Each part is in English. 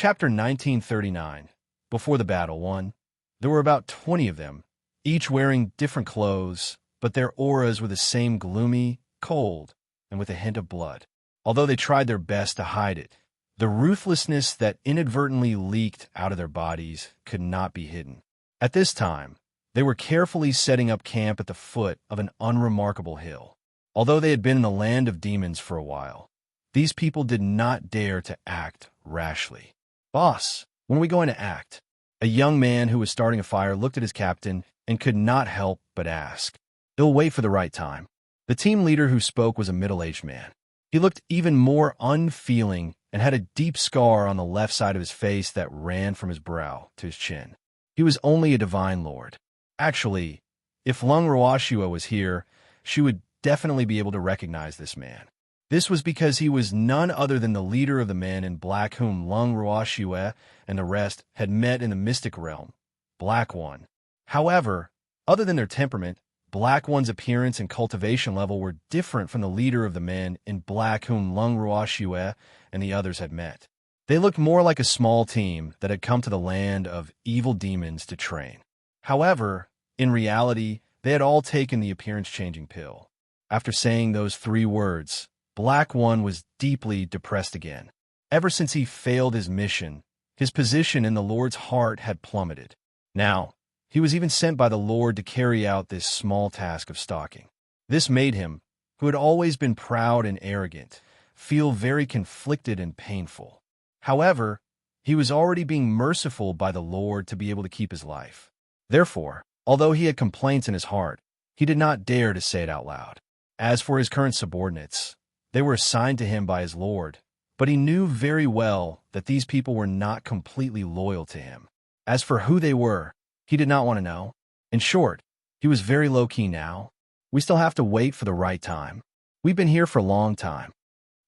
Chapter 1939. Before the battle 1. There were about 20 of them, each wearing different clothes, but their auras were the same, gloomy, cold, and with a hint of blood. Although they tried their best to hide it, the ruthlessness that inadvertently leaked out of their bodies could not be hidden. At this time, they were carefully setting up camp at the foot of an unremarkable hill. Although they had been in the land of demons for a while, these people did not dare to act rashly. "Boss, when are we going to act?" A young man who was starting a fire looked at his captain and could not help but ask. "It'll wait for the right time." The team leader who spoke was a middle-aged man. He looked even more unfeeling and had a deep scar on the left side of his face that ran from his brow to his chin. He was only a divine lord. Actually, if Lung Ruashua was here, she would definitely be able to recognize this man. This was because he was none other than the leader of the men in black whom Lung Ruashua and the rest had met in the mystic realm, Black One. However, other than their temperament, Black One's appearance and cultivation level were different from the leader of the men in black whom Lung Ruashua and the others had met. They looked more like a small team that had come to the land of evil demons to train. However, in reality, they had all taken the appearance-changing pill. After saying those 3 words, Black One was deeply depressed again. Ever since he failed his mission, his position in the Lord's heart had plummeted. Now, he was even sent by the Lord to carry out this small task of stalking. This made him, who had always been proud and arrogant, feel very conflicted and painful. However, he was already being merciful by the Lord to be able to keep his life. Therefore, although he had complaints in his heart, he did not dare to say it out loud. As for his current subordinates, they were assigned to him by his Lord, but he knew very well that these people were not completely loyal to him. As for who they were, he did not want to know. In short, he was very low-key now. "We still have to wait for the right time. We've been here for a long time,"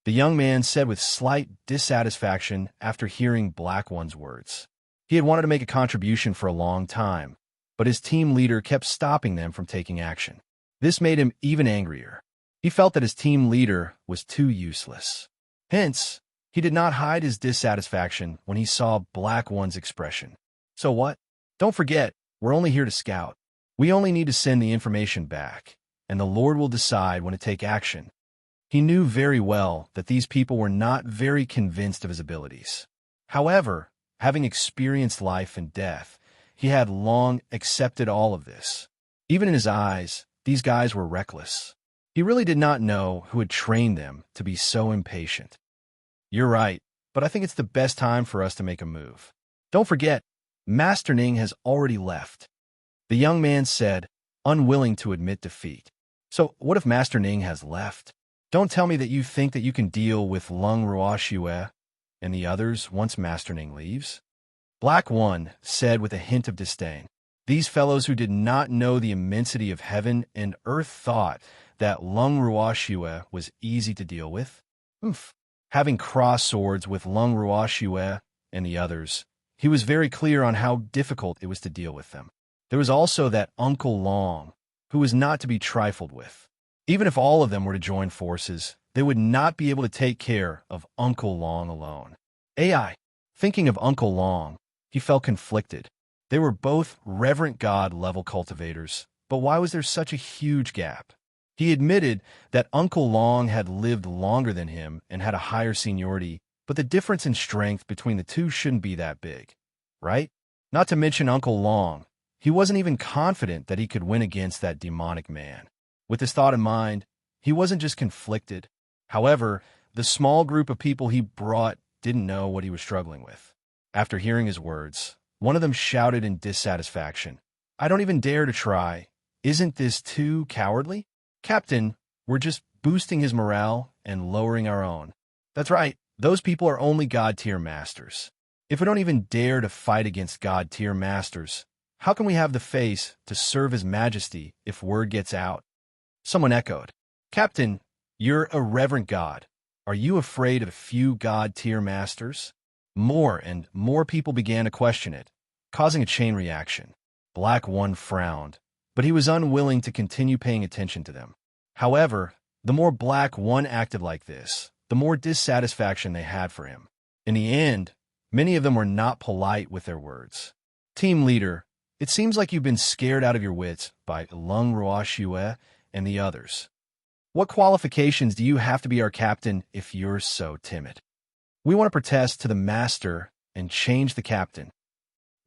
the young man said with slight dissatisfaction after hearing Black One's words. He had wanted to make a contribution for a long time, but his team leader kept stopping them from taking action. This made him even angrier. He felt that his team leader was too useless. Hence, he did not hide his dissatisfaction when he saw Black One's expression. "So what? Don't forget, we're only here to scout. We only need to send the information back, and the Lord will decide when to take action." He knew very well that these people were not very convinced of his abilities. However, having experienced life and death, he had long accepted all of this. Even in his eyes, these guys were reckless. He really did not know who had trained them to be so impatient. "You're right, but I think it's the best time for us to make a move. Don't forget, Master Ning has already left," the young man said, unwilling to admit defeat. "So what if Master Ning has left? Don't tell me that you think that you can deal with Lung Ruashua and the others once Master Ning leaves?" Black One said with a hint of disdain. These fellows who did not know the immensity of heaven and earth thought that Lung Ruashua was easy to deal with. Having crossed swords with Lung Ruashua and the others, he was very clear on how difficult it was to deal with them. There was also that Uncle Long, who was not to be trifled with. Even if all of them were to join forces, they would not be able to take care of Uncle Long alone. Thinking of Uncle Long, he felt conflicted. They were both reverent God-level cultivators, but why was there such a huge gap? He admitted that Uncle Long had lived longer than him and had a higher seniority, but the difference in strength between the two shouldn't be that big, right? Not to mention Uncle Long, he wasn't even confident that he could win against that demonic man. With this thought in mind, he wasn't just conflicted. However, the small group of people he brought didn't know what he was struggling with. After hearing his words, one of them shouted in dissatisfaction, "I don't even dare to try. Isn't this too cowardly? Captain, we're just boosting his morale and lowering our own." "That's right. Those people are only God-tier masters. If we don't even dare to fight against God-tier masters, how can we have the face to serve His Majesty if word gets out?" Someone echoed, "Captain, you're a reverent God. Are you afraid of a few God-tier masters?" More and more people began to question it, causing a chain reaction. Black One frowned, but he was unwilling to continue paying attention to them. However, the more Black One acted like this, the more dissatisfaction they had for him. In the end, Many of them were not polite with their words. Team leader, it seems like you've been scared out of your wits by unwavering and the others. What qualifications do you have to be our captain if you're so timid? We want to protest to the master and change the captain.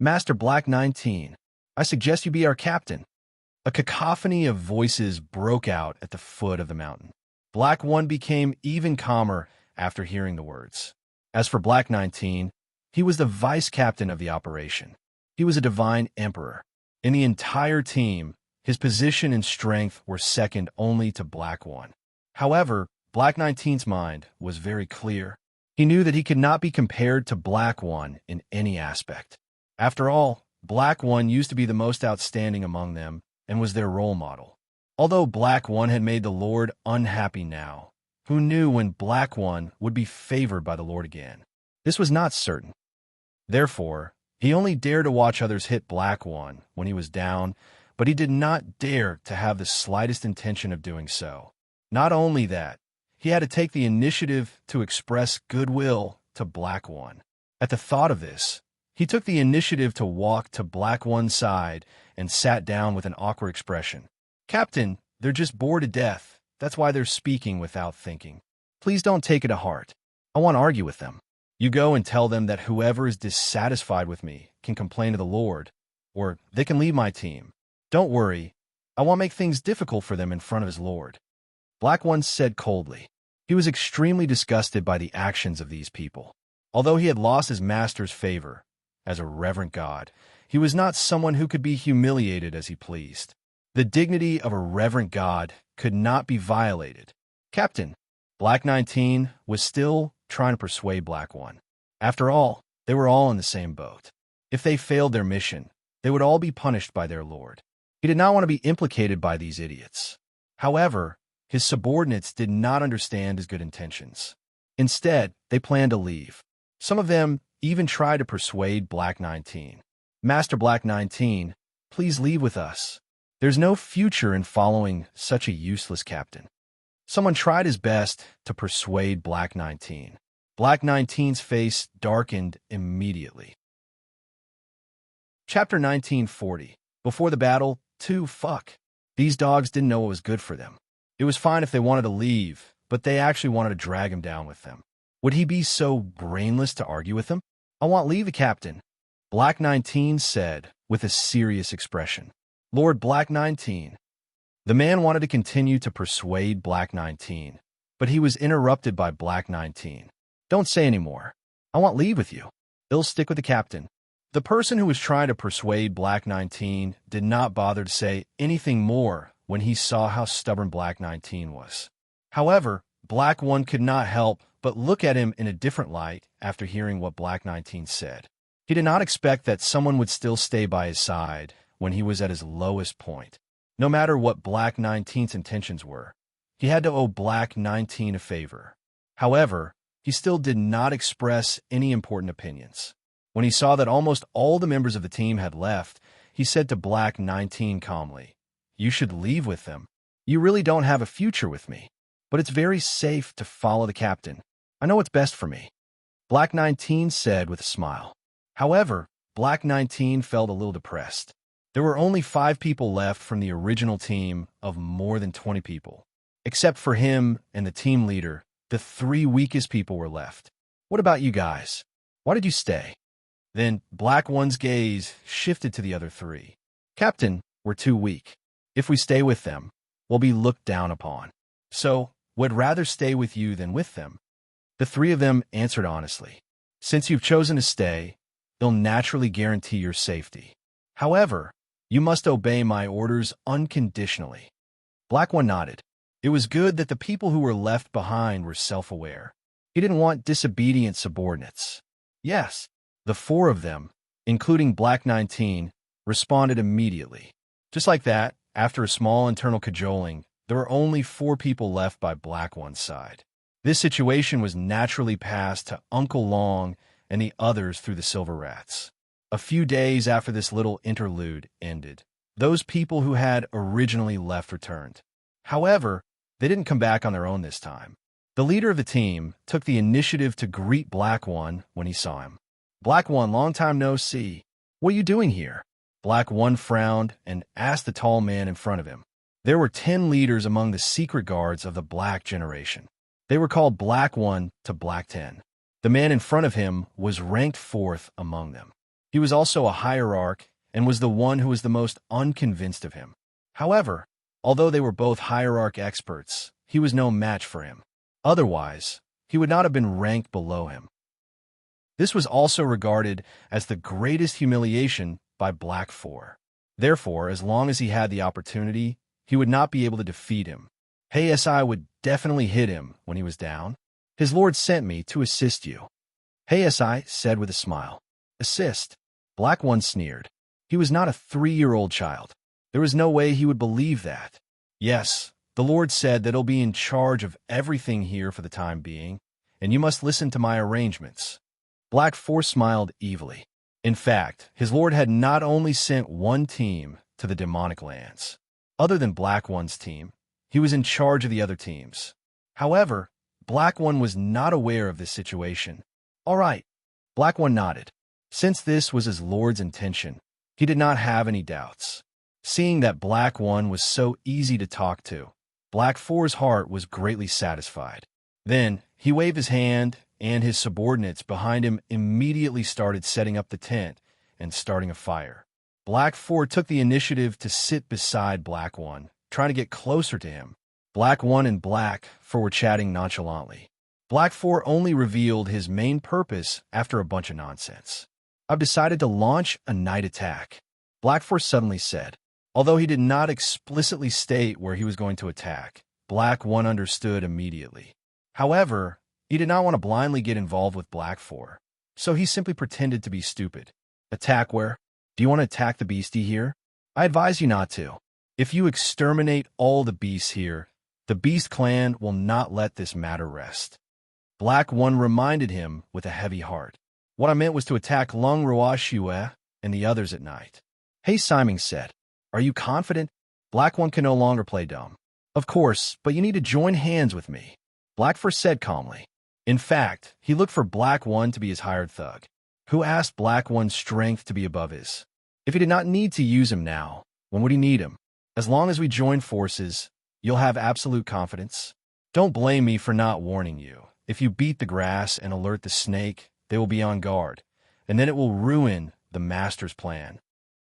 Master Black 19, I suggest you be our captain. A cacophony of voices broke out at the foot of the mountain. Black 1 became even calmer after hearing the words. As for Black 19, he was the vice captain of the operation. He was a divine emperor. In the entire team, his position and strength were second only to Black 1. However, Black 19's mind was very clear. He knew that he could not be compared to Black 1 in any aspect. After all, Black 1 used to be the most outstanding among them and was their role model. Although Black 1 had made the Lord unhappy now, who knew when Black 1 would be favored by the Lord again? This was not certain. Therefore, he only dared to watch others hit Black 1 when he was down, but he did not dare to have the slightest intention of doing so. Not only that, he had to take the initiative to express goodwill to Black 1. At the thought of this, he took the initiative to walk to Black 1's side and sat down with an awkward expression. Captain, they're just bored to death. That's why they're speaking without thinking. Please don't take it to heart. I want to argue with them. You go and tell them that whoever is dissatisfied with me can complain to the Lord, or they can leave my team. Don't worry. I won't make things difficult for them in front of his Lord. Black 1 said coldly. He was extremely disgusted by the actions of these people. Although he had lost his master's favor as a reverent god, he was not someone who could be humiliated as he pleased. The dignity of a reverent god could not be violated. Captain, Black 19 was still trying to persuade Black 1. After all, they were all in the same boat. If they failed their mission, they would all be punished by their Lord. He did not want to be implicated by these idiots. However, his subordinates did not understand his good intentions. Instead, they planned to leave. Some of them even tried to persuade Black 19. Master Black 19, please leave with us. There's no future in following such a useless captain. Someone tried his best to persuade Black 19. Black 19's face darkened immediately. Chapter 1940. Before the battle, fuck. These dogs didn't know what was good for them. It was fine if they wanted to leave, but they actually wanted to drag him down with them. Would he be so brainless to argue with them? I want leave the captain, Black 19 said with a serious expression. Lord Black 19. The man wanted to continue to persuade Black 19, but he was interrupted by Black 19. Don't say any more. I want leave with you. I'll stick with the captain. The person who was trying to persuade Black 19 did not bother to say anything more when he saw how stubborn Black 19 was. However, Black 1 could not help but look at him in a different light after hearing what Black 19 said. He did not expect that someone would still stay by his side when he was at his lowest point. No matter what Black 19's intentions were, he had to owe Black 19 a favor. However, he still did not express any important opinions. When he saw that almost all the members of the team had left, he said to Black 19 calmly, You should leave with them. You really don't have a future with me, but it's very safe to follow the captain. I know what's best for me, Black 19 said with a smile. However, Black 19 felt a little depressed. There were only 5 people left from the original team of more than 20 people. Except for him and the team leader, the 3 weakest people were left. What about you guys? Why did you stay? Then Black 1's gaze shifted to the other 3. Captain, we're too weak. If we stay with them, we'll be looked down upon. So, we'd rather stay with you than with them. The 3 of them answered honestly. Since you've chosen to stay, they'll naturally guarantee your safety. However, you must obey my orders unconditionally. Black 1 nodded. It was good that the people who were left behind were self-aware. He didn't want disobedient subordinates. Yes, the 4 of them, including Black 19, responded immediately. Just like that, after a small internal cajoling, there were only 4 people left by Black 1's side. This situation was naturally passed to Uncle Long and the others through the Silver Rats. A few days after this little interlude ended, those people who had originally left returned. However, they didn't come back on their own this time. The leader of the team took the initiative to greet Black 1 when he saw him. Black One, long time no see. What are you doing here? Black One frowned and asked the tall man in front of him. There were 10 leaders among the secret guards of the Black generation. They were called Black One to Black 10. The man in front of him was ranked 4th among them. He was also a hierarch and was the one who was the most unconvinced of him. However, although they were both hierarch experts, he was no match for him. Otherwise, he would not have been ranked below him. This was also regarded as the greatest humiliation by Black 4. Therefore, as long as he had the opportunity, he would not be able to defeat him. Si would definitely hit him when he was down. His lord sent me to assist you. Si said with a smile. Assist? Black One sneered. He was not a 3-year-old child. There was no way he would believe that. Yes, the Lord said that he'll be in charge of everything here for the time being, and you must listen to my arrangements. Black 4 smiled evilly. In fact, his lord had not only sent one team to the demonic lands. Other than Black One's team, he was in charge of the other teams. However, Black One was not aware of this situation. All right, Black One nodded. Since this was his lord's intention, he did not have any doubts. Seeing that Black One was so easy to talk to, Black 4's heart was greatly satisfied. Then, he waved his hand, and his subordinates behind him immediately started setting up the tent and starting a fire. Black 4 took the initiative to sit beside Black One, trying to get closer to him. Black One and Black 4 were chatting nonchalantly. Black 4 only revealed his main purpose after a bunch of nonsense. I've decided to launch a night attack, Black 4 suddenly said. Although he did not explicitly state where he was going to attack, Black One understood immediately. However, he did not want to blindly get involved with Black 4, so he simply pretended to be stupid. Attack where? Do you want to attack the beastie here? I advise you not to. If you exterminate all the beasts here, the Beast Clan will not let this matter rest. Black One reminded him with a heavy heart. What I meant was to attack Lung Ruashue and the others at night. Hey, Simon said. Are you confident? Black One can no longer play dumb. Of course, but you need to join hands with me, Black 4 said calmly. In fact, he looked for Black One to be his hired thug, who asked Black One's strength to be above his. If he did not need to use him now, when would he need him? As long as we join forces, you'll have absolute confidence. Don't blame me for not warning you. If you beat the grass and alert the snake, they will be on guard, and then it will ruin the master's plan.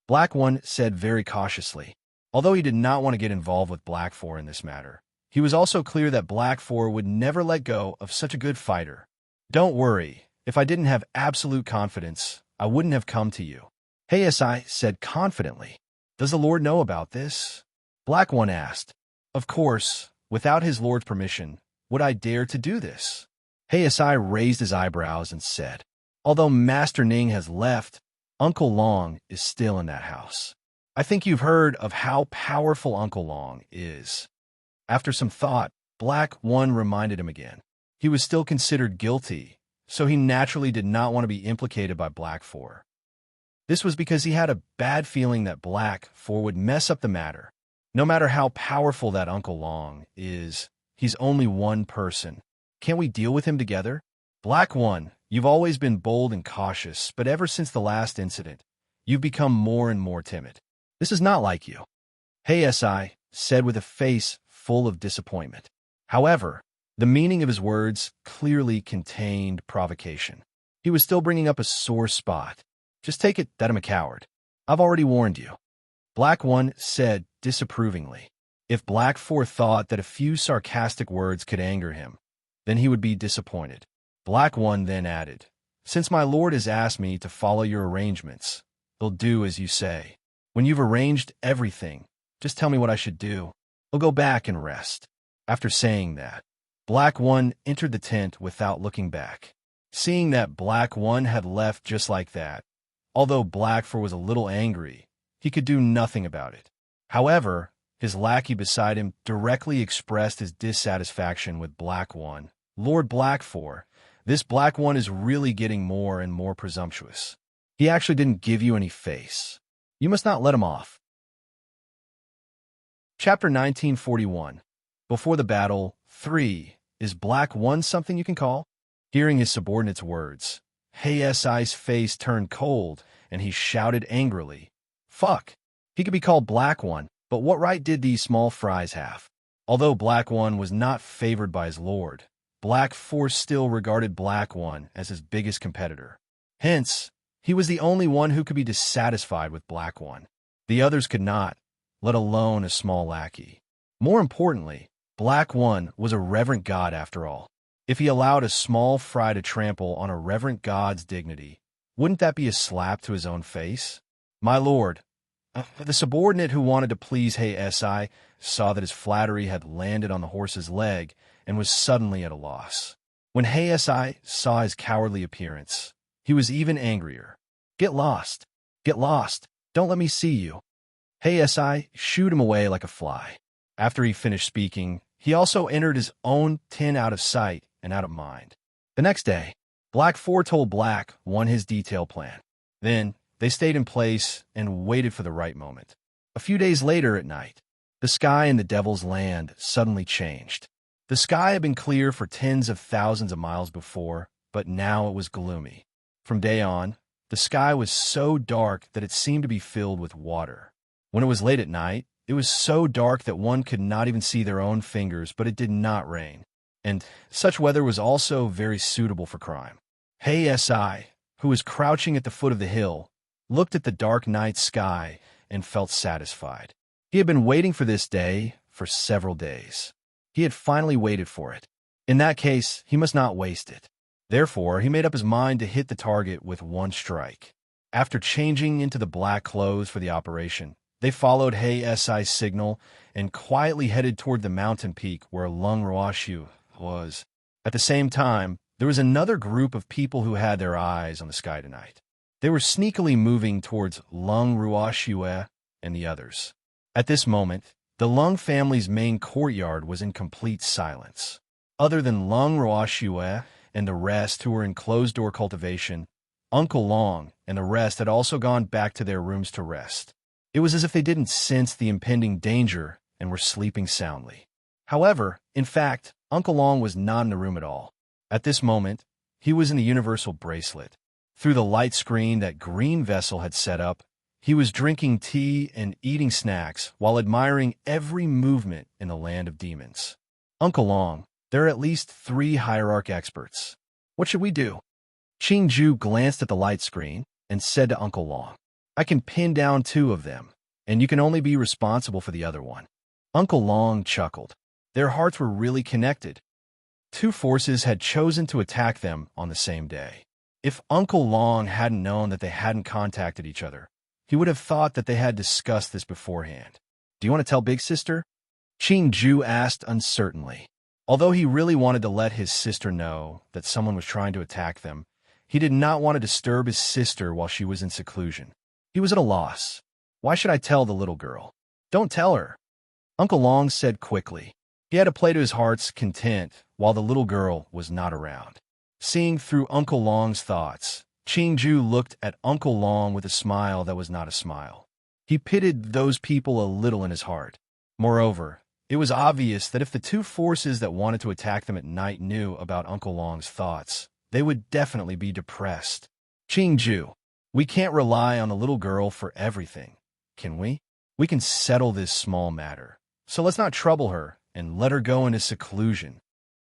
Black One said very cautiously. Although he did not want to get involved with Black 4 in this matter, he was also clear that Black 4 would never let go of such a good fighter. Don't worry, if I didn't have absolute confidence, I wouldn't have come to you. Si said confidently. Does the Lord know about this? Black One asked. Of course, without his Lord's permission, would I dare to do this? Si raised his eyebrows and said, although Master Ning has left, Uncle Long is still in that house. I think you've heard of how powerful Uncle Long is. After some thought, Black One reminded him again. He was still considered guilty, so he naturally did not want to be implicated by Black 4. This was because he had a bad feeling that Black 4 would mess up the matter. No matter how powerful that Uncle Long is, he's only one person. Can't we deal with him together? Black One, you've always been bold and cautious, but ever since the last incident, you've become more and more timid. This is not like you. Si said with a face full of disappointment. However, the meaning of his words clearly contained provocation. He was still bringing up a sore spot. Just take it that I'm a coward. I've already warned you. Black One said disapprovingly. If Black 4 thought that a few sarcastic words could anger him, then he would be disappointed. Black One then added, since my lord has asked me to follow your arrangements, he'll do as you say. When you've arranged everything, just tell me what I should do. I'll go back and rest. After saying that, Black One entered the tent without looking back. Seeing that Black One had left just like that, although Black 4 was a little angry, he could do nothing about it. However, his lackey beside him directly expressed his dissatisfaction with Black One. Lord Black 4, this Black One is really getting more and more presumptuous. He actually didn't give you any face. You must not let him off. Chapter 1941. Before the battle, 3. Is Black One something you can call? Hearing his subordinate's words, HSI's face turned cold, and he shouted angrily, "Fuck! He could be called Black One, but what right did these small fries have?" Although Black One was not favored by his lord, Black Four still regarded Black One as his biggest competitor. Hence, he was the only one who could be dissatisfied with Black One. The others could not, let alone a small lackey. More importantly, Black One was a reverent god after all. If he allowed a small fry to trample on a reverent god's dignity, wouldn't that be a slap to his own face? My lord, the subordinate who wanted to please HSI saw that his flattery had landed on the horse's leg and was suddenly at a loss. When HSI saw his cowardly appearance, he was even angrier. Get lost! Get lost! Don't let me see you!" HSI shooed him away like a fly. After he finished speaking, he also entered his own tin out of sight and out of mind. The next day, Black Four told Black One his detailed plan. Then, they stayed in place and waited for the right moment. A few days later at night, the sky in the Devil's Land suddenly changed. The sky had been clear for tens of thousands of miles before, but now it was gloomy. From day on, the sky was so dark that it seemed to be filled with water. When it was late at night, it was so dark that one could not even see their own fingers, but it did not rain. And such weather was also very suitable for crime. HSI, who was crouching at the foot of the hill, looked at the dark night sky and felt satisfied. He had been waiting for this day for several days. He had finally waited for it. In that case, he must not waste it. Therefore, he made up his mind to hit the target with one strike. After changing into the black clothes for the operation, they followed HSI's signal and quietly headed toward the mountain peak where Lung Ruashu was. At the same time, there was another group of people who had their eyes on the sky tonight. They were sneakily moving towards Lung Ruashue and the others. At this moment, the Lung family's main courtyard was in complete silence. Other than Lung Ruashue and the rest who were in closed-door cultivation, Uncle Long and the rest had also gone back to their rooms to rest. It was as if they didn't sense the impending danger and were sleeping soundly. However, in fact, Uncle Long was not in the room at all. At this moment, he was in the universal bracelet. Through the light screen that Green Vessel had set up, he was drinking tea and eating snacks while admiring every movement in the land of demons. Uncle Long, there are at least 3 hierarch experts. What should we do? Qingju glanced at the light screen and said to Uncle Long, "I can pin down 2 of them, and you can only be responsible for the other one." Uncle Long chuckled. Their hearts were really connected. 2 forces had chosen to attack them on the same day. If Uncle Long hadn't known that they hadn't contacted each other, he would have thought that they had discussed this beforehand. "Do you want to tell Big Sister?" Qingju asked uncertainly. Although he really wanted to let his sister know that someone was trying to attack them, he did not want to disturb his sister while she was in seclusion. He was at a loss. "Why should I tell the little girl?" "Don't tell her," Uncle Long said quickly. He had to play to his heart's content while the little girl was not around. Seeing through Uncle Long's thoughts, Qingju looked at Uncle Long with a smile that was not a smile. He pitied those people a little in his heart. Moreover, it was obvious that if the 2 forces that wanted to attack them at night knew about Uncle Long's thoughts, they would definitely be depressed. "Qingju, we can't rely on the little girl for everything, can we? We can settle this small matter. So let's not trouble her and let her go into seclusion."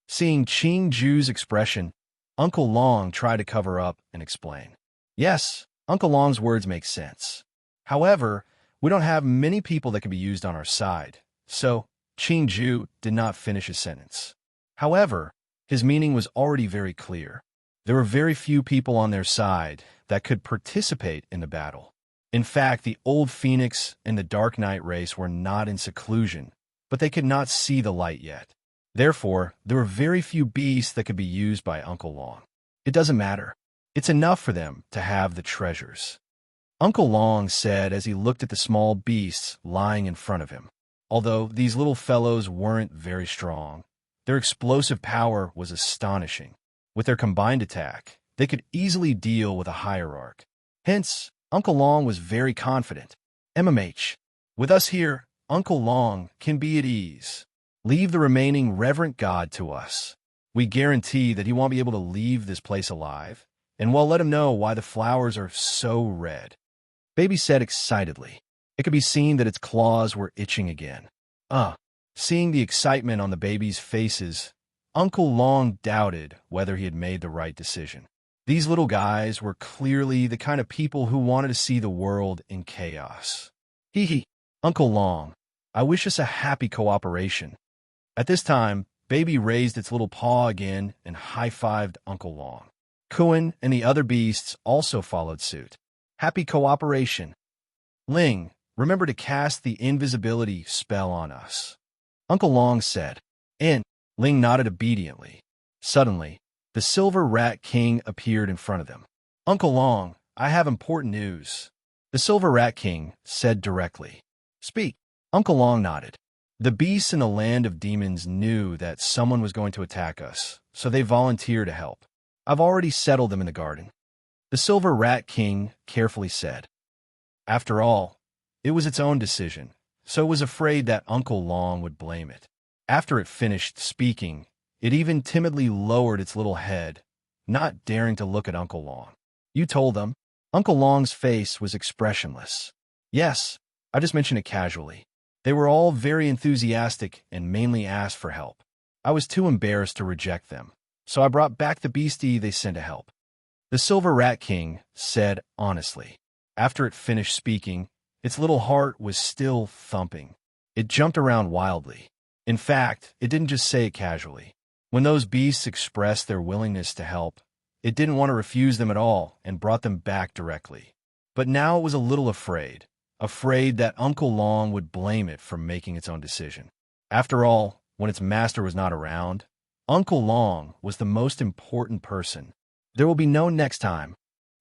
Seeing Qingju's expression, Uncle Long tried to cover up and explain. Yes, Uncle Long's words make sense. However, we don't have many people that can be used on our side, so Qingju did not finish his sentence. However, his meaning was already very clear. There were very few people on their side that could participate in the battle. In fact, the Old Phoenix and the Dark Knight race were not in seclusion, but they could not see the light yet. Therefore, there were very few beasts that could be used by Uncle Long. It doesn't matter. It's enough for them to have the treasures. Uncle Long said as he looked at the small beasts lying in front of him. Although these little fellows weren't very strong, their explosive power was astonishing. With their combined attack, they could easily deal with a hierarch. Hence, Uncle Long was very confident. MMH, with us here, Uncle Long can be at ease. Leave the remaining reverent god to us. We guarantee that he won't be able to leave this place alive, and we'll let him know why the flowers are so red. Baby said excitedly. It could be seen that its claws were itching again. Seeing the excitement on the baby's faces, Uncle Long doubted whether he had made the right decision. These little guys were clearly the kind of people who wanted to see the world in chaos. Hee hee, Uncle Long, I wish us a happy cooperation. At this time, Baby raised its little paw again and high-fived Uncle Long. Kuan and the other beasts also followed suit. Happy cooperation. Ling, remember to cast the invisibility spell on us, Uncle Long said. And Ling nodded obediently. Suddenly, the Silver Rat King appeared in front of them. Uncle Long, I have important news, the Silver Rat King said directly. Speak. Uncle Long nodded. The beasts in the land of demons knew that someone was going to attack us, so they volunteered to help. I've already settled them in the garden, the Silver Rat King carefully said. After all, it was its own decision, so it was afraid that Uncle Long would blame it. After it finished speaking, it even timidly lowered its little head, not daring to look at Uncle Long. You told them? Uncle Long's face was expressionless. Yes, I just mentioned it casually. They were all very enthusiastic and mainly asked for help. I was too embarrassed to reject them, so I brought back the beastie they sent to help, the Silver Rat King said honestly. After it finished speaking, its little heart was still thumping. It jumped around wildly. In fact, it didn't just say it casually. When those beasts expressed their willingness to help, it didn't want to refuse them at all and brought them back directly. But now it was a little afraid that Uncle Long would blame it for making its own decision. After all, when its master was not around, Uncle Long was the most important person. There will be no next time,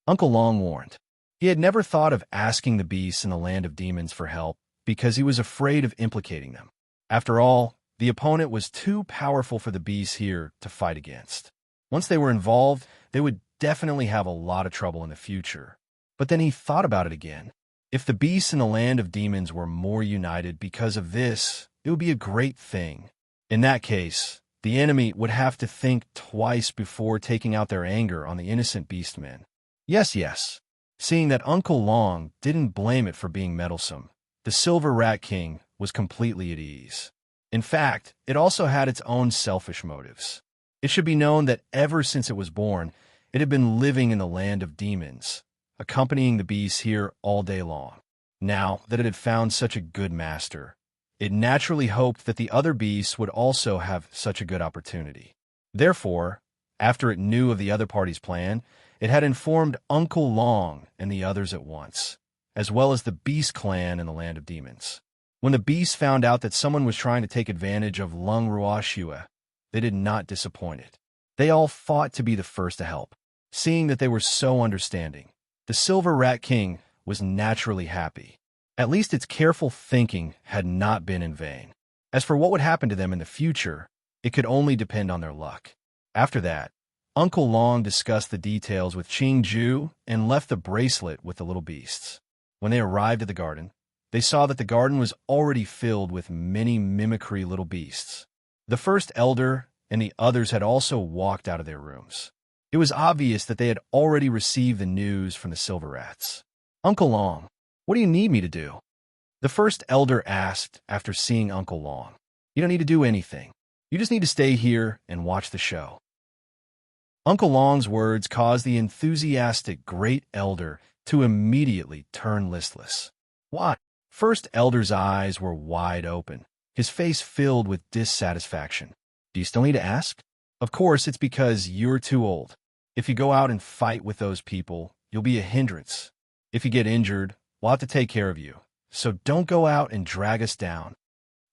Uncle Long warned. He had never thought of asking the beasts in the land of demons for help because he was afraid of implicating them. After all, the opponent was too powerful for the beasts here to fight against. Once they were involved, they would definitely have a lot of trouble in the future. But then he thought about it again. If the beasts in the land of demons were more united because of this, it would be a great thing. In that case, the enemy would have to think twice before taking out their anger on the innocent beastmen. Yes. Seeing that Uncle Long didn't blame it for being meddlesome, the Silver Rat King was completely at ease. In fact, it also had its own selfish motives. It should be known that ever since it was born, it had been living in the land of demons, accompanying the beasts here all day long. Now that it had found such a good master, it naturally hoped that the other beasts would also have such a good opportunity. Therefore, after it knew of the other party's plan, it had informed Uncle Long and the others at once, as well as the Beast Clan in the land of demons. When the beasts found out that someone was trying to take advantage of Lung Ruoxue, they did not disappoint it. They all fought to be the first to help. Seeing that they were so understanding, the Silver Rat King was naturally happy. At least its careful thinking had not been in vain. As for what would happen to them in the future, it could only depend on their luck. After that, Uncle Long discussed the details with Qingju and left the bracelet with the little beasts. When they arrived at the garden, they saw that the garden was already filled with many mimicry little beasts. The first elder and the others had also walked out of their rooms. It was obvious that they had already received the news from the Silver Rats. Uncle Long, what do you need me to do? The first elder asked after seeing Uncle Long. You don't need to do anything. You just need to stay here and watch the show. Uncle Long's words caused the enthusiastic great elder to immediately turn listless. What? First elder's eyes were wide open, his face filled with dissatisfaction. Do you still need to ask? Of course, it's because you're too old. If you go out and fight with those people, you'll be a hindrance. If you get injured, we'll have to take care of you. So don't go out and drag us down.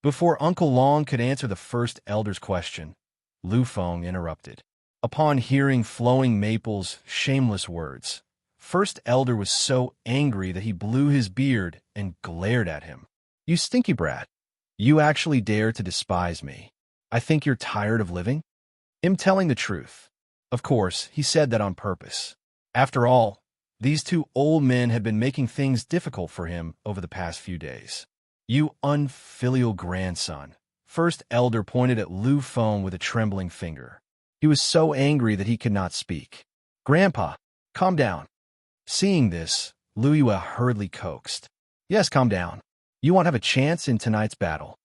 Before Uncle Long could answer the first elder's question, Lu Feng interrupted. Upon hearing Flowing Maple's shameless words, First Elder was so angry that he blew his beard and glared at him. You stinky brat. You actually dare to despise me. I think you're tired of living? I'm telling the truth. Of course, he said that on purpose. After all, these two old men had been making things difficult for him over the past few days. You unfilial grandson. First Elder pointed at Lu Feng with a trembling finger. He was so angry that he could not speak. Grandpa, Calm down. Seeing this, Lu Yue hurriedly coaxed. Yes, calm down. You won't have a chance in tonight's battle.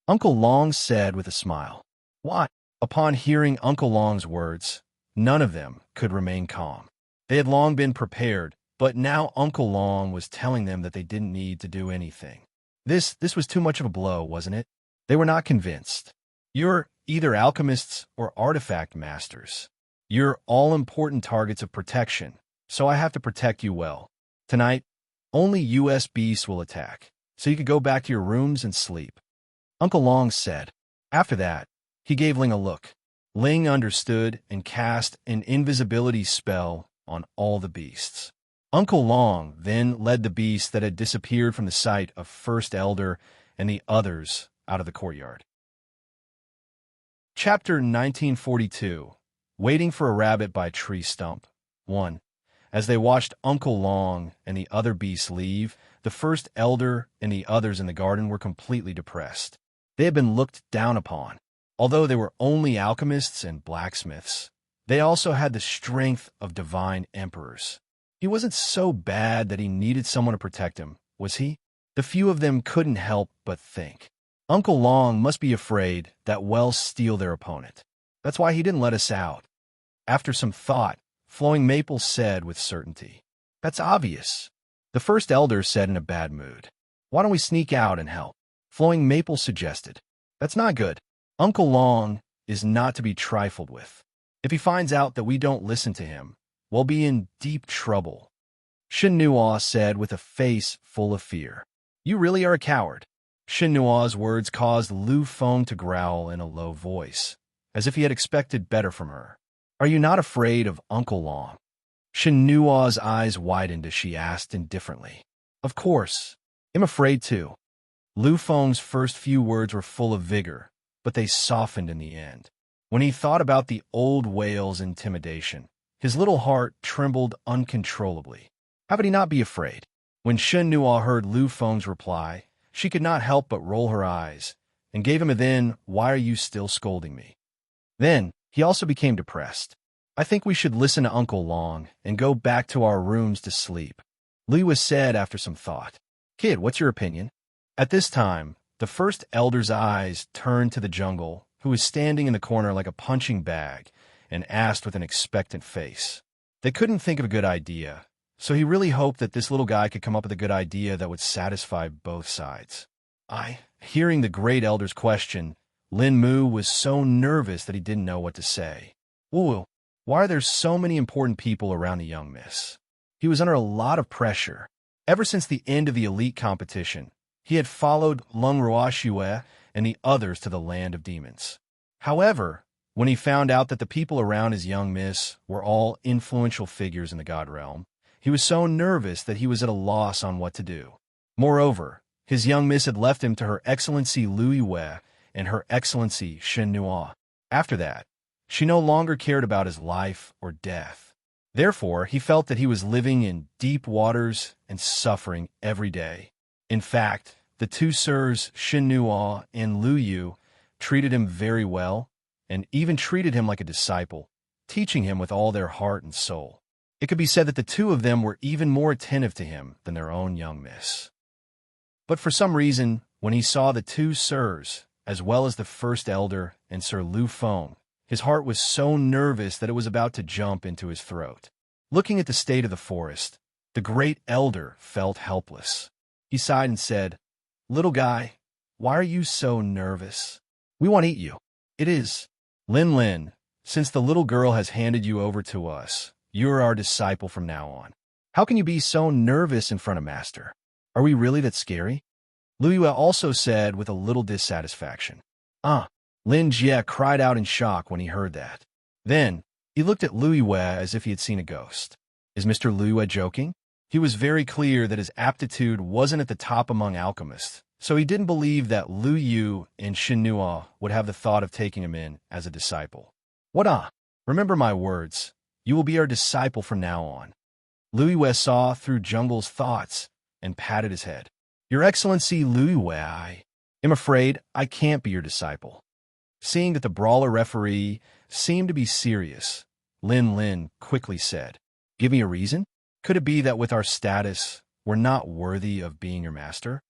Uncle Long said with a smile. Why? Upon hearing Uncle Long's words, none of them could remain calm. They had long been prepared, but now Uncle Long was telling them that they didn't need to do anything. This was too much of a blow, wasn't it? They were not convinced. You're either alchemists or artifact masters. You're all-important targets of protection, so I have to protect you well. Tonight, only US beasts will attack, so you can go back to your rooms and sleep. Uncle Long said. After that, he gave Ling a look. Ling understood and cast an invisibility spell on all the beasts. Uncle Long then led the beasts that had disappeared from the sight of First Elder and the others out of the courtyard. Chapter 1942. Waiting for a Rabbit by Tree Stump. 1. As they watched Uncle Long and the other beasts leave, the First Elder and the others in the garden were completely depressed. They had been looked down upon. Although they were only alchemists and blacksmiths, they also had the strength of divine emperors. He wasn't so bad that he needed someone to protect him, was he? The few of them couldn't help but think. Uncle Long must be afraid that we'll steal their opponent. That's why he didn't let us out. After some thought, Flowing Maple said with certainty. That's obvious. The First Elder said in a bad mood. Why don't we sneak out and help? Flowing Maple suggested. That's not good. Uncle Long is not to be trifled with. If he finds out that we don't listen to him, we'll be in deep trouble. Shin Nuo said with a face full of fear. You really are a coward. Shin Nuo's words caused Lu Feng to growl in a low voice, as if he had expected better from her. Are you not afraid of Uncle Long? Shin Nuo's eyes widened as she asked indifferently. Of course. I'm afraid too. Lu Feng's first few words were full of vigor, but they softened in the end. When he thought about the old whale's intimidation, his little heart trembled uncontrollably. How could he not be afraid? When Shin Nuo heard Lu Feng's reply, she could not help but roll her eyes, and gave him a then, why are you still scolding me? Then, he also became depressed. I think we should listen to Uncle Long and go back to our rooms to sleep. Liu said after some thought. Kid, what's your opinion? At this time, the First Elder's eyes turned to the jungle, who was standing in the corner like a punching bag, and asked with an expectant face. They couldn't think of a good idea, so he really hoped that this little guy could come up with a good idea that would satisfy both sides. Hearing the Great Elder's question, Lin Mu was so nervous that he didn't know what to say. Woo, why are there so many important people around the young miss? He was under a lot of pressure. Ever since the end of the elite competition, he had followed Lung Ruoxue and the others to the land of demons. However, when he found out that the people around his young miss were all influential figures in the God realm, he was so nervous that he was at a loss on what to do. Moreover, his young miss had left him to Her Excellency Lu Yue and Her Excellency Shen Nuo. After that, she no longer cared about his life or death. Therefore, he felt that he was living in deep waters and suffering every day. In fact, the two sirs Shin Nuo and Lu Yu treated him very well, and even treated him like a disciple, teaching him with all their heart and soul. It could be said that the two of them were even more attentive to him than their own young miss. But for some reason, when he saw the two sirs, as well as the First Elder and Sir Lu Feng, his heart was so nervous that it was about to jump into his throat. Looking at the state of the forest, the Great Elder felt helpless. He sighed and said, Little guy, why are you so nervous? We want to eat you. It is. Lin, since the little girl has handed you over to us, you're our disciple from now on. How can you be so nervous in front of Master? Are we really that scary? Lu Yue also said with a little dissatisfaction. Lin Jie cried out in shock when he heard that. Then, he looked at Lu Yue as if he had seen a ghost. Is Mr. Lu Yue joking? He was very clear that his aptitude wasn't at the top among alchemists, so he didn't believe that Lu Yu and Shin Nuo would have the thought of taking him in as a disciple. What? Remember my words. You will be our disciple from now on. Lu Yue saw through Jungle's thoughts and patted his head. Your Excellency Lu Yue, I am afraid I can't be your disciple. Seeing that the brawler referee seemed to be serious, Lin quickly said, Give me a reason? Could it be that with our status, we're not worthy of being your master?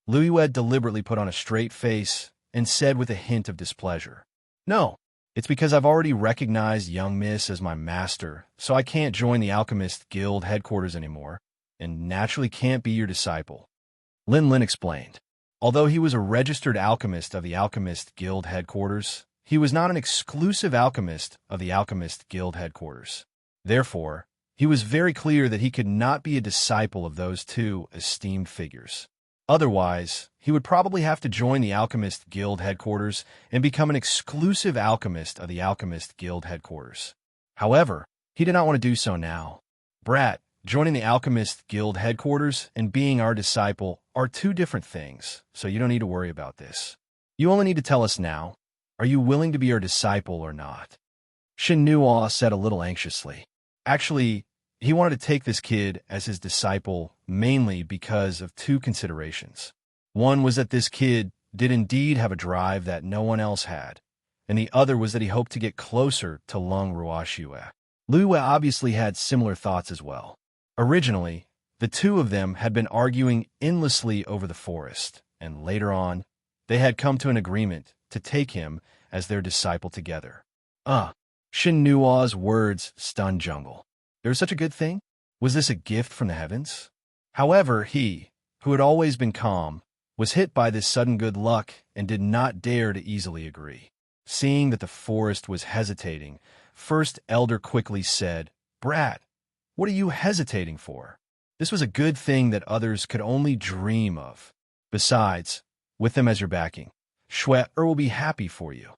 Louis deliberately put on a straight face and said with a hint of displeasure, No, it's because I've already recognized young Miss as my master, so I can't join the Alchemist Guild headquarters anymore, and naturally can't be your disciple. Lin explained. Although he was a registered alchemist of the Alchemist Guild headquarters, he was not an exclusive alchemist of the Alchemist Guild headquarters. Therefore, he was very clear that he could not be a disciple of those two esteemed figures. Otherwise, he would probably have to join the Alchemist Guild headquarters and become an exclusive alchemist of the Alchemist Guild headquarters. However, he did not want to do so now. Brat, joining the Alchemist Guild headquarters and being our disciple are two different things, so you don't need to worry about this. You only need to tell us now, are you willing to be our disciple or not? Shin Nuo said a little anxiously. Actually, he wanted to take this kid as his disciple mainly because of two considerations. One was that this kid did indeed have a drive that no one else had, and the other was that he hoped to get closer to Lung Ruoxue. Louis obviously had similar thoughts as well. Originally, the two of them had been arguing endlessly over the forest, and later on, they had come to an agreement to take him as their disciple together. Shin Nuo's words stunned Jungle. There was such a good thing? Was this a gift from the heavens? However, he, who had always been calm, was hit by this sudden good luck and did not dare to easily agree. Seeing that the forest was hesitating, First Elder quickly said, Brat, what are you hesitating for? This was a good thing that others could only dream of. Besides, with them as your backing, Shui will be happy for you.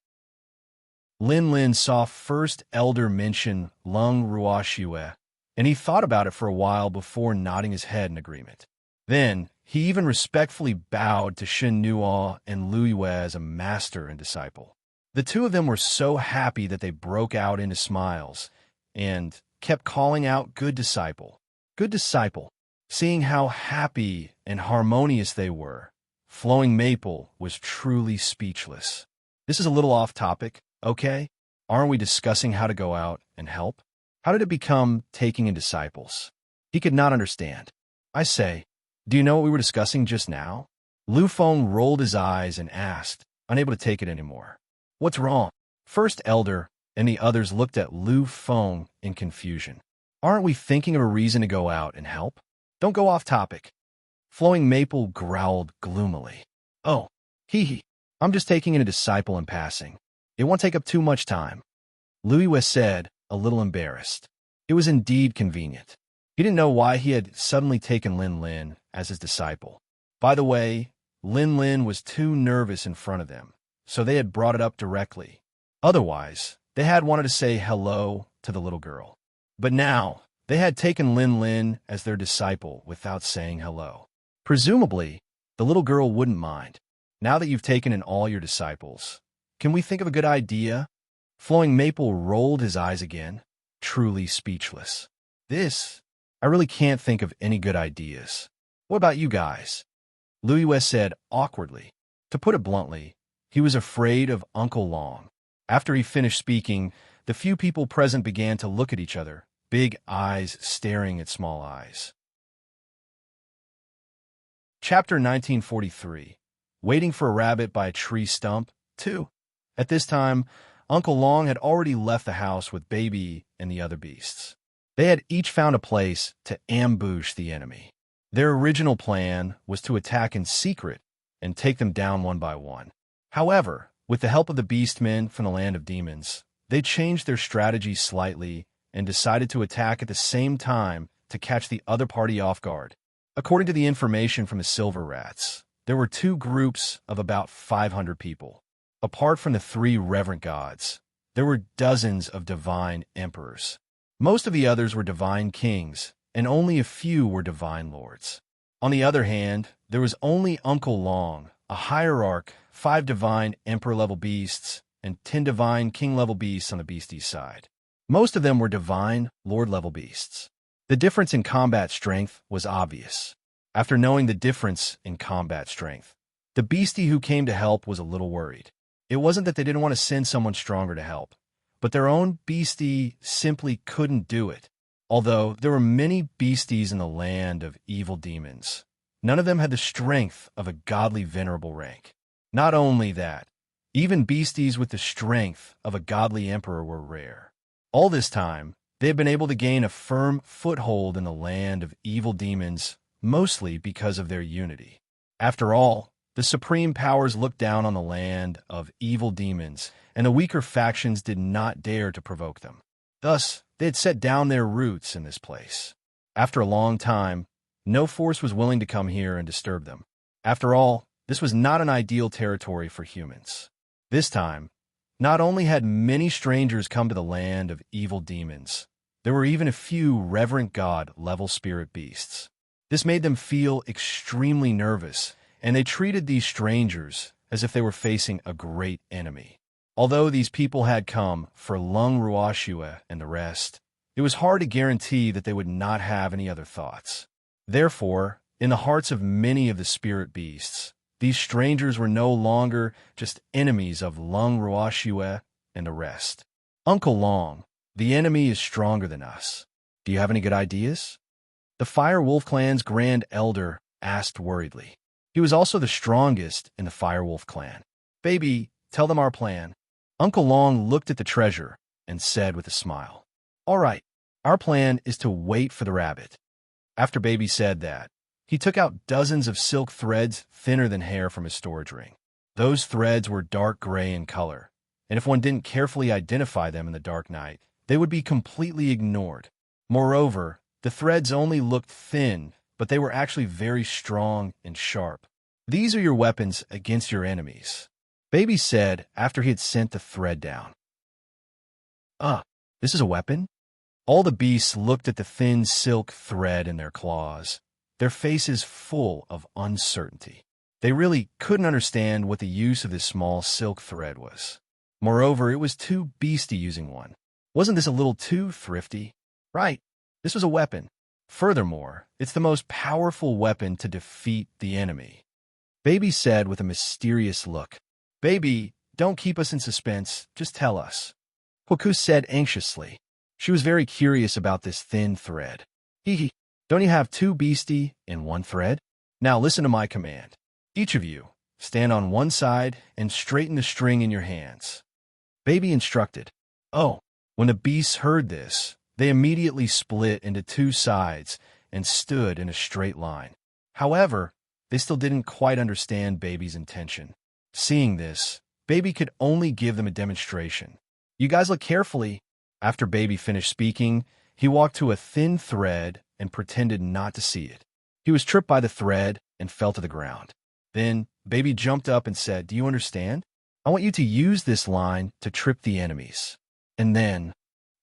Lin saw First Elder mention Lung Ruoxue, and he thought about it for a while before nodding his head in agreement. Then, he even respectfully bowed to Shin Nuo and Louis as a master and disciple. The two of them were so happy that they broke out into smiles and kept calling out, Good disciple, good disciple. Seeing how happy and harmonious they were, Flowing Maple was truly speechless. This is a little off topic, okay? Aren't we discussing how to go out and help? How did it become taking in disciples? He could not understand. I say, do you know what we were discussing just now? Lu Feng rolled his eyes and asked, unable to take it anymore. What's wrong? First Elder and the others looked at Lu Feng in confusion. Aren't we thinking of a reason to go out and help? Don't go off topic. Flowing Maple growled gloomily. Oh, hee. I'm just taking in a disciple in passing. It won't take up too much time. Louis said, a little embarrassed. It was indeed convenient. He didn't know why he had suddenly taken Lin as his disciple. By the way, Lin was too nervous in front of them, so they had brought it up directly. Otherwise, they had wanted to say hello to the little girl. But now, they had taken Lin as their disciple without saying hello. Presumably, the little girl wouldn't mind. Now that you've taken in all your disciples, can we think of a good idea? Flowing Maple rolled his eyes again, truly speechless. I really can't think of any good ideas. What about you guys? Louis said awkwardly. To put it bluntly, he was afraid of Uncle Long. After he finished speaking, the few people present began to look at each other, big eyes staring at small eyes. Chapter 1943. Waiting for a rabbit by a tree stump, 2. At this time, Uncle Long had already left the house with Baby and the other beasts. They had each found a place to ambush the enemy. Their original plan was to attack in secret and take them down one by one. However, with the help of the beastmen from the land of demons, they changed their strategy slightly and decided to attack at the same time to catch the other party off guard. According to the information from the Silver Rats, there were two groups of about 500 people. Apart from the 3 reverent gods, there were dozens of divine emperors. Most of the others were divine kings, and only a few were divine lords. On the other hand, there was only Uncle Long, a hierarch, 5 divine emperor-level beasts, and 10 divine king-level beasts on the beasties' side. Most of them were divine lord-level beasts. The difference in combat strength was obvious. After knowing the difference in combat strength, the beastie who came to help was a little worried. It wasn't that they didn't want to send someone stronger to help, but their own beastie simply couldn't do it. Although there were many beasties in the land of evil demons, none of them had the strength of a godly venerable rank. Not only that, even beasties with the strength of a godly emperor were rare. All this time, they had been able to gain a firm foothold in the land of evil demons, mostly because of their unity. After all, the supreme powers looked down on the land of evil demons, and the weaker factions did not dare to provoke them. Thus, they had set down their roots in this place. After a long time, no force was willing to come here and disturb them. After all, this was not an ideal territory for humans. This time, not only had many strangers come to the land of evil demons, there were even a few reverent god-level spirit beasts. This made them feel extremely nervous, and they treated these strangers as if they were facing a great enemy. Although these people had come for Lung Ruoxue and the rest, it was hard to guarantee that they would not have any other thoughts. Therefore, in the hearts of many of the spirit beasts, these strangers were no longer just enemies of Lung Ruoxue and the rest. Uncle Long, the enemy is stronger than us. Do you have any good ideas? The Fire Wolf clan's Grand Elder asked worriedly. He was also the strongest in the Fire Wolf clan. Baby, tell them our plan. Uncle Long looked at the treasure and said with a smile, "All right, our plan is to wait for the rabbit." After Baby said that, he took out dozens of silk threads thinner than hair from his storage ring. Those threads were dark gray in color, and if one didn't carefully identify them in the dark night, they would be completely ignored. Moreover, the threads only looked thin, but they were actually very strong and sharp. These are your weapons against your enemies, Baby said after he had sent the thread down. This is a weapon? All the beasts looked at the thin silk thread in their claws, their faces full of uncertainty. They really couldn't understand what the use of this small silk thread was. Moreover, it was too beastie using one. Wasn't this a little too thrifty? Right, this was a weapon. Furthermore, it's the most powerful weapon to defeat the enemy, Baby said with a mysterious look. Baby, don't keep us in suspense, just tell us, Huku said anxiously. She was very curious about this thin thread. Hee, don't you have two beastie in one thread? Now listen to my command. Each of you, stand on one side and straighten the string in your hands, Baby instructed. Oh, when the beasts heard this, they immediately split into two sides and stood in a straight line. However, they still didn't quite understand Baby's intention. Seeing this, Baby could only give them a demonstration. You guys look carefully. After Baby finished speaking, he walked to a thin thread and pretended not to see it. He was tripped by the thread and fell to the ground. Then, Baby jumped up and said, "Do you understand? I want you to use this line to trip the enemies." And then,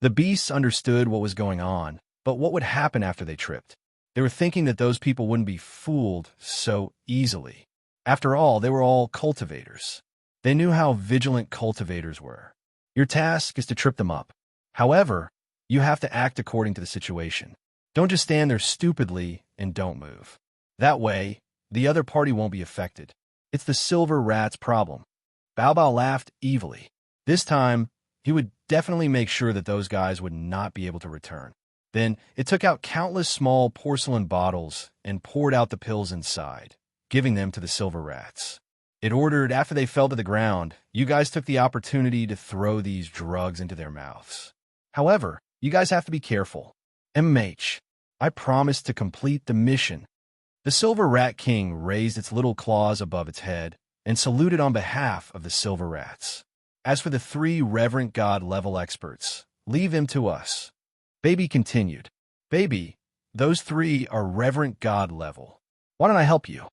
the beasts understood what was going on, but what would happen after they tripped? They were thinking that those people wouldn't be fooled so easily. After all, they were all cultivators. They knew how vigilant cultivators were. Your task is to trip them up. However, you have to act according to the situation. Don't just stand there stupidly and don't move. That way, the other party won't be affected. It's the silver rat's problem. Bao Bao laughed evilly. This time, he would definitely make sure that those guys would not be able to return. Then, it took out countless small porcelain bottles and poured out the pills inside, giving them to the silver rats. It ordered, after they fell to the ground, you guys took the opportunity to throw these drugs into their mouths. However, you guys have to be careful. MH, I promised to complete the mission. The Silver Rat King raised its little claws above its head and saluted on behalf of the Silver Rats. As for the three Reverent God-level experts, leave them to us. Baby continued. Baby, those three are Reverent God level. Why don't I help you?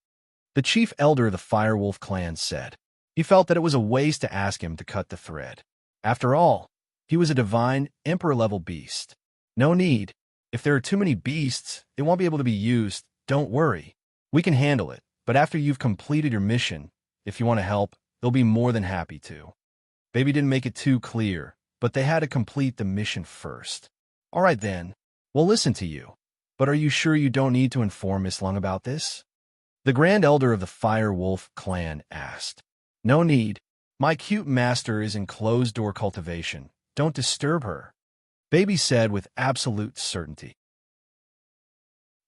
The chief elder of the Firewolf clan said. He felt that it was a waste to ask him to cut the thread. After all, he was a divine emperor-level beast. No need. If there are too many beasts, it won't be able to be used. Don't worry. We can handle it, but after you've completed your mission, if you want to help, they'll be more than happy to. Baby didn't make it too clear, but they had to complete the mission first. All right then, we'll listen to you. But are you sure you don't need to inform Miss Lung about this? The Grand Elder of the Fire Wolf clan asked. No need. My cute master is in closed-door cultivation. Don't disturb her. Baby said with absolute certainty.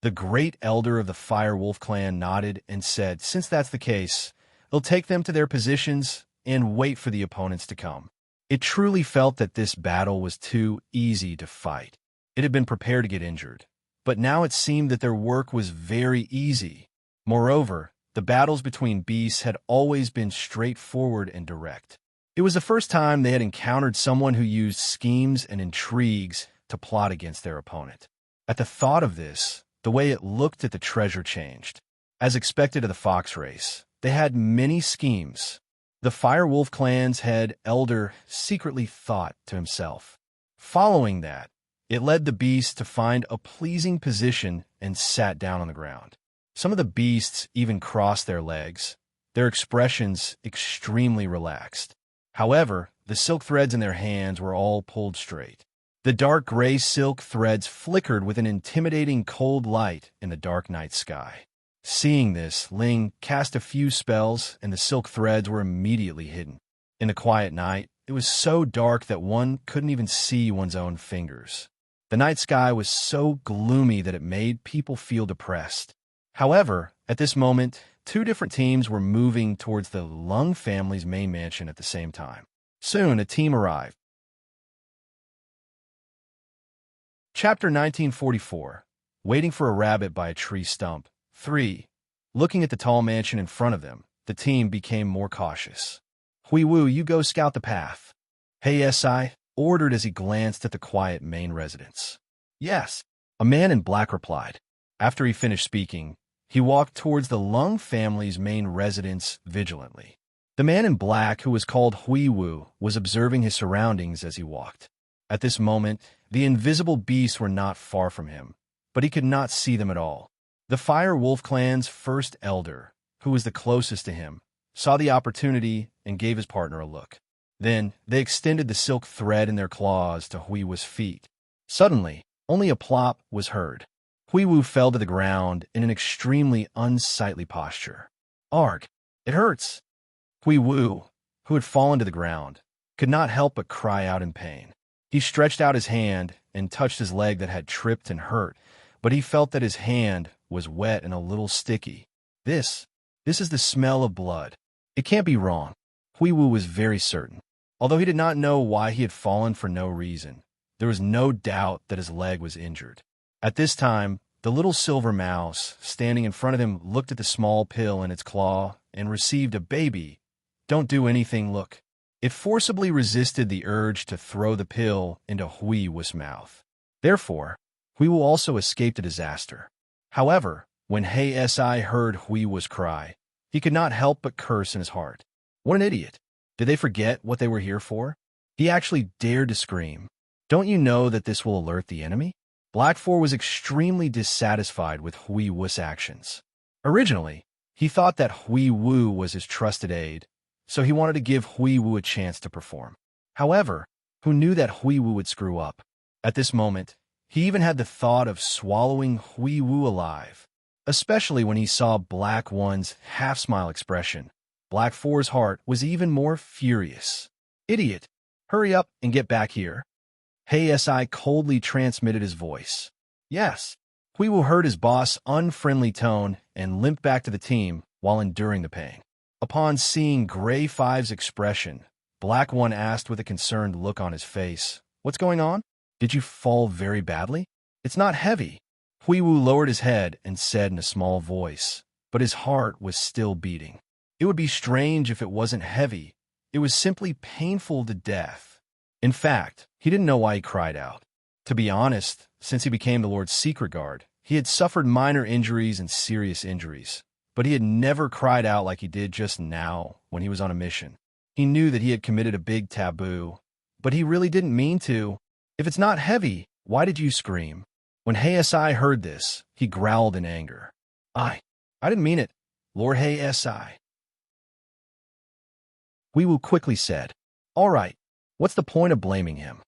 The great elder of the Fire Wolf clan nodded and said, since that's the case, they'll take them to their positions and wait for the opponents to come. It truly felt that this battle was too easy to fight. It had been prepared to get injured, but now it seemed that their work was very easy. Moreover, the battles between beasts had always been straightforward and direct. It was the first time they had encountered someone who used schemes and intrigues to plot against their opponent. At the thought of this, the way it looked at the treasure changed. As expected of the fox race, they had many schemes. The Fire Wolf clan's head elder secretly thought to himself. Following that, it led the beasts to find a pleasing position and sat down on the ground. Some of the beasts even crossed their legs, their expressions extremely relaxed. However, the silk threads in their hands were all pulled straight. The dark gray silk threads flickered with an intimidating cold light in the dark night sky. Seeing this, Ling cast a few spells, and the silk threads were immediately hidden. In the quiet night, it was so dark that one couldn't even see one's own fingers. The night sky was so gloomy that it made people feel depressed. However, at this moment, two different teams were moving towards the Lung family's main mansion at the same time. Soon, a team arrived. Chapter 1944. Waiting for a rabbit by a tree stump. 3. Looking at the tall mansion in front of them, the team became more cautious. Hui Wu, you go scout the path. Hey Si ordered as he glanced at the quiet main residence. Yes, a man in black replied. After he finished speaking, he walked towards the Lung family's main residence vigilantly. The man in black, who was called Hui Wu, was observing his surroundings as he walked. At this moment, the invisible beasts were not far from him, but he could not see them at all. The Fire Wolf clan's first elder, who was the closest to him, saw the opportunity and gave his partner a look. Then they extended the silk thread in their claws to Hui Wu's feet. Suddenly, only a plop was heard. Hui Wu fell to the ground in an extremely unsightly posture. Arg! It hurts! Hui Wu, who had fallen to the ground, could not help but cry out in pain. He stretched out his hand and touched his leg that had tripped and hurt, but he felt that his hand was wet and a little sticky. This is the smell of blood. It can't be wrong. Hui Wu was very certain. Although he did not know why he had fallen for no reason, there was no doubt that his leg was injured. At this time, the little silver mouse standing in front of him looked at the small pill in its claw and received a baby. Don't do anything look. It forcibly resisted the urge to throw the pill into Hui Wu's mouth. Therefore, Hui Wu also escaped a disaster. However, when Hey Si heard Hui Wu's cry, he could not help but curse in his heart. What an idiot! Did they forget what they were here for? He actually dared to scream. Don't you know that this will alert the enemy? Black Four was extremely dissatisfied with Hui Wu's actions. Originally, he thought that Hui Wu was his trusted aide, so he wanted to give Hui Wu a chance to perform. However, who knew that Hui Wu would screw up? At this moment, he even had the thought of swallowing Hui Wu alive, especially when he saw Black One's half-smile expression. Black Four's heart was even more furious. Idiot! Hurry up and get back here. Hey Si coldly transmitted his voice. Yes. Hui Wu heard his boss' unfriendly tone and limped back to the team while enduring the pain. Upon seeing Gray Five's expression, Black One asked with a concerned look on his face, "What's going on? Did you fall very badly?" "It's not heavy." Hui Wu lowered his head and said in a small voice, but his heart was still beating. It would be strange if it wasn't heavy. It was simply painful to death. In fact, he didn't know why he cried out. To be honest, since he became the Lord's secret guard, he had suffered minor injuries and serious injuries, but he had never cried out like he did just now when he was on a mission. He knew that he had committed a big taboo, but he really didn't mean to. If it's not heavy, why did you scream? When Hey Si heard this, he growled in anger. I didn't mean it, Lord Hey Si. Hui Wu quickly said, "All right, what's the point of blaming him?"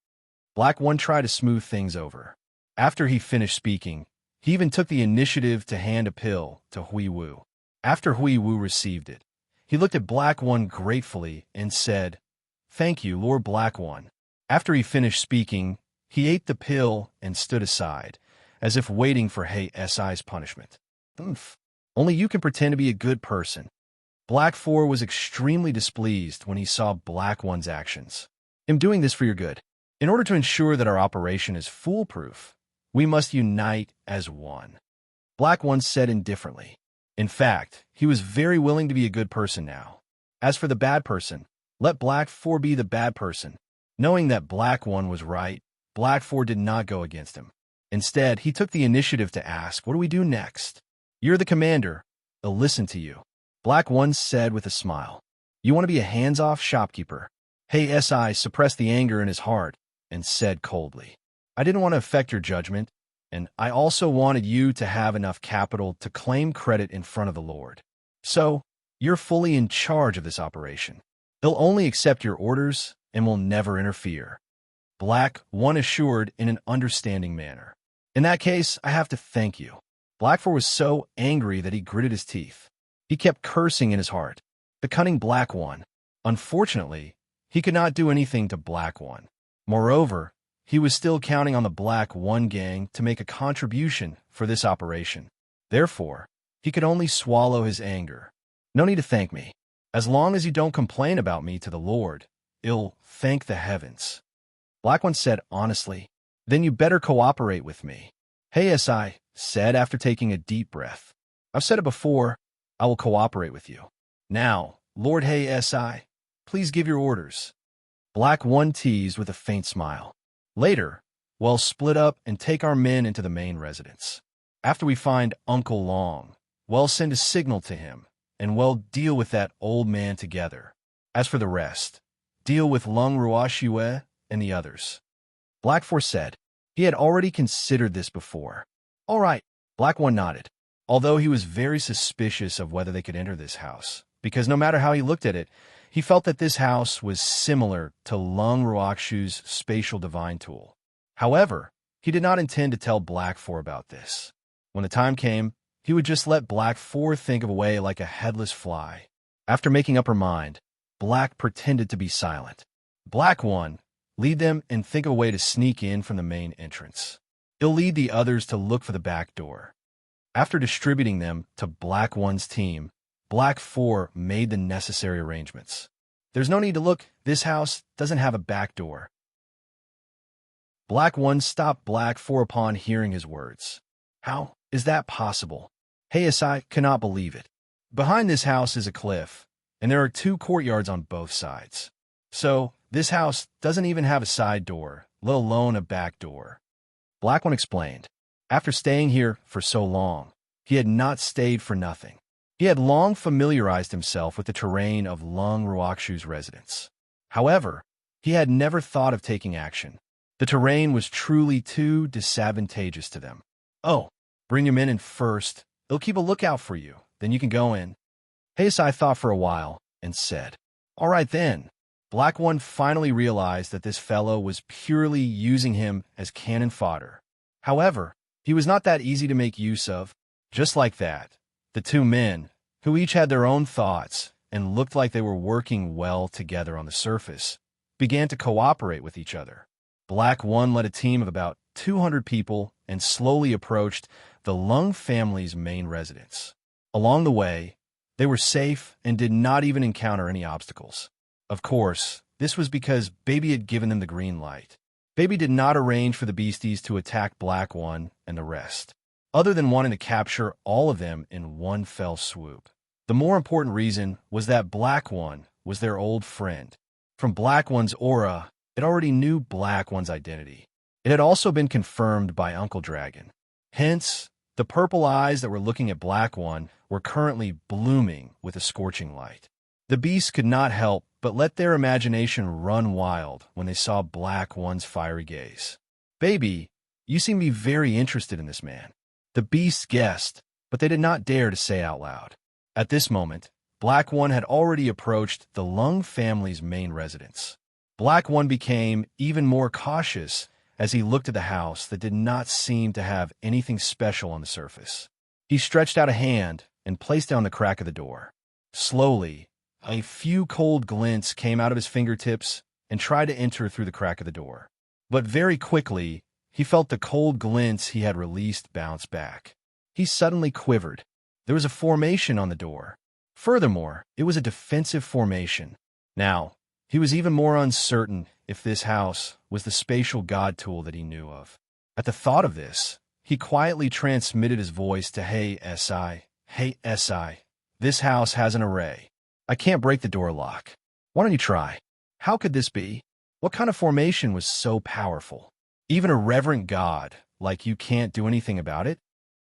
Black One tried to smooth things over. After he finished speaking, he even took the initiative to hand a pill to Hui Wu. After Hui Wu received it, he looked at Black One gratefully and said, "Thank you, Lord Black One." After he finished speaking, He ate the pill and stood aside, as if waiting for Hey SI's punishment. Oomph. Only you can pretend to be a good person. Black 4 was extremely displeased when he saw Black 1's actions. I'm doing this for your good. In order to ensure that our operation is foolproof, we must unite as one. Black 1 said indifferently. In fact, he was very willing to be a good person now. As for the bad person, let Black 4 be the bad person. Knowing that Black 1 was right, Black 4 did not go against him. Instead, he took the initiative to ask, "What do we do next?" "You're the commander. I'll listen to you," Black 1 said with a smile. "You want to be a hands-off shopkeeper?" Hey SI suppressed the anger in his heart and said coldly, "I didn't want to affect your judgment, and I also wanted you to have enough capital to claim credit in front of the Lord. So, you're fully in charge of this operation. He'll only accept your orders and will never interfere," Black 1 assured in an understanding manner. "In that case, I have to thank you." Black 4 was so angry that he gritted his teeth. He kept cursing in his heart. The cunning Black 1. Unfortunately, he could not do anything to Black 1. Moreover, he was still counting on the Black 1 gang to make a contribution for this operation. Therefore, he could only swallow his anger. "No need to thank me. As long as you don't complain about me to the Lord, I'll thank the heavens," Black 1 said honestly. "Then you better cooperate with me," Hey SI said after taking a deep breath. "I've said it before, I will cooperate with you. Now, Lord Hey SI, please give your orders," Black 1 teased with a faint smile. "Later, we'll split up and take our men into the main residence. After we find Uncle Long, we'll send a signal to him, and we'll deal with that old man together. As for the rest, deal with Lung Ruoxue and the others," Black 4 said. He had already considered this before. "All right," Black 1 nodded, although he was very suspicious of whether they could enter this house, because no matter how he looked at it, he felt that this house was similar to Lung Ruoxue's spatial divine tool. However, he did not intend to tell Black 4 about this. When the time came, he would just let Black 4 think of a way like a headless fly. After making up her mind, Black pretended to be silent. Black 1, lead them and think of a way to sneak in from the main entrance. He'll lead the others to look for the back door. After distributing them to Black 1's team, Black 4 made the necessary arrangements. "There's no need to look. This house doesn't have a back door." Black 1 stopped Black 4 upon hearing his words. "How is that possible?" Hey SI cannot believe it. "Behind this house is a cliff, and there are 2 courtyards on both sides. So, this house doesn't even have a side door, let alone a back door," Black 1 explained. After staying here for so long, he had not stayed for nothing. He had long familiarized himself with the terrain of Lung Ruoxue's residence. However, he had never thought of taking action. The terrain was truly too disadvantageous to them. "Oh, bring your men in first. They'll keep a lookout for you. Then you can go in." Heisai thought for a while and said, "All right then." Black 1 finally realized that this fellow was purely using him as cannon fodder. However, he was not that easy to make use of. Just like that, the 2 men, who each had their own thoughts and looked like they were working well together on the surface, began to cooperate with each other. Black 1 led a team of about 200 people and slowly approached the Lung family's main residence. Along the way, they were safe and did not even encounter any obstacles. Of course, this was because Baby had given them the green light. Baby did not arrange for the beasties to attack Black 1 and the rest, other than wanting to capture all of them in one fell swoop. The more important reason was that Black 1 was their old friend. From Black 1's aura, it already knew Black 1's identity. It had also been confirmed by Uncle Dragon. Hence, the purple eyes that were looking at Black 1 were currently blooming with a scorching light. The beasts could not help but let their imagination run wild when they saw Black 1's fiery gaze. "Baby, you seem to be very interested in this man." The beasts guessed, but they did not dare to say out loud. At this moment, Black 1 had already approached the Lung family's main residence. Black 1 became even more cautious as he looked at the house that did not seem to have anything special on the surface. He stretched out a hand and placed down the crack of the door. Slowly, a few cold glints came out of his fingertips and tried to enter through the crack of the door. But very quickly, he felt the cold glints he had released bounce back. He suddenly quivered. There was a formation on the door. Furthermore, it was a defensive formation. Now, he was even more uncertain if this house was the spatial god tool that he knew of. At the thought of this, he quietly transmitted his voice to Hey SI, this house has an array. I can't break the door lock. Why don't you try? How could this be? What kind of formation was so powerful? Even a reverent god, like you can't do anything about it?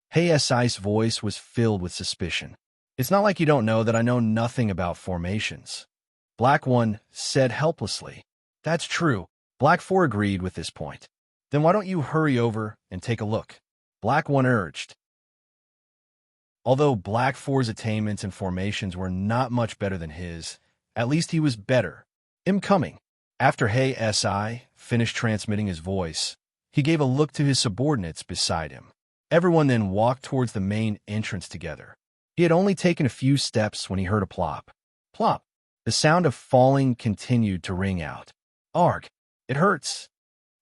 Hey SI's voice was filled with suspicion. It's not like you don't know that I know nothing about formations. Black 1 said helplessly. That's true. Black 4 agreed with this point. Then why don't you hurry over and take a look? Black 1 urged. Although Black 4's attainments and formations were not much better than his, at least he was better. I'm coming. After Hey SI finished transmitting his voice, he gave a look to his subordinates beside him. Everyone then walked towards the main entrance together. He had only taken a few steps when he heard a plop. Plop. The sound of falling continued to ring out. Arg! It hurts!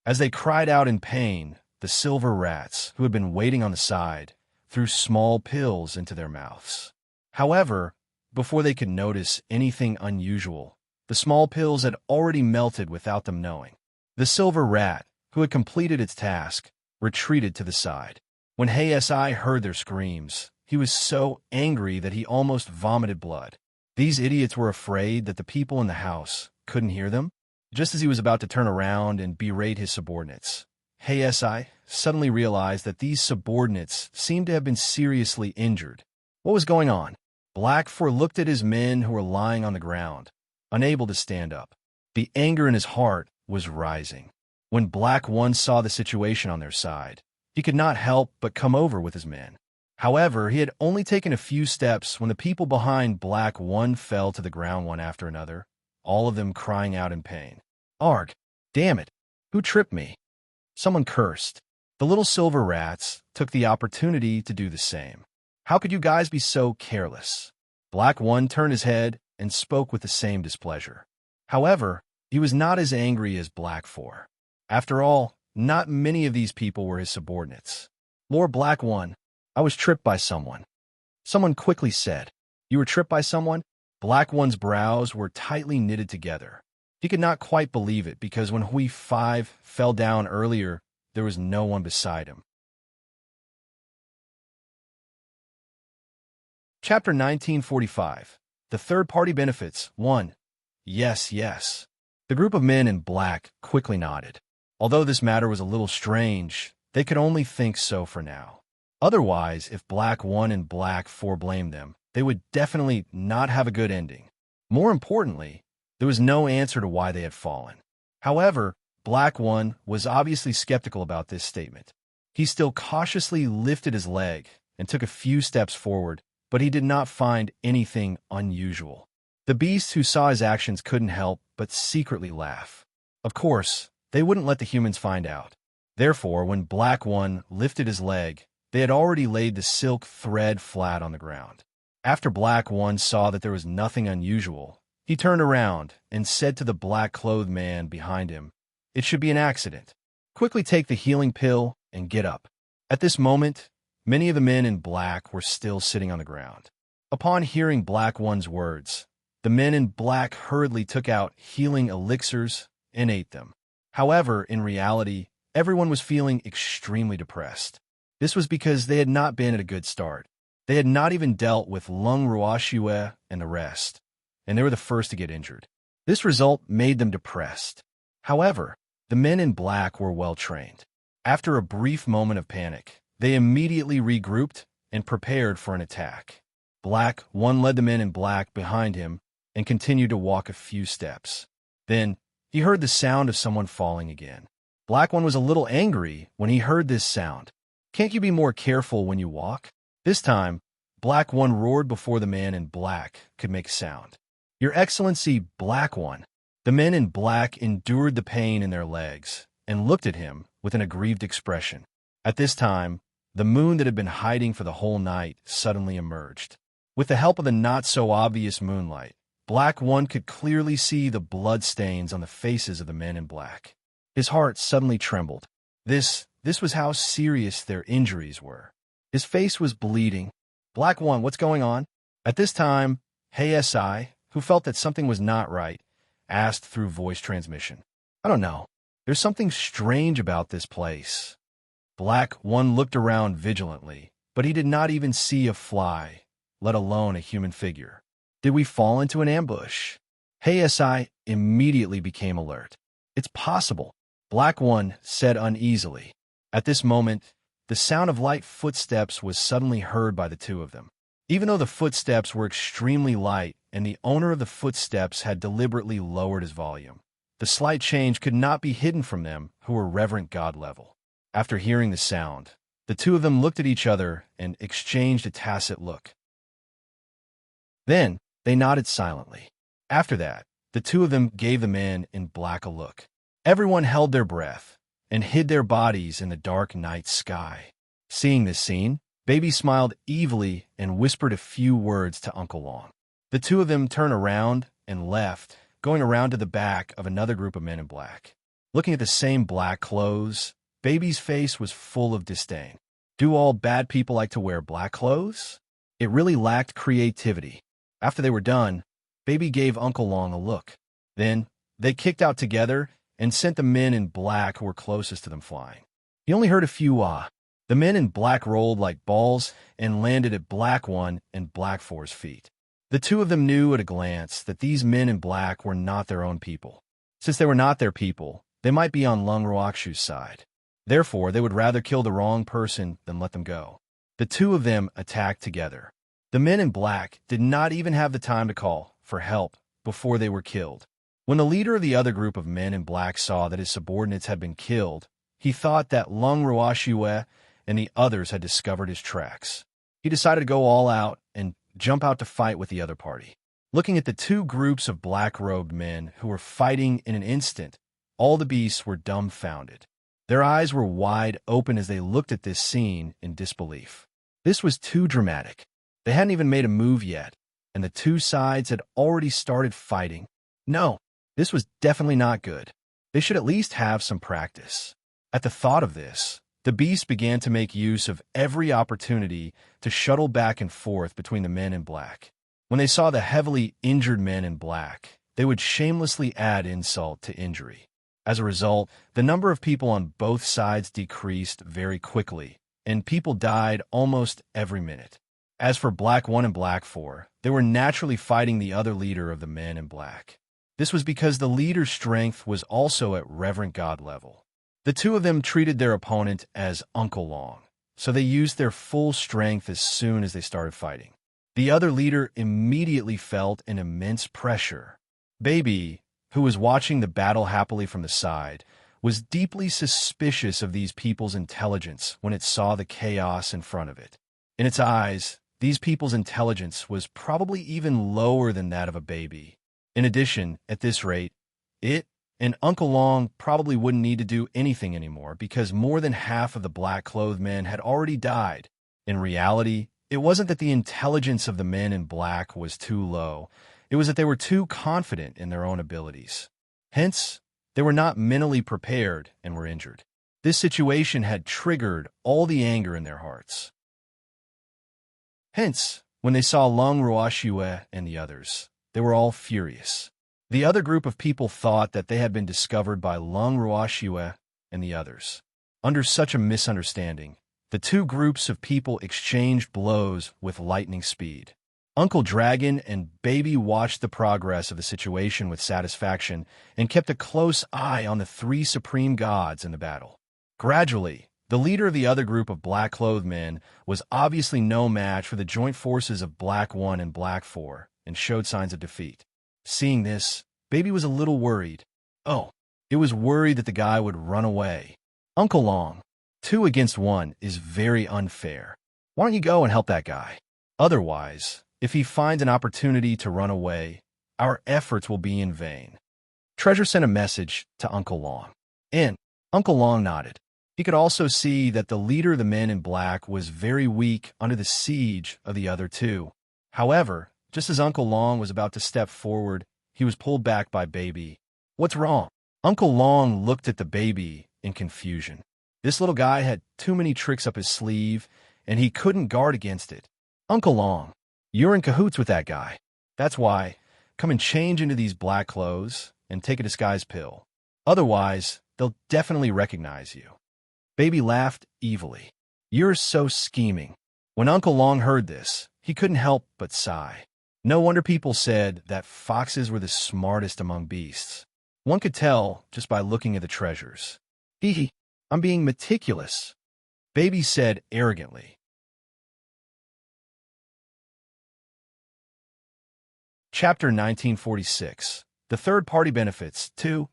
As they cried out in pain, the silver rats, who had been waiting on the side, threw small pills into their mouths. However, before they could notice anything unusual, the small pills had already melted without them knowing. The silver rat, who had completed its task, retreated to the side. When Hey SI heard their screams, he was so angry that he almost vomited blood. These idiots were afraid that the people in the house couldn't hear them. Just as he was about to turn around and berate his subordinates, Hey SI suddenly realized that these subordinates seemed to have been seriously injured. What was going on? Black 4 looked at his men who were lying on the ground, unable to stand up. The anger in his heart was rising. When Black 1 saw the situation on their side, he could not help but come over with his men. However, he had only taken a few steps when the people behind Black 1 fell to the ground one after another, all of them crying out in pain. Arg! Damn it! Who tripped me? Someone cursed. The little silver rats took the opportunity to do the same. How could you guys be so careless? Black 1 turned his head and spoke with the same displeasure. However, he was not as angry as Black 4. After all, not many of these people were his subordinates. Lord Black 1, I was tripped by someone. Someone quickly said, You were tripped by someone? Black 1's brows were tightly knitted together. He could not quite believe it because when Hui 5 fell down earlier, there was no one beside him. Chapter 1945. The Third-Party Benefits 1. Yes. The group of men in black quickly nodded. Although this matter was a little strange, they could only think so for now. Otherwise, if Black 1 and Black 4 blamed them, they would definitely not have a good ending. More importantly, there was no answer to why they had fallen. However, Black 1 was obviously skeptical about this statement. He still cautiously lifted his leg and took a few steps forward, but he did not find anything unusual. The beasts who saw his actions couldn't help but secretly laugh. Of course, they wouldn't let the humans find out. Therefore, when Black 1 lifted his leg, they had already laid the silk thread flat on the ground. After Black 1 saw that there was nothing unusual, he turned around and said to the black-clothed man behind him, It should be an accident. Quickly take the healing pill and get up. At this moment, many of the men in black were still sitting on the ground. Upon hearing Black 1's words, the men in black hurriedly took out healing elixirs and ate them. However, in reality, everyone was feeling extremely depressed. This was because they had not been at a good start. They had not even dealt with Lung Ruoxue and the rest, and they were the first to get injured. This result made them depressed. However, the men in black were well trained. After a brief moment of panic, they immediately regrouped and prepared for an attack. Black 1 led the men in black behind him and continued to walk a few steps. Then, he heard the sound of someone falling again. Black 1 was a little angry when he heard this sound. Can't you be more careful when you walk? This time, Black 1 roared before the man in black could make sound. Your Excellency, Black 1. The men in black endured the pain in their legs and looked at him with an aggrieved expression. At this time, the moon that had been hiding for the whole night suddenly emerged. With the help of the not-so-obvious moonlight, Black 1 could clearly see the blood stains on the faces of the men in black. His heart suddenly trembled. This was how serious their injuries were. His face was bleeding. Black One, what's going on? At this time, Hey SI, who felt that something was not right, asked through voice transmission. I don't know. There's something strange about this place. Black One looked around vigilantly, but he did not even see a fly, let alone a human figure. Did we fall into an ambush? Hey SI immediately became alert. It's possible, Black One said uneasily. At this moment, the sound of light footsteps was suddenly heard by the two of them. Even though the footsteps were extremely light and the owner of the footsteps had deliberately lowered his volume, the slight change could not be hidden from them who were reverent God level. After hearing the sound, the two of them looked at each other and exchanged a tacit look. Then, they nodded silently. After that, the two of them gave the man in black a look. Everyone held their breath and hid their bodies in the dark night sky. Seeing this scene, Baby smiled evilly and whispered a few words to Uncle Long. The two of them turned around and left, going around to the back of another group of men in black. Looking at the same black clothes, Baby's face was full of disdain. Do all bad people like to wear black clothes? It really lacked creativity. After they were done, Baby gave Uncle Long a look. Then, they kicked out together and sent the men in black who were closest to them flying. He only heard a few ah. The men in black rolled like balls and landed at Black One and Black Four's feet. The two of them knew at a glance that these men in black were not their own people. Since they were not their people, they might be on Lung Ruakshu's side. Therefore, they would rather kill the wrong person than let them go. The two of them attacked together. The men in black did not even have the time to call for help before they were killed. When the leader of the other group of men in black saw that his subordinates had been killed, he thought that Lung Ruashiwe and the others had discovered his tracks. He decided to go all out and jump out to fight with the other party. Looking at the two groups of black-robed men who were fighting in an instant, all the beasts were dumbfounded. Their eyes were wide open as they looked at this scene in disbelief. This was too dramatic. They hadn't even made a move yet, and the two sides had already started fighting. No, this was definitely not good. They should at least have some practice. At the thought of this, the beast began to make use of every opportunity to shuttle back and forth between the men in black. When they saw the heavily injured men in black, they would shamelessly add insult to injury. As a result, the number of people on both sides decreased very quickly, and people died almost every minute. As for Black One and Black Four, they were naturally fighting the other leader of the men in black. This was because the leader's strength was also at Reverend God level. The two of them treated their opponent as Uncle Long, so they used their full strength as soon as they started fighting. The other leader immediately felt an immense pressure. Baby, who was watching the battle happily from the side, was deeply suspicious of these people's intelligence when it saw the chaos in front of it. In its eyes, these people's intelligence was probably even lower than that of a baby. In addition, at this rate, it and Uncle Long probably wouldn't need to do anything anymore because more than half of the black-clothed men had already died. In reality, it wasn't that the intelligence of the men in black was too low. It was that they were too confident in their own abilities. Hence, they were not mentally prepared and were injured. This situation had triggered all the anger in their hearts. Hence, when they saw Lung Ruashiwe and the others, they were all furious. The other group of people thought that they had been discovered by Lung Ruashiwe and the others. Under such a misunderstanding, the two groups of people exchanged blows with lightning speed. Uncle Dragon and Baby watched the progress of the situation with satisfaction and kept a close eye on the three supreme gods in the battle. Gradually, the leader of the other group of black-clothed men was obviously no match for the joint forces of Black One and Black Four and showed signs of defeat. Seeing this, Baby was a little worried. Oh, it was worried that the guy would run away. Uncle Long, 2 against 1 is very unfair. Why don't you go and help that guy? Otherwise, if he finds an opportunity to run away, our efforts will be in vain. Treasure sent a message to Uncle Long, and Uncle Long nodded. He could also see that the leader of the men in black was very weak under the siege of the other two. However, just as Uncle Long was about to step forward, he was pulled back by Baby. What's wrong? Uncle Long looked at the baby in confusion. This little guy had too many tricks up his sleeve, and he couldn't guard against it. Uncle Long, you're in cahoots with that guy. That's why. Come and change into these black clothes and take a disguise pill. Otherwise, they'll definitely recognize you. Baby laughed evilly. You're so scheming. When Uncle Long heard this, he couldn't help but sigh. No wonder people said that foxes were the smartest among beasts. One could tell just by looking at the treasures. Hee, I'm being meticulous, Baby said arrogantly. Chapter 1946. The Third Party Benefits. 2.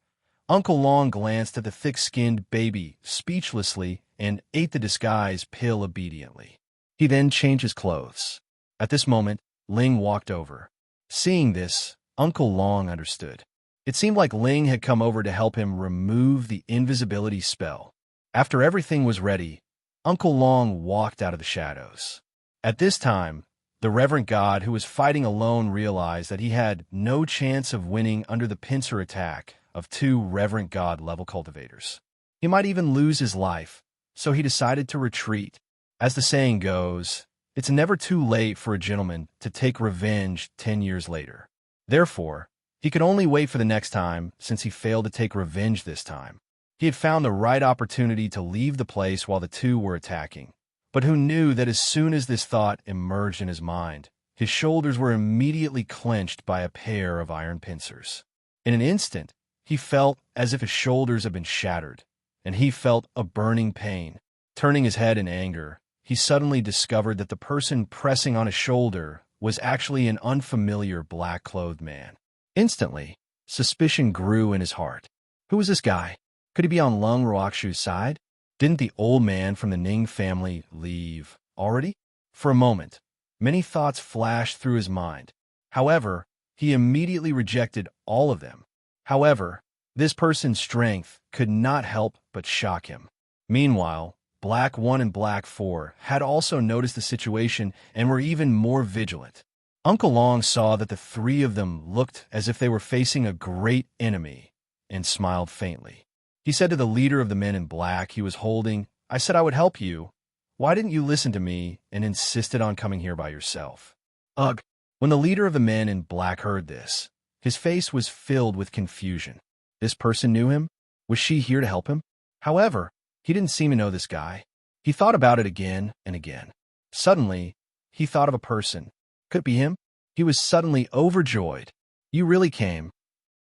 Uncle Long glanced at the thick-skinned baby speechlessly and ate the disguise pill obediently. He then changed his clothes. At this moment, Ling walked over. Seeing this, Uncle Long understood. It seemed like Ling had come over to help him remove the invisibility spell. After everything was ready, Uncle Long walked out of the shadows. At this time, the Reverend God who was fighting alone realized that he had no chance of winning under the pincer attack of 2 Reverend God-level cultivators. He might even lose his life, so he decided to retreat. As the saying goes, it's never too late for a gentleman to take revenge 10 years later. Therefore, he could only wait for the next time since he failed to take revenge this time. He had found the right opportunity to leave the place while the 2 were attacking. But who knew that as soon as this thought emerged in his mind, his shoulders were immediately clenched by a pair of iron pincers. In an instant, he felt as if his shoulders had been shattered, and he felt a burning pain. Turning his head in anger, he suddenly discovered that the person pressing on his shoulder was actually an unfamiliar black-clothed man. Instantly, suspicion grew in his heart. Who was this guy? Could he be on Lung Ruoxu's side? Didn't the old man from the Ning family leave already? For a moment, many thoughts flashed through his mind. However, he immediately rejected all of them. However, this person's strength could not help but shock him. Meanwhile, Black 1 and Black 4 had also noticed the situation and were even more vigilant. Uncle Long saw that the 3 of them looked as if they were facing a great enemy and smiled faintly. He said to the leader of the men in black he was holding, I said I would help you. Why didn't you listen to me and insisted on coming here by yourself? Ugh. When the leader of the men in black heard this, his face was filled with confusion. This person knew him? Was she here to help him? However, he didn't seem to know this guy. He thought about it again and again. Suddenly, he thought of a person. Could it be him? He was suddenly overjoyed. You really came.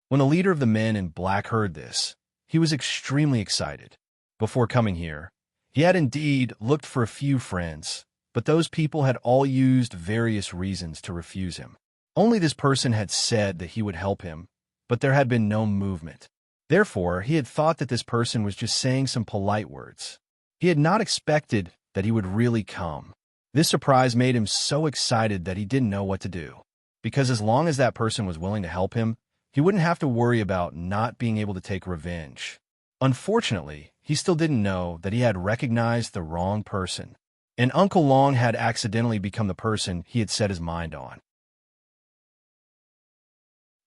When the leader of the men in black heard this, he was extremely excited. Before coming here, he had indeed looked for a few friends, but those people had all used various reasons to refuse him. Only this person had said that he would help him, but there had been no movement. Therefore, he had thought that this person was just saying some polite words. He had not expected that he would really come. This surprise made him so excited that he didn't know what to do, because as long as that person was willing to help him, he wouldn't have to worry about not being able to take revenge. Unfortunately, he still didn't know that he had recognized the wrong person, and Uncle Long had accidentally become the person he had set his mind on.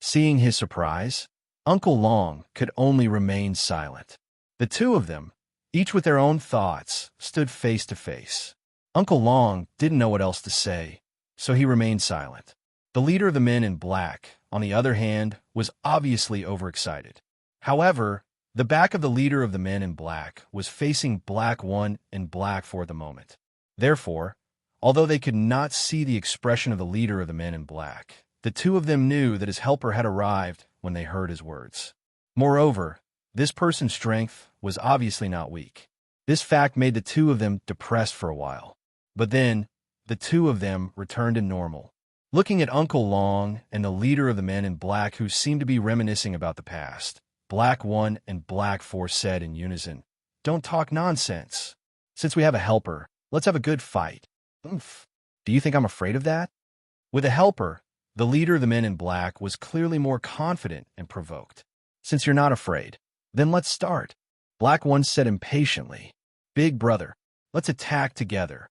Seeing his surprise, Uncle Long could only remain silent. The 2 of them, each with their own thoughts, stood face to face. Uncle Long didn't know what else to say, so he remained silent. The leader of the men in black, on the other hand, was obviously overexcited. However, the back of the leader of the men in black was facing Black 1 and Black 4 at the moment. Therefore, although they could not see the expression of the leader of the men in black, the 2 of them knew that his helper had arrived when they heard his words. Moreover, this person's strength was obviously not weak. This fact made the 2 of them depressed for a while. But then, the 2 of them returned to normal. Looking at Uncle Long and the leader of the men in black who seemed to be reminiscing about the past, Black 1 and Black 4 said in unison, Don't talk nonsense. Since we have a helper, let's have a good fight. Oomph. Do you think I'm afraid of that? With a helper, the leader of the men in black was clearly more confident and provoked. Since you're not afraid, then let's start. Black 1 said impatiently, Big brother, let's attack together.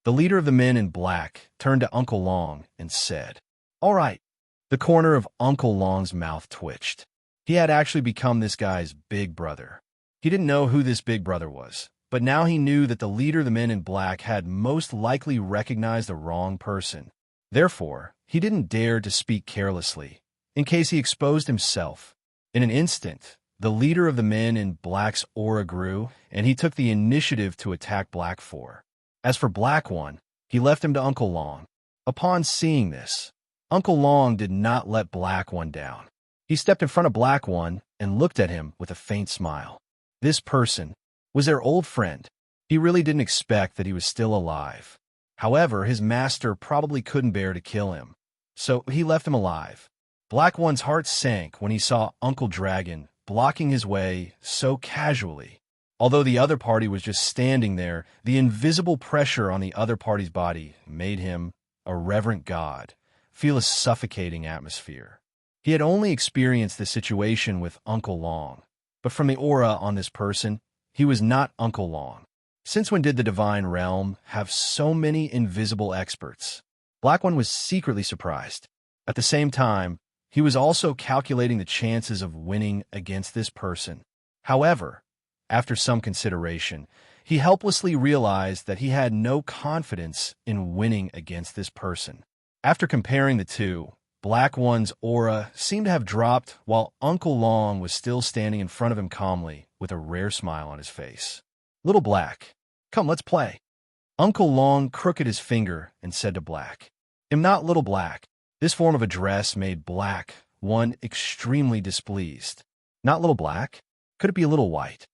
The leader of the men in black turned to Uncle Long and said, All right. The corner of Uncle Long's mouth twitched. He had actually become this guy's big brother. He didn't know who this big brother was, but now he knew that the leader of the men in black had most likely recognized the wrong person. Therefore, he didn't dare to speak carelessly, in case he exposed himself. In an instant, the leader of the men in black's aura grew, and he took the initiative to attack Black 4. As for Black 1, he left him to Uncle Long. Upon seeing this, Uncle Long did not let Black 1 down. He stepped in front of Black 1 and looked at him with a faint smile. This person was their old friend. He really didn't expect that he was still alive. However, his master probably couldn't bear to kill him, so he left him alive. Black 1's heart sank when he saw Uncle Dragon blocking his way so casually. Although the other party was just standing there, the invisible pressure on the other party's body made him, a reverent god, feel a suffocating atmosphere. He had only experienced this situation with Uncle Long, but from the aura on this person, he was not Uncle Long. Since when did the divine realm have so many invisible experts? Black 1 was secretly surprised. At the same time, he was also calculating the chances of winning against this person. However, after some consideration, he helplessly realized that he had no confidence in winning against this person. After comparing the two, Black 1's aura seemed to have dropped while Uncle Long was still standing in front of him calmly with a rare smile on his face. "Little Black, come, let's play." Uncle Long crooked his finger and said to Black, "I'm not Little Black." This form of address made Black 1 extremely displeased. "Not Little Black? Could it be a Little White?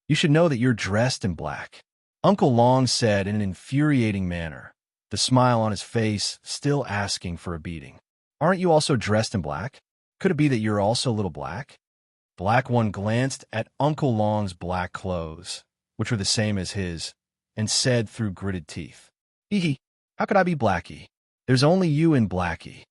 You should know that you're dressed in black," Uncle Long said in an infuriating manner, the smile on his face still asking for a beating. "Aren't you also dressed in black? Could it be that you're also Little Black?" Black 1 glanced at Uncle Long's black clothes, which were the same as his, and said through gritted teeth, "Hee, how could I be Blackie? There's only you in Blackie."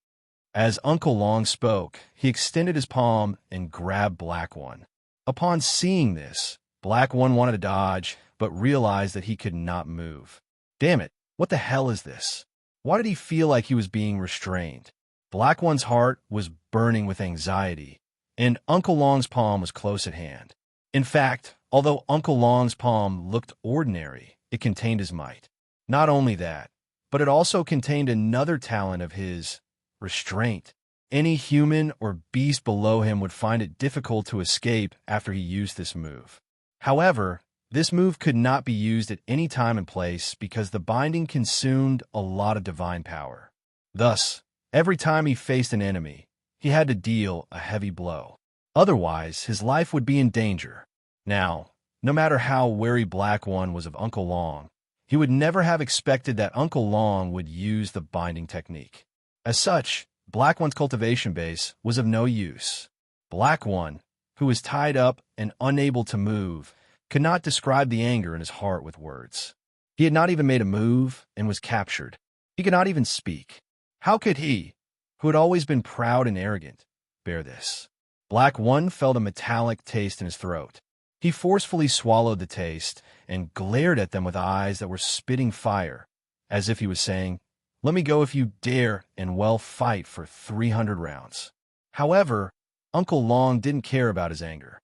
As Uncle Long spoke, he extended his palm and grabbed Black 1. Upon seeing this, Black 1 wanted to dodge, but realized that he could not move. Damn it, what the hell is this? Why did he feel like he was being restrained? Black 1's heart was burning with anxiety, and Uncle Long's palm was close at hand. In fact, although Uncle Long's palm looked ordinary, it contained his might. Not only that, but it also contained another talent of his, restraint. Any human or beast below him would find it difficult to escape after he used this move. However, this move could not be used at any time and place because the binding consumed a lot of divine power. Thus, every time he faced an enemy, he had to deal a heavy blow. Otherwise, his life would be in danger. Now, no matter how wary Black 1 was of Uncle Long, he would never have expected that Uncle Long would use the binding technique. As such, Black 1's cultivation base was of no use. Black 1, who was tied up and unable to move, could not describe the anger in his heart with words. He had not even made a move and was captured. He could not even speak. How could he, who had always been proud and arrogant, bear this? Black 1 felt a metallic taste in his throat. He forcefully swallowed the taste and glared at them with eyes that were spitting fire, as if he was saying, "Let me go if you dare and well fight for 300 rounds. However, Uncle Long didn't care about his anger.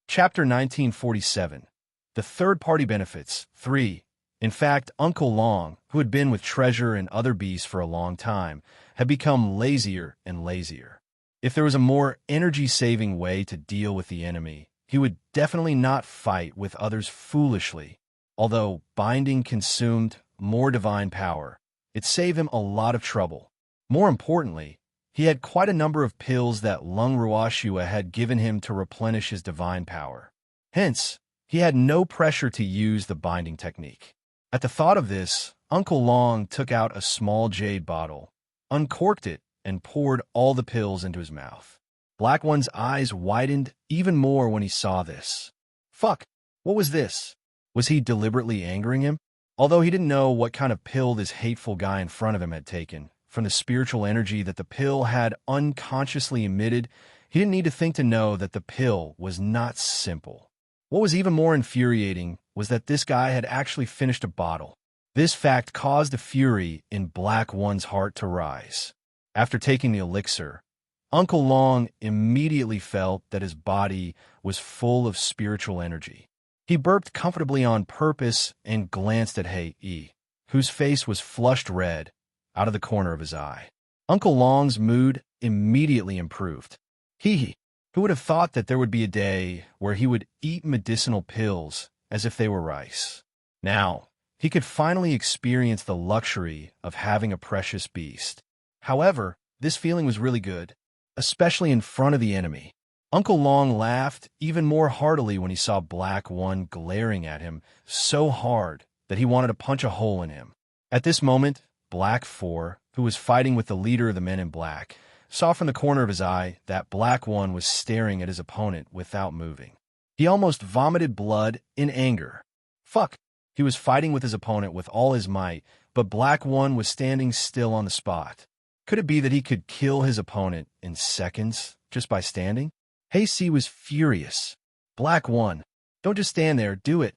Chapter 1947. The Third-Party Benefits. 3. In fact, Uncle Long, who had been with Treasure and other beasts for a long time, had become lazier and lazier. If there was a more energy-saving way to deal with the enemy, he would definitely not fight with others foolishly. Although binding consumed more divine power, it saved him a lot of trouble. More importantly, he had quite a number of pills that Lung Ruashua had given him to replenish his divine power. Hence, he had no pressure to use the binding technique. At the thought of this, Uncle Long took out a small jade bottle, uncorked it, and poured all the pills into his mouth. Black One's eyes widened even more when he saw this. Fuck, what was this? Was he deliberately angering him? Although he didn't know what kind of pill this hateful guy in front of him had taken, from the spiritual energy that the pill had unconsciously emitted, he didn't need to think to know that the pill was not simple. What was even more infuriating was that this guy had actually finished a bottle. This fact caused the fury in Black One's heart to rise. After taking the elixir, Uncle Long immediately felt that his body was full of spiritual energy. He burped comfortably on purpose and glanced at Hei, whose face was flushed red out of the corner of his eye. Uncle Long's mood immediately improved. Who would have thought that there would be a day where he would eat medicinal pills as if they were rice? Now, he could finally experience the luxury of having a precious beast. However, this feeling was really good, especially in front of the enemy. Uncle Long laughed even more heartily when he saw Black One glaring at him so hard that he wanted to punch a hole in him. At this moment, Black Four, who was fighting with the leader of the men in black, saw from the corner of his eye that Black One was staring at his opponent without moving. He almost vomited blood in anger. Fuck! He was fighting with his opponent with all his might, but Black One was standing still on the spot. Could it be that he could kill his opponent in seconds just by standing? Hei was furious. Black One, don't just stand there, do it.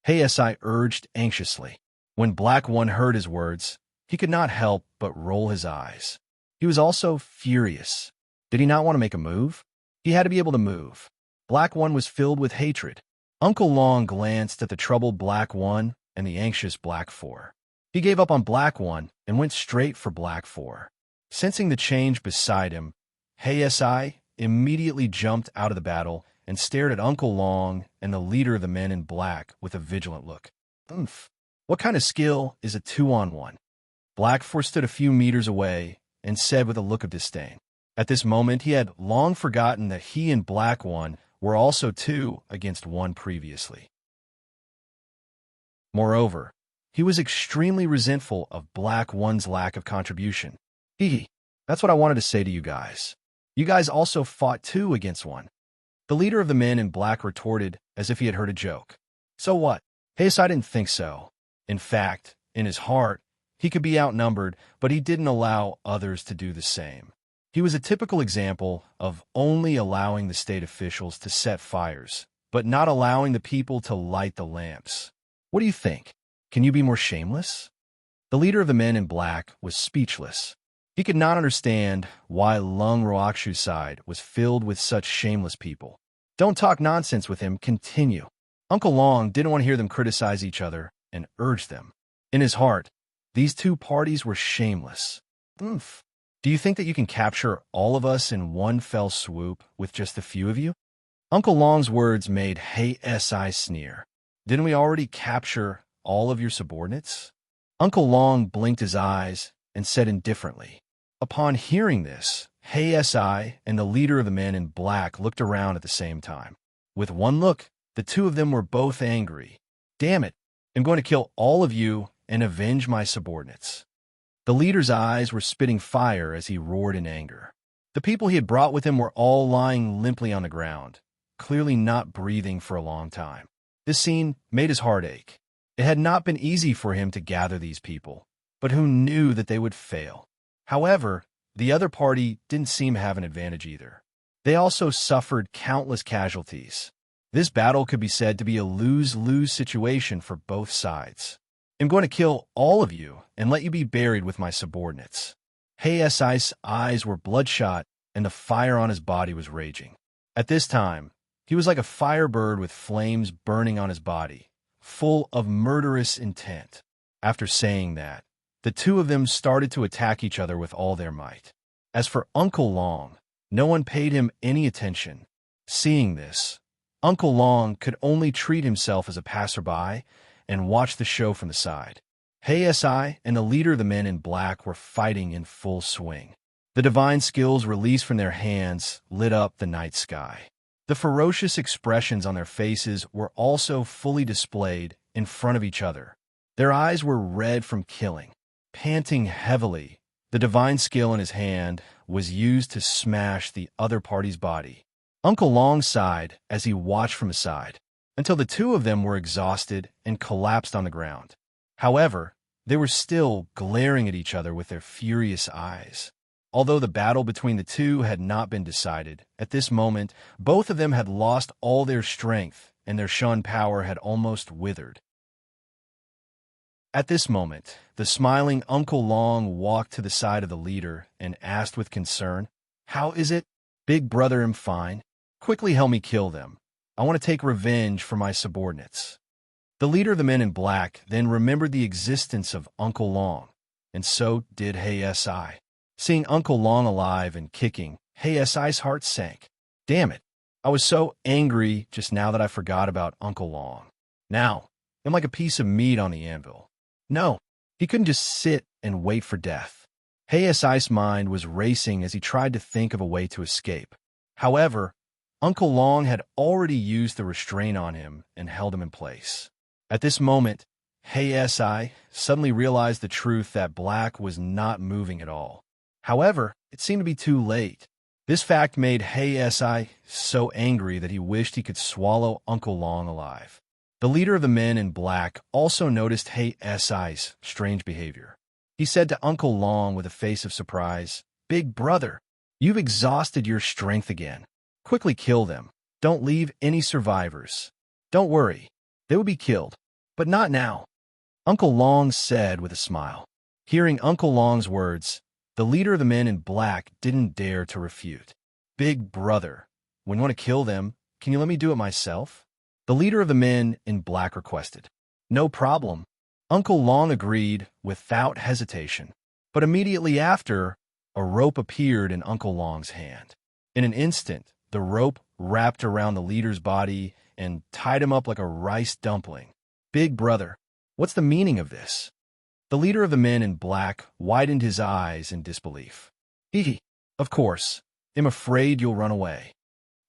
Hei urged anxiously. When Black One heard his words, he could not help but roll his eyes. He was also furious. Did he not want to make a move? He had to be able to move. Black One was filled with hatred. Uncle Long glanced at the troubled Black One and the anxious Black Four. He gave up on Black One and went straight for Black Four. Sensing the change beside him, Hei immediately jumped out of the battle and stared at Uncle Long and the leader of the men in black with a vigilant look. What kind of skill is a 2-on-1? Black Four stood a few meters away and said with a look of disdain. At this moment, he had long forgotten that he and Black One were also 2 against 1 previously. Moreover, he was extremely resentful of Black One's lack of contribution. That's what I wanted to say to you guys. You guys also fought 2 against 1. The leader of the men in black retorted as if he had heard a joke. So what? Hei didn't think so. In fact, in his heart, he could be outnumbered, but he didn't allow others to do the same. He was a typical example of only allowing the state officials to set fires, but not allowing the people to light the lamps. What do you think? Can you be more shameless? The leader of the men in black was speechless. He could not understand why Lung Roakshu's side was filled with such shameless people. Don't talk nonsense with him, continue. Uncle Long didn't want to hear them criticize each other and urged them. In his heart, these 2 parties were shameless. Do you think that you can capture all of us in one fell swoop with just a few of you? Uncle Long's words made Hei sneer. Didn't we already capture all of your subordinates? Uncle Long blinked his eyes and said indifferently. Upon hearing this, Hei and the leader of the men in black looked around at the same time. With one look, the 2 of them were both angry. Damn it, I'm going to kill all of you and avenge my subordinates. The leader's eyes were spitting fire as he roared in anger. The people he had brought with him were all lying limply on the ground, clearly not breathing for a long time. This scene made his heart ache. It had not been easy for him to gather these people, but who knew that they would fail? However, the other party didn't seem to have an advantage either. They also suffered countless casualties. This battle could be said to be a lose-lose situation for both sides. I'm going to kill all of you and let you be buried with my subordinates. Hei's eyes were bloodshot and the fire on his body was raging. At this time, he was like a firebird with flames burning on his body, full of murderous intent. After saying that, the 2 of them started to attack each other with all their might. As for Uncle Long, no one paid him any attention. Seeing this, Uncle Long could only treat himself as a passerby and watch the show from the side. Hei and the leader of the men in black were fighting in full swing. The divine skills released from their hands lit up the night sky. The ferocious expressions on their faces were also fully displayed in front of each other. Their eyes were red from killing. Panting heavily, the divine skill in his hand was used to smash the other party's body. Uncle Long sighed as he watched from aside, until the 2 of them were exhausted and collapsed on the ground. However, they were still glaring at each other with their furious eyes. Although the battle between the 2 had not been decided, at this moment, both of them had lost all their strength and their Shun power had almost withered. At this moment, the smiling Uncle Long walked to the side of the leader and asked with concern, "How is it? Big brother am fine. Quickly help me kill them. I want to take revenge for my subordinates." The leader of the men in black then remembered the existence of Uncle Long, and so did Si. Seeing Uncle Long alive and kicking, Si's heart sank. Damn it, I was so angry just now that I forgot about Uncle Long. Now, I'm like a piece of meat on the anvil. No, he couldn't just sit and wait for death. Si's mind was racing as he tried to think of a way to escape. However, Uncle Long had already used the restraint on him and held him in place. At this moment, Si suddenly realized the truth that Black was not moving at all. However, it seemed to be too late. This fact made Si so angry that he wished he could swallow Uncle Long alive. The leader of the men in black also noticed Si's strange behavior. He said to Uncle Long with a face of surprise, "Big brother, you've exhausted your strength again. Quickly kill them. Don't leave any survivors. Don't worry, they will be killed, but not now," Uncle Long said with a smile. Hearing Uncle Long's words, the leader of the men in black didn't dare to refute. "Big brother, when you want to kill them, can you let me do it myself?" The leader of the men in black requested. "No problem." Uncle Long agreed without hesitation. But immediately after, a rope appeared in Uncle Long's hand. In an instant, the rope wrapped around the leader's body and tied him up like a rice dumpling. "Big brother, what's the meaning of this?" The leader of the men in black widened his eyes in disbelief. "Hee, of course. I'm afraid you'll run away."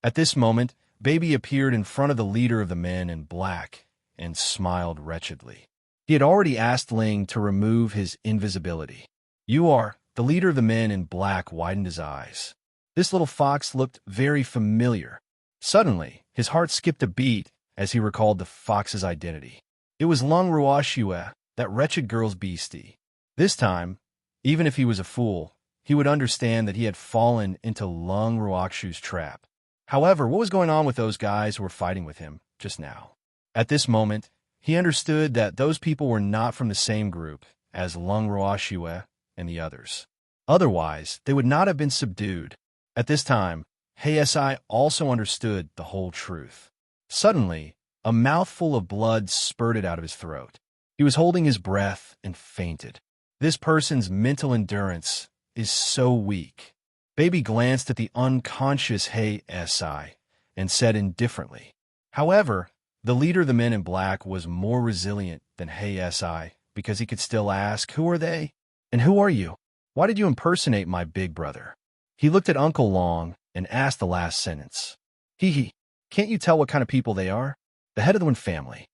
At this moment, Baby appeared in front of the leader of the men in black and smiled wretchedly. He had already asked Ling to remove his invisibility. "You are..." The leader of the men in black widened his eyes. This little fox looked very familiar. Suddenly, his heart skipped a beat as he recalled the fox's identity. It was Lung Ruoxue, that wretched girl's beastie. This time, even if he was a fool, he would understand that he had fallen into Lung Ruoxue's trap. However, what was going on with those guys who were fighting with him just now? At this moment, he understood that those people were not from the same group as Lung Ruoxue and the others. Otherwise, they would not have been subdued. At this time, Si also understood the whole truth. Suddenly, a mouthful of blood spurted out of his throat. He was holding his breath and fainted. This person's mental endurance is so weak. Baby glanced at the unconscious Si and said indifferently. However, the leader of the men in black was more resilient than Si because he could still ask, "Who are they? And who are you? Why did you impersonate my big brother?" He looked at Uncle Long and asked the last sentence. "Hee, can't you tell what kind of people they are? The head of the one family."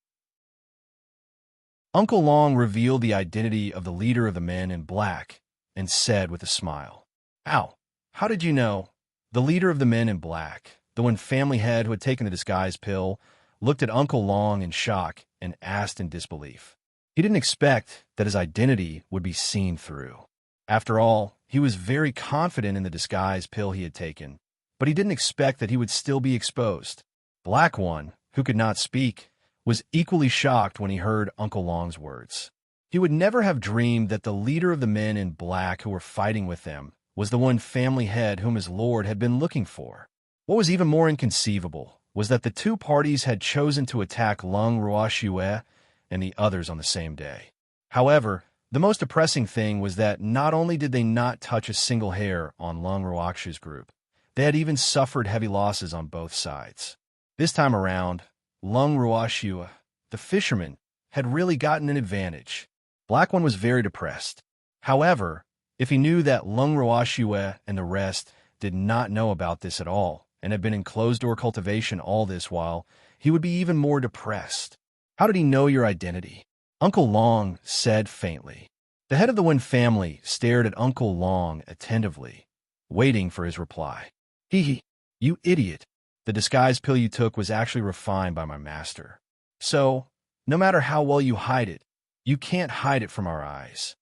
Uncle Long revealed the identity of the leader of the men in black and said with a smile, "Ow, how did you know?" The leader of the men in black, the one family head who had taken the disguise pill, looked at Uncle Long in shock and asked in disbelief. He didn't expect that his identity would be seen through. After all, he was very confident in the disguise pill he had taken, but he didn't expect that he would still be exposed. Black One, who could not speak, was equally shocked when he heard Uncle Long's words. He would never have dreamed that the leader of the men in black who were fighting with them was the one family head whom his lord had been looking for. What was even more inconceivable was that the two parties had chosen to attack Lung Ruoxue and the others on the same day. However, the most depressing thing was that not only did they not touch a single hair on Lung Ruoxue's group, they had even suffered heavy losses on both sides. This time around, Lung Ruoxue, the fisherman, had really gotten an advantage. Black One was very depressed. However, if he knew that Lung Ruoxue and the rest did not know about this at all and had been in closed-door cultivation all this while, he would be even more depressed. "How did he know your identity?" Uncle Long said faintly. The head of the Wen family stared at Uncle Long attentively, waiting for his reply. "Hee, you idiot. The disguise pill you took was actually refined by my master. So, no matter how well you hide it, you can't hide it from our eyes."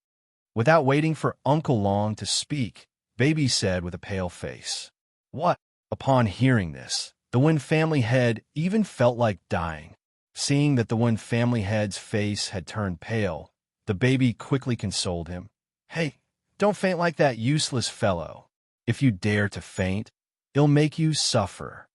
Without waiting for Uncle Long to speak, Baby said with a pale face, "What?" Upon hearing this, the Wen family head even felt like dying. Seeing that the Wen family head's face had turned pale, The baby quickly consoled him. Hey, don't faint like that useless fellow. If you dare to faint, it'll make you suffer.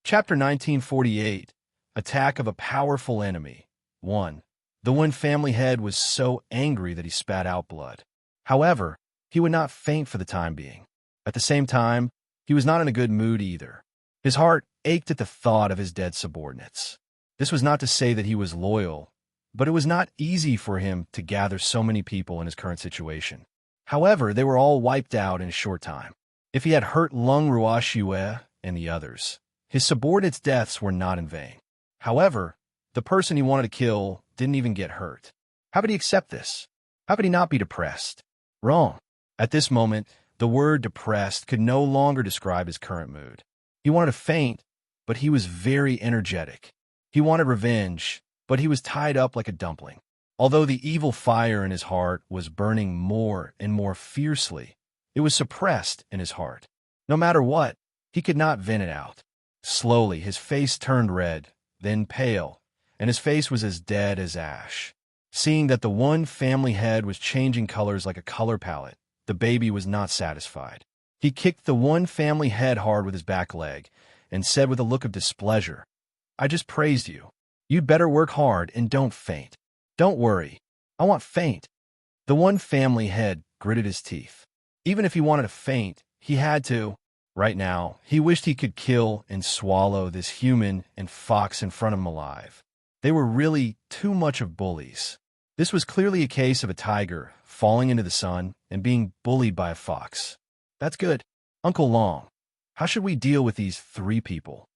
Chapter 1948, Attack of a Powerful Enemy. 1. The one family head was so angry that he spat out blood. However, he would not faint for the time being. At the same time, he was not in a good mood either. His heart ached at the thought of his dead subordinates. This was not to say that he was loyal, but it was not easy for him to gather so many people in his current situation. However, they were all wiped out in a short time. If he had hurt Lung Ruashue and the others, his subordinates' deaths were not in vain. However, the person he wanted to kill didn't even get hurt. How could he accept this? How could he not be depressed? Wrong. At this moment, the word depressed could no longer describe his current mood. He wanted to faint, but he was very energetic. He wanted revenge, but he was tied up like a dumpling. Although the evil fire in his heart was burning more and more fiercely, it was suppressed in his heart. No matter what, he could not vent it out. Slowly, his face turned red, then pale, and his face was as dead as ash. Seeing that the one family head was changing colors like a color palette, the baby was not satisfied. He kicked the one family head hard with his back leg and said with a look of displeasure, "I just praised you. You'd better work hard and don't faint." "Don't worry. I won't faint." The one family head gritted his teeth. Even if he wanted to faint, he had to. Right now, he wished he could kill and swallow this human and fox in front of him alive. They were really too much of bullies. This was clearly a case of a tiger falling into the sun and being bullied by a fox. That's good. Uncle Long, how should we deal with these 3 people?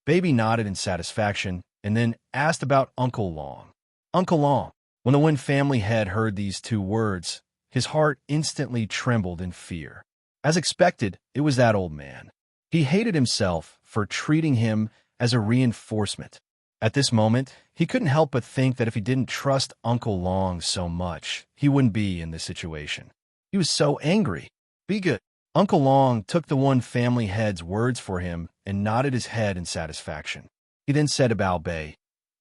Baby nodded in satisfaction and then asked about Uncle Long. Uncle Long. When the one family head heard these 2 words, his heart instantly trembled in fear. As expected, it was that old man. He hated himself for treating him as a reinforcement. At this moment, he couldn't help but think that if he didn't trust Uncle Long so much, he wouldn't be in this situation. He was so angry. Be good. Uncle Long took the one family head's words for him and nodded his head in satisfaction. He then said to Bao Bei,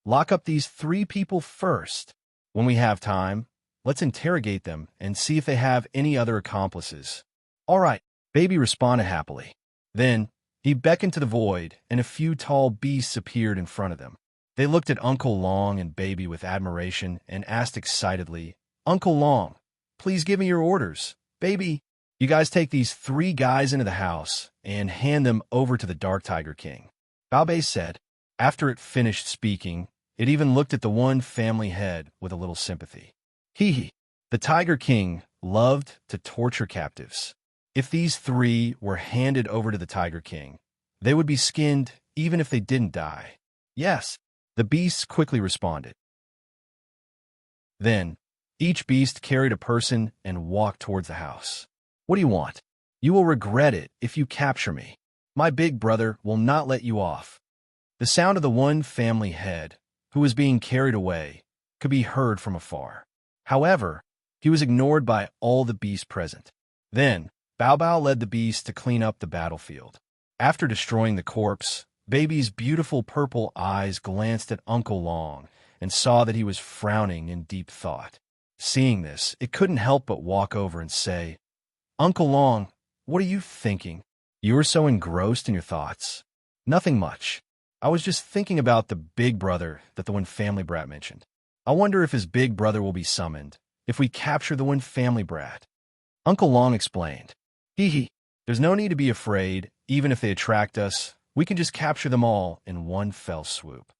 "Lock up these 3 people first. When we have time, let's interrogate them and see if they have any other accomplices." "All right," Baby responded happily. Then, he beckoned to the void, and a few tall beasts appeared in front of them. They looked at Uncle Long and Baby with admiration and asked excitedly, "Uncle Long, please give me your orders. Baby, you guys take these 3 guys into the house and hand them over to the Dark Tiger King." Bao Bei said. After it finished speaking, it even looked at the one family head with a little sympathy. Hee. The Tiger King loved to torture captives. If these 3 were handed over to the Tiger King, they would be skinned even if they didn't die. Yes, the beasts quickly responded. Then, each beast carried a person and walked towards the house. "What do you want? You will regret it if you capture me. My big brother will not let you off." The sound of the one family head, who was being carried away, could be heard from afar. However, he was ignored by all the beasts present. Then, Bao Bao led the beast to clean up the battlefield. After destroying the corpse, Baby's beautiful purple eyes glanced at Uncle Long and saw that he was frowning in deep thought. Seeing this, it couldn't help but walk over and say, "Uncle Long, what are you thinking? You are so engrossed in your thoughts." "Nothing much. I was just thinking about the big brother that the one family brat mentioned. I wonder if his big brother will be summoned if we capture the one family brat." Uncle Long explained. Hee. There's no need to be afraid. Even if they attract us, we can just capture them all in one fell swoop.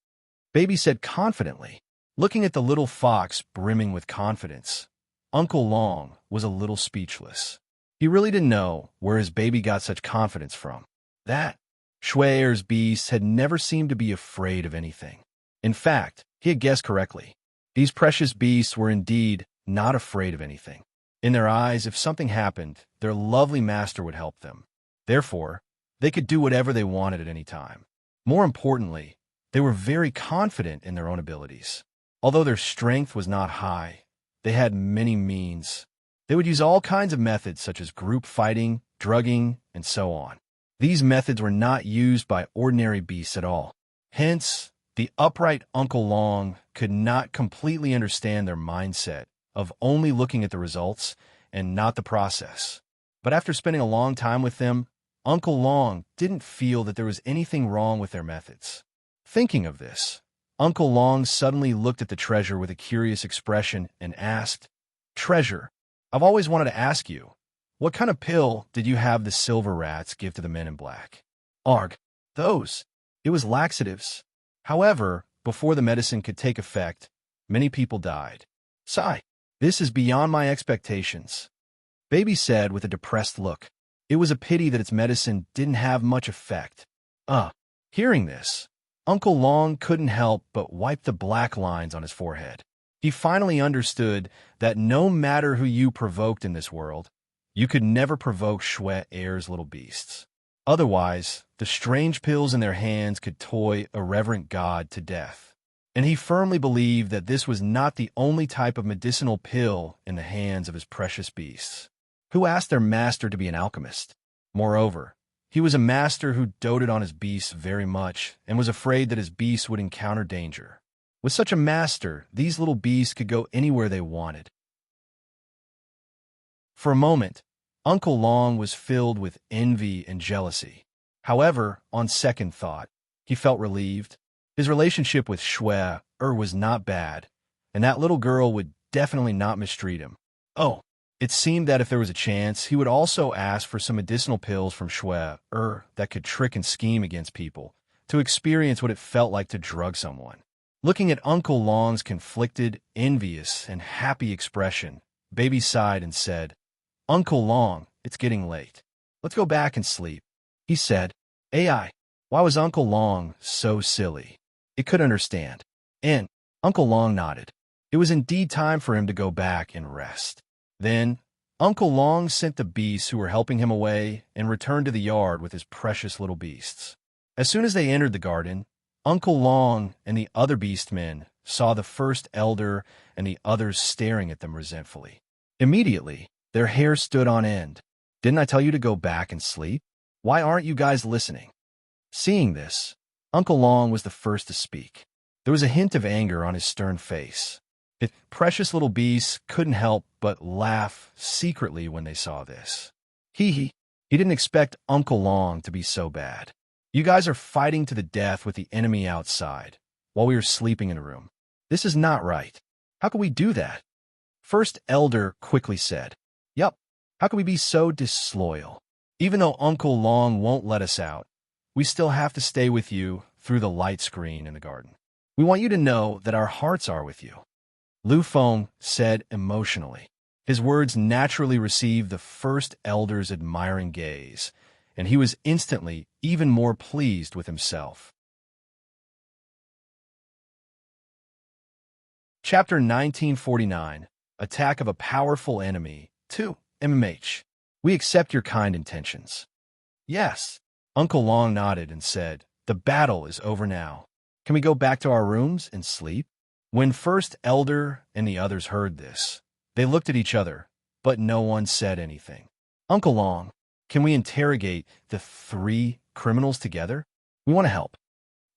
Baby said confidently. Looking at the little fox brimming with confidence, Uncle Long was a little speechless. He really didn't know where his baby got such confidence from. That Shue'er's beasts had never seemed to be afraid of anything. In fact, he had guessed correctly. These precious beasts were indeed not afraid of anything. In their eyes, if something happened, their lovely master would help them. Therefore, they could do whatever they wanted at any time. More importantly, they were very confident in their own abilities. Although their strength was not high, they had many means. They would use all kinds of methods such as group fighting, drugging, and so on. These methods were not used by ordinary beasts at all. Hence, The upright Uncle Long could not completely understand their mindset of only looking at the results and not the process. But after spending a long time with them, Uncle Long didn't feel that there was anything wrong with their methods. Thinking of this, Uncle Long suddenly looked at the treasure with a curious expression and asked, "Treasure, I've always wanted to ask you, what kind of pill did you have the silver rats give to the men in black?" "Arg, those. It was laxatives. However, before the medicine could take effect, many people died." "Sigh, this is beyond my expectations," Baby said with a depressed look. It was a pity that its medicine didn't have much effect. Hearing this, Uncle Long couldn't help but wipe the black lines on his forehead. He finally understood that no matter who you provoked in this world, you could never provoke Shwe Air's little beasts. Otherwise, the strange pills in their hands could toy a reverent god to death. And he firmly believed that this was not the only type of medicinal pill in the hands of his precious beasts. Who asked their master to be an alchemist? Moreover, he was a master who doted on his beasts very much and was afraid that his beasts would encounter danger. With such a master, these little beasts could go anywhere they wanted. For a moment, Uncle Long was filled with envy and jealousy. However, on second thought, he felt relieved. His relationship with Shwe was not bad, and that little girl would definitely not mistreat him. It seemed that if there was a chance, he would also ask for some medicinal pills from Shwe that could trick and scheme against people, to experience what it felt like to drug someone. Looking at Uncle Long's conflicted, envious, and happy expression, Baby sighed and said, "Uncle Long, it's getting late. Let's go back and sleep," he said. Why was Uncle Long so silly? It could understand. And Uncle Long nodded. It was indeed time for him to go back and rest. Then, Uncle Long sent the beasts who were helping him away and returned to the yard with his precious little beasts. As soon as they entered the garden, Uncle Long and the other beastmen saw the first elder and the others staring at them resentfully. Immediately, their hair stood on end. "Didn't I tell you to go back and sleep? Why aren't you guys listening?" Seeing this, Uncle Long was the first to speak. There was a hint of anger on his stern face. The precious little beasts couldn't help but laugh secretly when they saw this. He didn't expect Uncle Long to be so bad. "You guys are fighting to the death with the enemy outside, while we are sleeping in a room. This is not right. How could we do that?" First Elder quickly said, "Yup, how could we be so disloyal? Even though Uncle Long won't let us out, we still have to stay with you through the light screen in the garden. We want you to know that our hearts are with you," Lu Feng said emotionally. His words naturally received the first elder's admiring gaze, and he was instantly even more pleased with himself. Chapter 1949, Attack of a Powerful Enemy, 2, MMH. "We accept your kind intentions." "Yes." Uncle Long nodded and said, "The battle is over now. Can we go back to our rooms and sleep?" When First Elder and the others heard this, they looked at each other, but no one said anything. "Uncle Long, can we interrogate the 3 criminals together? We want to help."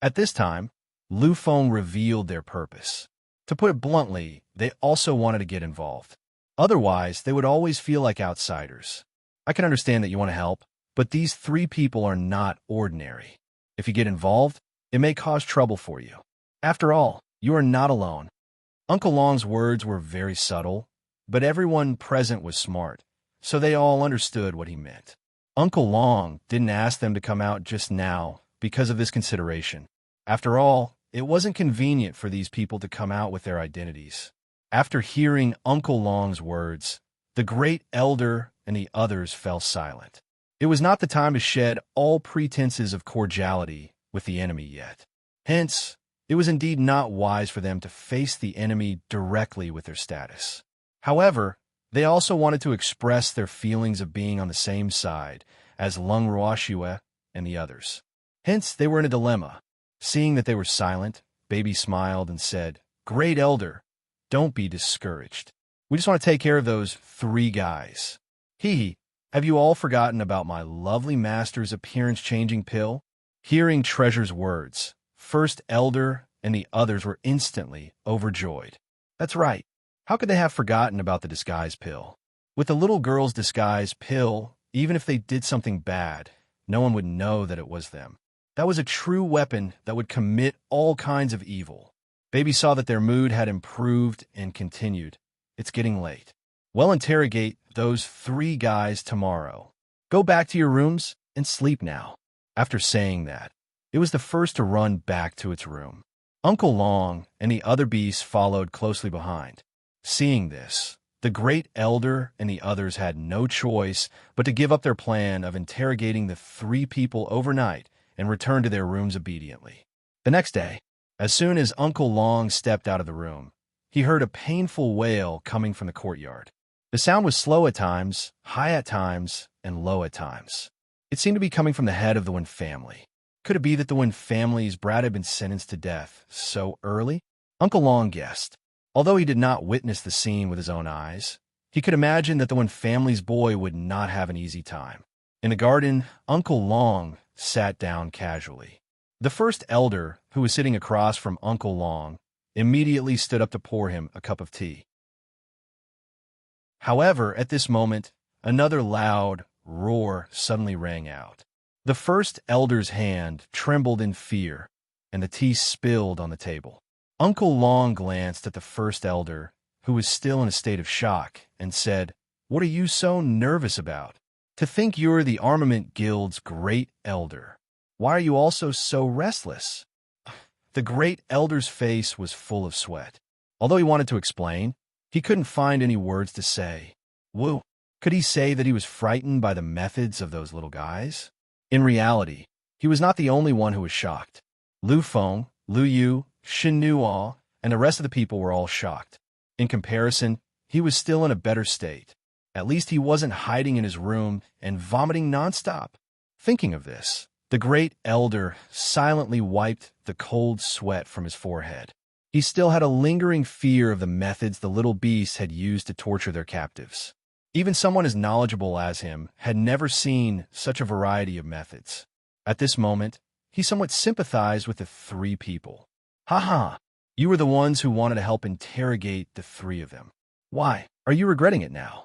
At this time, Lu Feng revealed their purpose. To put it bluntly, they also wanted to get involved. Otherwise, they would always feel like outsiders. "I can understand that you want to help, but these 3 people are not ordinary. If you get involved, it may cause trouble for you. After all, you are not alone." Uncle Long's words were very subtle, but everyone present was smart, so they all understood what he meant. Uncle Long didn't ask them to come out just now because of this consideration. After all, it wasn't convenient for these people to come out with their identities. After hearing Uncle Long's words, the great elder and the others fell silent. It was not the time to shed all pretenses of cordiality with the enemy yet. Hence, it was indeed not wise for them to face the enemy directly with their status. However, they also wanted to express their feelings of being on the same side as Lung Ruoxue and the others. Hence, they were in a dilemma. Seeing that they were silent, Baby smiled and said, "Great Elder, don't be discouraged. We just want to take care of those 3 guys. Have you all forgotten about my lovely master's appearance-changing pill?" Hearing Treasure's words, First Elder and the others were instantly overjoyed. That's right. How could they have forgotten about the disguise pill? With the little girl's disguise pill, even if they did something bad, no one would know that it was them. That was a true weapon that would commit all kinds of evil. Baby saw that their mood had improved and continued. It's getting late. Well, interrogate those 3 guys tomorrow. Go back to your rooms and sleep now. After saying that, it was the first to run back to its room. Uncle Long and the other beasts followed closely behind. Seeing this, the great elder and the others had no choice but to give up their plan of interrogating the 3 people overnight and return to their rooms obediently. The next day, as soon as Uncle Long stepped out of the room, he heard a painful wail coming from the courtyard. The sound was slow at times, high at times, and low at times. It seemed to be coming from the head of the Wynn family. Could it be that the Wynn family's brat had been sentenced to death so early? Uncle Long guessed. Although he did not witness the scene with his own eyes, he could imagine that the Wynn family's boy would not have an easy time. In the garden, Uncle Long sat down casually. The first elder, who was sitting across from Uncle Long, immediately stood up to pour him a cup of tea. However, at this moment, another loud roar suddenly rang out. The first elder's hand trembled in fear, and the tea spilled on the table. Uncle Long glanced at the first elder, who was still in a state of shock, and said, "What are you so nervous about? To think you're the Armament Guild's great elder. Why are you also so restless?" The great elder's face was full of sweat. Although he wanted to explain, he couldn't find any words to say. Whoa, could he say that he was frightened by the methods of those little guys? In reality, he was not the only one who was shocked. Lu Feng, Lu Yu, Shen Nuo, and the rest of the people were all shocked. In comparison, he was still in a better state. At least he wasn't hiding in his room and vomiting nonstop. Thinking of this, the great elder silently wiped the cold sweat from his forehead. He still had a lingering fear of the methods the little beasts had used to torture their captives. Even someone as knowledgeable as him had never seen such a variety of methods. At this moment, he somewhat sympathized with the 3 people. "Ha, you were the ones who wanted to help interrogate the 3 of them. Why, are you regretting it now?"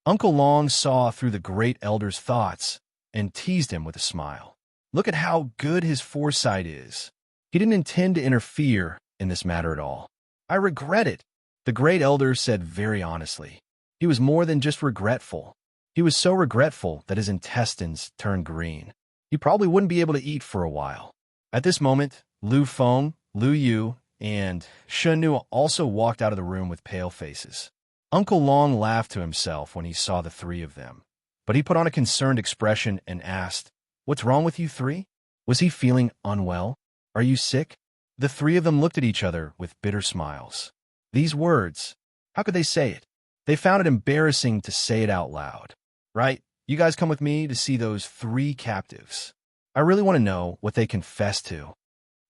Uncle Long saw through the great elder's thoughts and teased him with a smile. Look at how good his foresight is. He didn't intend to interfere in this matter at all. "I regret it," the great elder said very honestly. He was more than just regretful. He was so regretful that his intestines turned green. He probably wouldn't be able to eat for a while. At this moment, Lu Feng, Lu Yu, and Shen Nu also walked out of the room with pale faces. Uncle Long laughed to himself when he saw the 3 of them, but he put on a concerned expression and asked, "What's wrong with you 3? Was he feeling unwell? Are you sick?" The 3 of them looked at each other with bitter smiles. These words, how could they say it? They found it embarrassing to say it out loud. "Right, you guys come with me to see those 3 captives. I really want to know what they confessed to."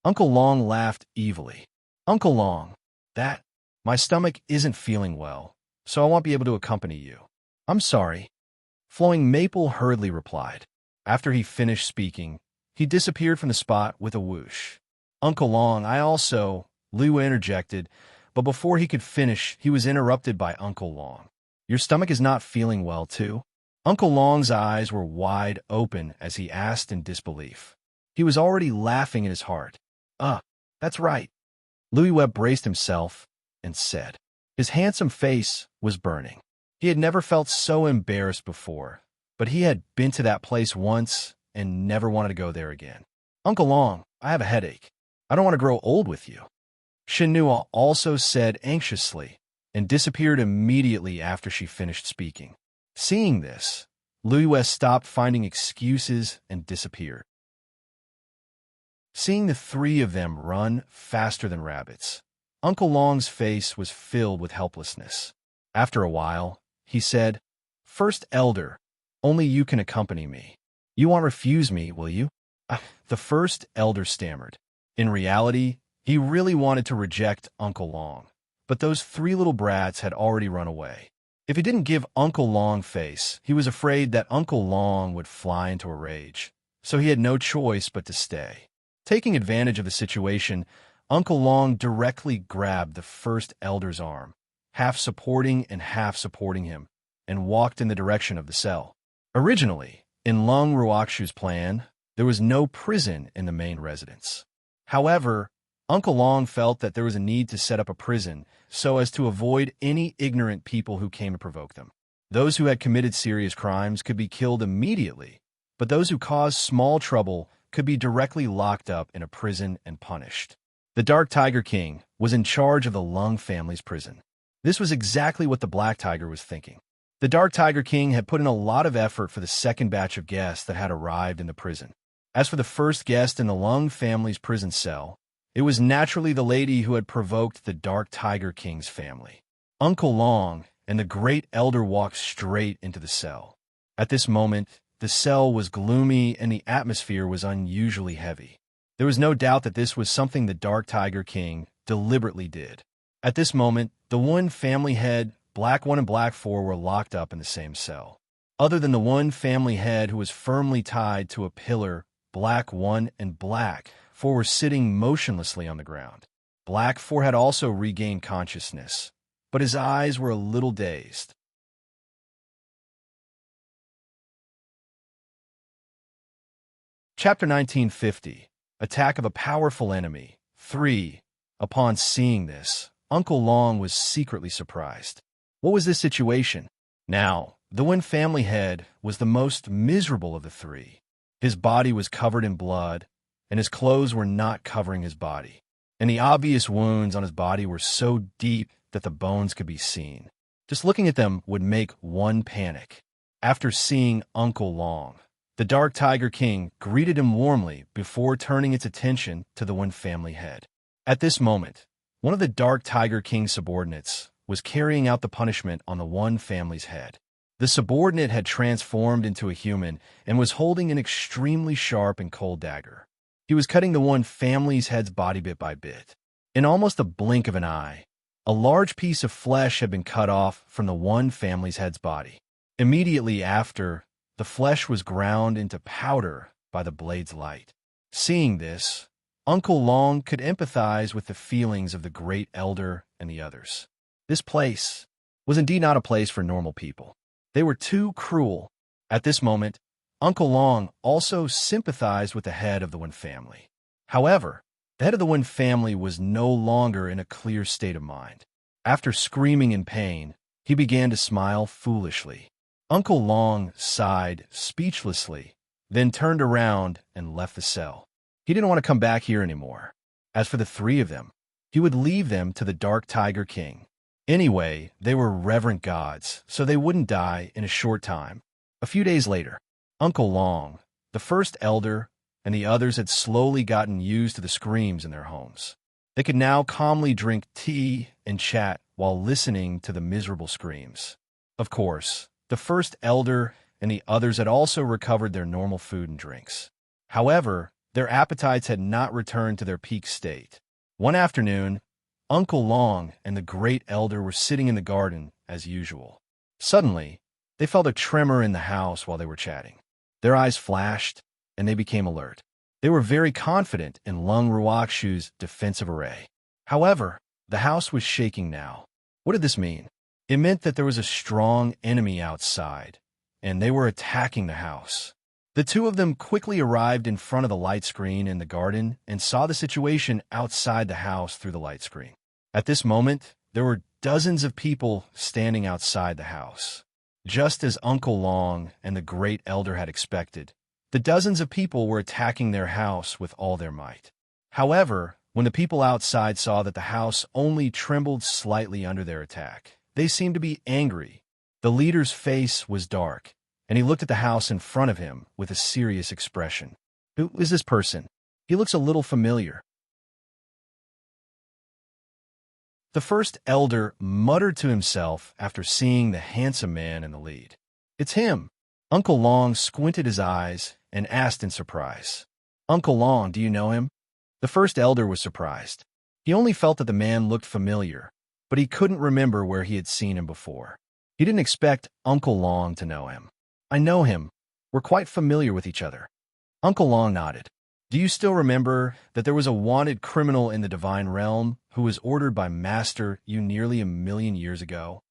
Uncle Long laughed evilly. "Uncle Long, my stomach isn't feeling well, so I won't be able to accompany you." "I'm sorry." Flowing Maple hurriedly replied. After he finished speaking, he disappeared from the spot with a whoosh. "Uncle Long, Liu interjected, but before he could finish, he was interrupted by Uncle Long. "Your stomach is not feeling well, too?" Uncle Long's eyes were wide open as he asked in disbelief. He was already laughing in his heart. That's right." Louis Webb braced himself and said. His handsome face was burning. He had never felt so embarrassed before, but he had been to that place once and never wanted to go there again. "Uncle Long, I have a headache. I don't want to grow old with you." Shenua also said anxiously and disappeared immediately after she finished speaking. Seeing this, Louis West stopped finding excuses and disappeared. Seeing the 3 of them run faster than rabbits, Uncle Long's face was filled with helplessness. After a while, he said, "First Elder, only you can accompany me. You won't refuse me, will you?" The first elder stammered. In reality, he really wanted to reject Uncle Long, but those 3 little brats had already run away. If he didn't give Uncle Long face, he was afraid that Uncle Long would fly into a rage, so he had no choice but to stay. Taking advantage of the situation, Uncle Long directly grabbed the first elder's arm, half supporting and half supporting him, and walked in the direction of the cell. Originally, in Lung Ruoxu's plan, there was no prison in the main residence. However, Uncle Long felt that there was a need to set up a prison so as to avoid any ignorant people who came to provoke them. Those who had committed serious crimes could be killed immediately, but those who caused small trouble could be directly locked up in a prison and punished. The Dark Tiger King was in charge of the Lung family's prison. This was exactly what the Black Tiger was thinking. The Dark Tiger King had put in a lot of effort for the second batch of guests that had arrived in the prison. As for the first guest in the Lung family's prison cell, it was naturally the lady who had provoked the Dark Tiger King's family. Uncle Long and the Great Elder walked straight into the cell. At this moment, the cell was gloomy and the atmosphere was unusually heavy. There was no doubt that this was something the Dark Tiger King deliberately did. At this moment, the one family head, Black 1 and Black 4, were locked up in the same cell. Other than the one family head who was firmly tied to a pillar, Black 1 and Black 4 were sitting motionlessly on the ground. Black 4 had also regained consciousness, but his eyes were a little dazed. Chapter 1950. Attack of a Powerful Enemy. 3. Upon seeing this, Uncle Long was secretly surprised. What was this situation? Now, the one family head was the most miserable of the three. His body was covered in blood, and his clothes were not covering his body. And the obvious wounds on his body were so deep that the bones could be seen. Just looking at them would make one panic. After seeing Uncle Long, the Dark Tiger King greeted him warmly before turning its attention to the one family head. At this moment, one of the Dark Tiger King's subordinates was carrying out the punishment on the one family's head. The subordinate had transformed into a human and was holding an extremely sharp and cold dagger. He was cutting the one family's head's body bit by bit. In almost a blink of an eye, a large piece of flesh had been cut off from the one family's head's body. Immediately after, the flesh was ground into powder by the blade's light. Seeing this, Uncle Long could empathize with the feelings of the Great Elder and the others. This place was indeed not a place for normal people. They were too cruel. At this moment, Uncle Long also sympathized with the head of the one family. However, the head of the one family was no longer in a clear state of mind. After screaming in pain, he began to smile foolishly. Uncle Long sighed speechlessly, then turned around and left the cell. He didn't want to come back here anymore. As for the three of them, he would leave them to the Dark Tiger King. Anyway, they were reverent gods, so they wouldn't die in a short time. A few days later, Uncle Long, the first elder, and the others had slowly gotten used to the screams in their homes. They could now calmly drink tea and chat while listening to the miserable screams. Of course, the first elder and the others had also recovered their normal food and drinks. However, their appetites had not returned to their peak state. One afternoon, Uncle Long and the Great Elder were sitting in the garden as usual. Suddenly, they felt a tremor in the house while they were chatting. Their eyes flashed, and they became alert. They were very confident in Lung Ruoxu's defensive array. However, the house was shaking now. What did this mean? It meant that there was a strong enemy outside, and they were attacking the house. The two of them quickly arrived in front of the light screen in the garden and saw the situation outside the house through the light screen. At this moment, there were dozens of people standing outside the house. Just as Uncle Long and the Great Elder had expected, the dozens of people were attacking their house with all their might. However, when the people outside saw that the house only trembled slightly under their attack, they seemed to be angry. The leader's face was dark, and he looked at the house in front of him with a serious expression. Who is this person? He looks a little familiar. The first elder muttered to himself after seeing the handsome man in the lead. It's him. Uncle Long squinted his eyes and asked in surprise. Uncle Long, do you know him? The first elder was surprised. He only felt that the man looked familiar, but he couldn't remember where he had seen him before. He didn't expect Uncle Long to know him. I know him. We're quite familiar with each other. Uncle Long nodded. Do you still remember that there was a wanted criminal in the divine realm who was ordered by Master you nearly 1,000,000 years ago?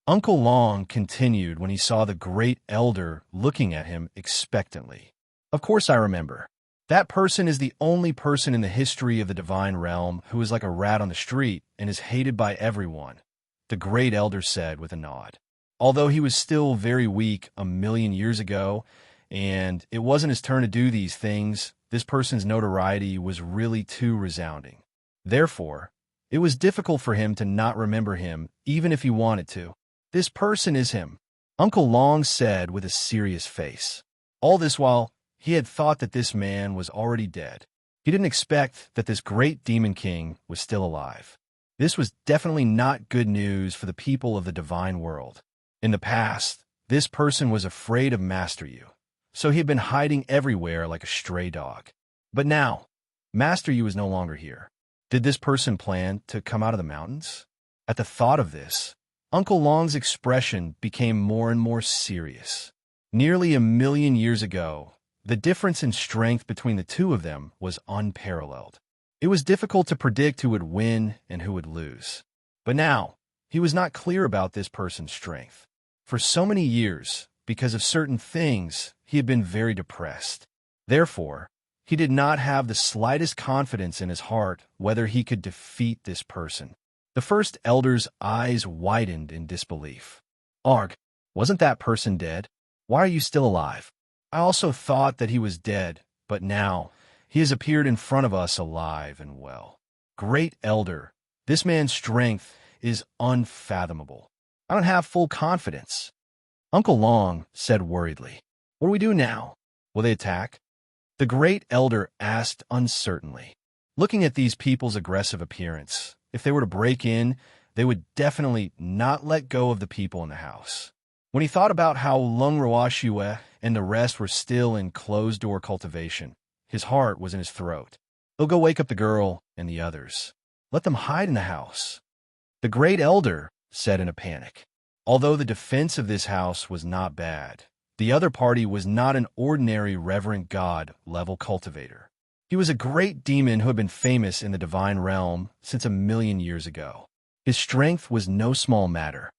Uncle Long continued when he saw the great elder looking at him expectantly. Of course I remember. That person is the only person in the history of the divine realm who is like a rat on the street and is hated by everyone, the great elder said with a nod. Although he was still very weak 1,000,000 years ago, and it wasn't his turn to do these things, this person's notoriety was really too resounding. Therefore, it was difficult for him to not remember him, even if he wanted to. This person is him, Uncle Long said with a serious face. All this while, he had thought that this man was already dead. He didn't expect that this great demon king was still alive. This was definitely not good news for the people of the divine world. In the past, this person was afraid of Master Yu, so he had been hiding everywhere like a stray dog. But now, Master Yu was no longer here. Did this person plan to come out of the mountains? At the thought of this, Uncle Long's expression became more and more serious. Nearly 1,000,000 years ago, the difference in strength between the two of them was unparalleled. It was difficult to predict who would win and who would lose. But now, he was not clear about this person's strength. For so many years, because of certain things, he had been very depressed. Therefore, he did not have the slightest confidence in his heart whether he could defeat this person. The first elder's eyes widened in disbelief. Arg, wasn't that person dead? Why are you still alive? I also thought that he was dead, but now he has appeared in front of us alive and well. Great elder, this man's strength is unfathomable. I don't have full confidence. Uncle Long said worriedly. What do we do now? Will they attack? The great elder asked uncertainly. Looking at these people's aggressive appearance, if they were to break in, they would definitely not let go of the people in the house. When he thought about how Lung Roashue and the rest were still in closed-door cultivation, his heart was in his throat. They'll go wake up the girl and the others. Let them hide in the house. The great elder said in a panic. Although the defense of this house was not bad, the other party was not an ordinary reverend god-level cultivator. He was a great demon who had been famous in the divine realm since 1,000,000 years ago. His strength was no small matter.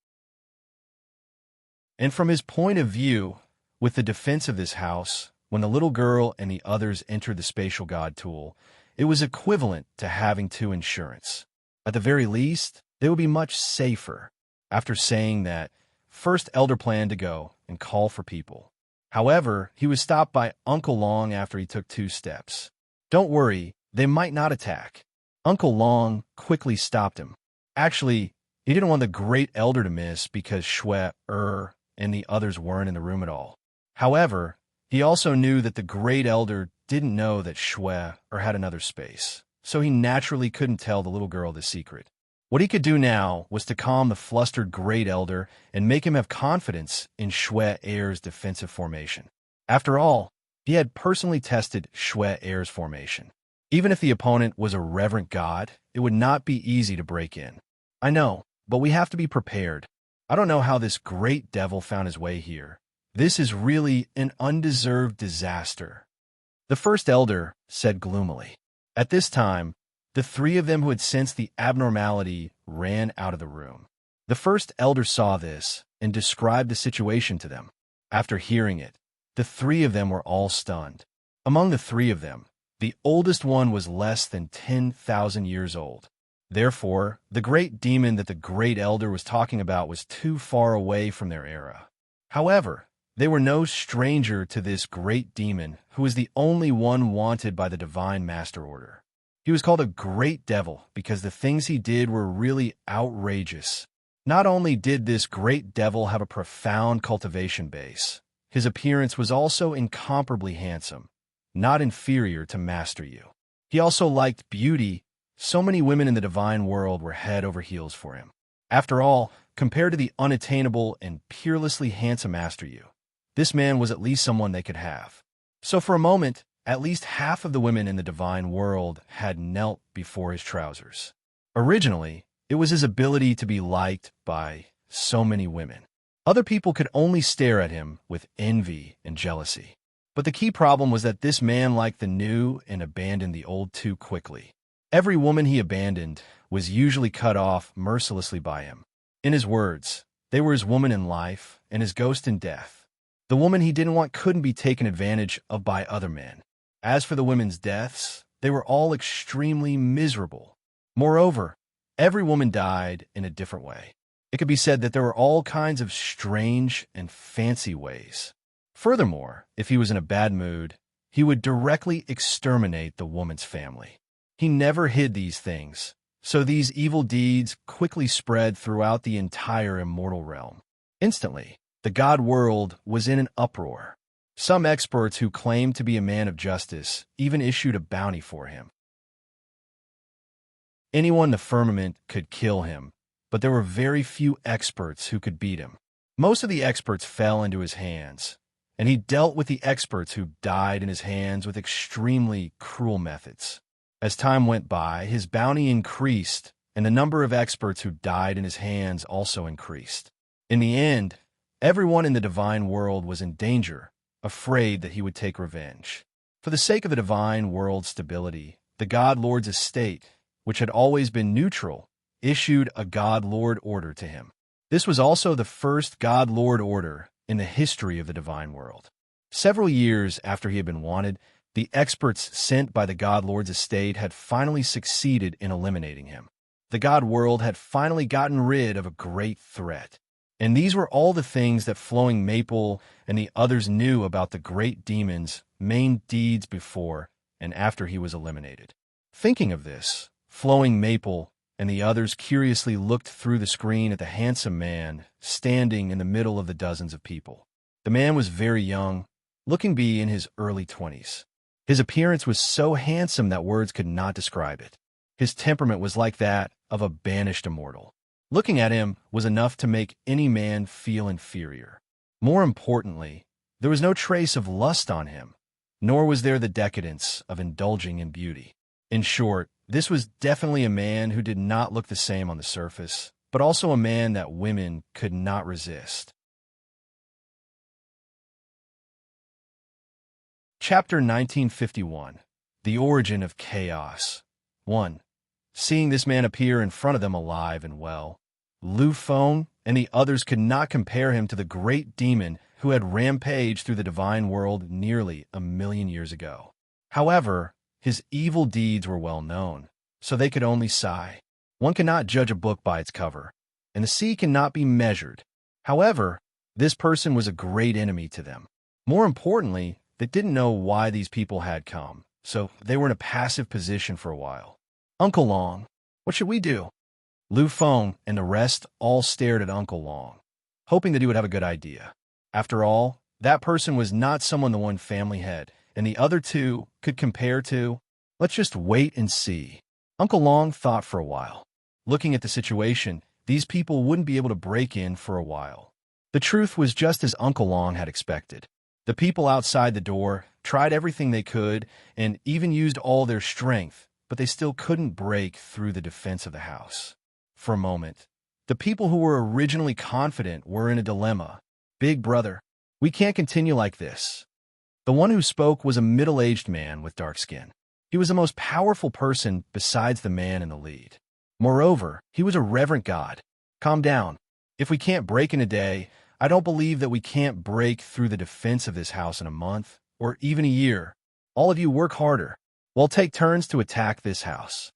And from his point of view, with the defense of this house, when the little girl and the others entered the spatial god tool, it was equivalent to having 2 insurance. At the very least, they would be much safer. After saying that, first elder planned to go and call for people. However, he was stopped by Uncle Long after he took 2 steps. Don't worry, they might not attack. Uncle Long quickly stopped him. Actually, he didn't want the great elder to miss because Shui, and the others weren't in the room at all. However, he also knew that the great elder didn't know that Shui had another space, so he naturally couldn't tell the little girl the secret. What he could do now was to calm the flustered great elder and make him have confidence in Shui Air's defensive formation. After all, he had personally tested Shui Air's formation. Even if the opponent was a reverent god, it would not be easy to break in. I know, but we have to be prepared. I don't know how this great devil found his way here. This is really an undeserved disaster. The first elder said gloomily. At this time, the 3 of them who had sensed the abnormality ran out of the room. The first elder saw this and described the situation to them. After hearing it, the 3 of them were all stunned. Among the 3 of them, the oldest one was less than 10,000 years old. Therefore, the great demon that the great elder was talking about was too far away from their era. However, they were no stranger to this great demon who was the only one wanted by the divine master order. He was called a great devil because the things he did were really outrageous. Not only did this great devil have a profound cultivation base, his appearance was also incomparably handsome, not inferior to Master Yu. He also liked beauty. So many women in the divine world were head over heels for him. After all, compared to the unattainable and peerlessly handsome Master Yu, this man was at least someone they could have. So for a moment, at least half of the women in the divine world had knelt before his trousers. Originally, it was his ability to be liked by so many women. Other people could only stare at him with envy and jealousy. But the key problem was that this man liked the new and abandoned the old too quickly. Every woman he abandoned was usually cut off mercilessly by him. In his words, they were his woman in life and his ghost in death. The woman he didn't want couldn't be taken advantage of by other men. As for the women's deaths, they were all extremely miserable. Moreover, every woman died in a different way. It could be said that there were all kinds of strange and fancy ways. Furthermore, if he was in a bad mood, he would directly exterminate the woman's family. He never hid these things, so these evil deeds quickly spread throughout the entire immortal realm. Instantly, the god world was in an uproar. Some experts who claimed to be a man of justice even issued a bounty for him. Anyone in the firmament could kill him, but there were very few experts who could beat him. Most of the experts fell into his hands, and he dealt with the experts who died in his hands with extremely cruel methods. As time went by, his bounty increased, and the number of experts who died in his hands also increased. In the end, everyone in the divine world was in danger, afraid that he would take revenge. For the sake of the divine world's stability, the God Lord's estate, which had always been neutral, issued a God Lord order to him. This was also the first God Lord order in the history of the divine world. Several years after he had been wanted, the experts sent by the God Lord's estate had finally succeeded in eliminating him. The God world had finally gotten rid of a great threat. And these were all the things that Flowing Maple and the others knew about the great demon's main deeds before and after he was eliminated. Thinking of this, Flowing Maple and the others curiously looked through the screen at the handsome man standing in the middle of the dozens of people. The man was very young, looking to be in his early 20s. His appearance was so handsome that words could not describe it. His temperament was like that of a banished immortal. Looking at him was enough to make any man feel inferior. More importantly, there was no trace of lust on him, nor was there the decadence of indulging in beauty. In short, this was definitely a man who did not look the same on the surface, but also a man that women could not resist. Chapter 1951. The Origin of Chaos. 1. Seeing this man appear in front of them alive and well, Lu Feng and the others could not compare him to the great demon who had rampaged through the divine world nearly 1,000,000 years ago. However, his evil deeds were well known, so they could only sigh. One cannot judge a book by its cover, and the sea cannot be measured. However, this person was a great enemy to them. More importantly, they didn't know why these people had come, so they were in a passive position for a while. Uncle Long, what should we do? Lu Feng and the rest all stared at Uncle Long, hoping that he would have a good idea. After all, that person was not someone the one family had, and the other two could compare to. Let's just wait and see. Uncle Long thought for a while. Looking at the situation, these people wouldn't be able to break in for a while. The truth was just as Uncle Long had expected. The people outside the door tried everything they could and even used all their strength, but they still couldn't break through the defense of the house. For a moment, the people who were originally confident were in a dilemma. Big brother, we can't continue like this. The one who spoke was a middle-aged man with dark skin. He was the most powerful person besides the man in the lead. Moreover, he was a reverent god. Calm down. If we can't break in a day, I don't believe that we can't break through the defense of this house in a month, or even a year. All of you work harder. We'll take turns to attack this house.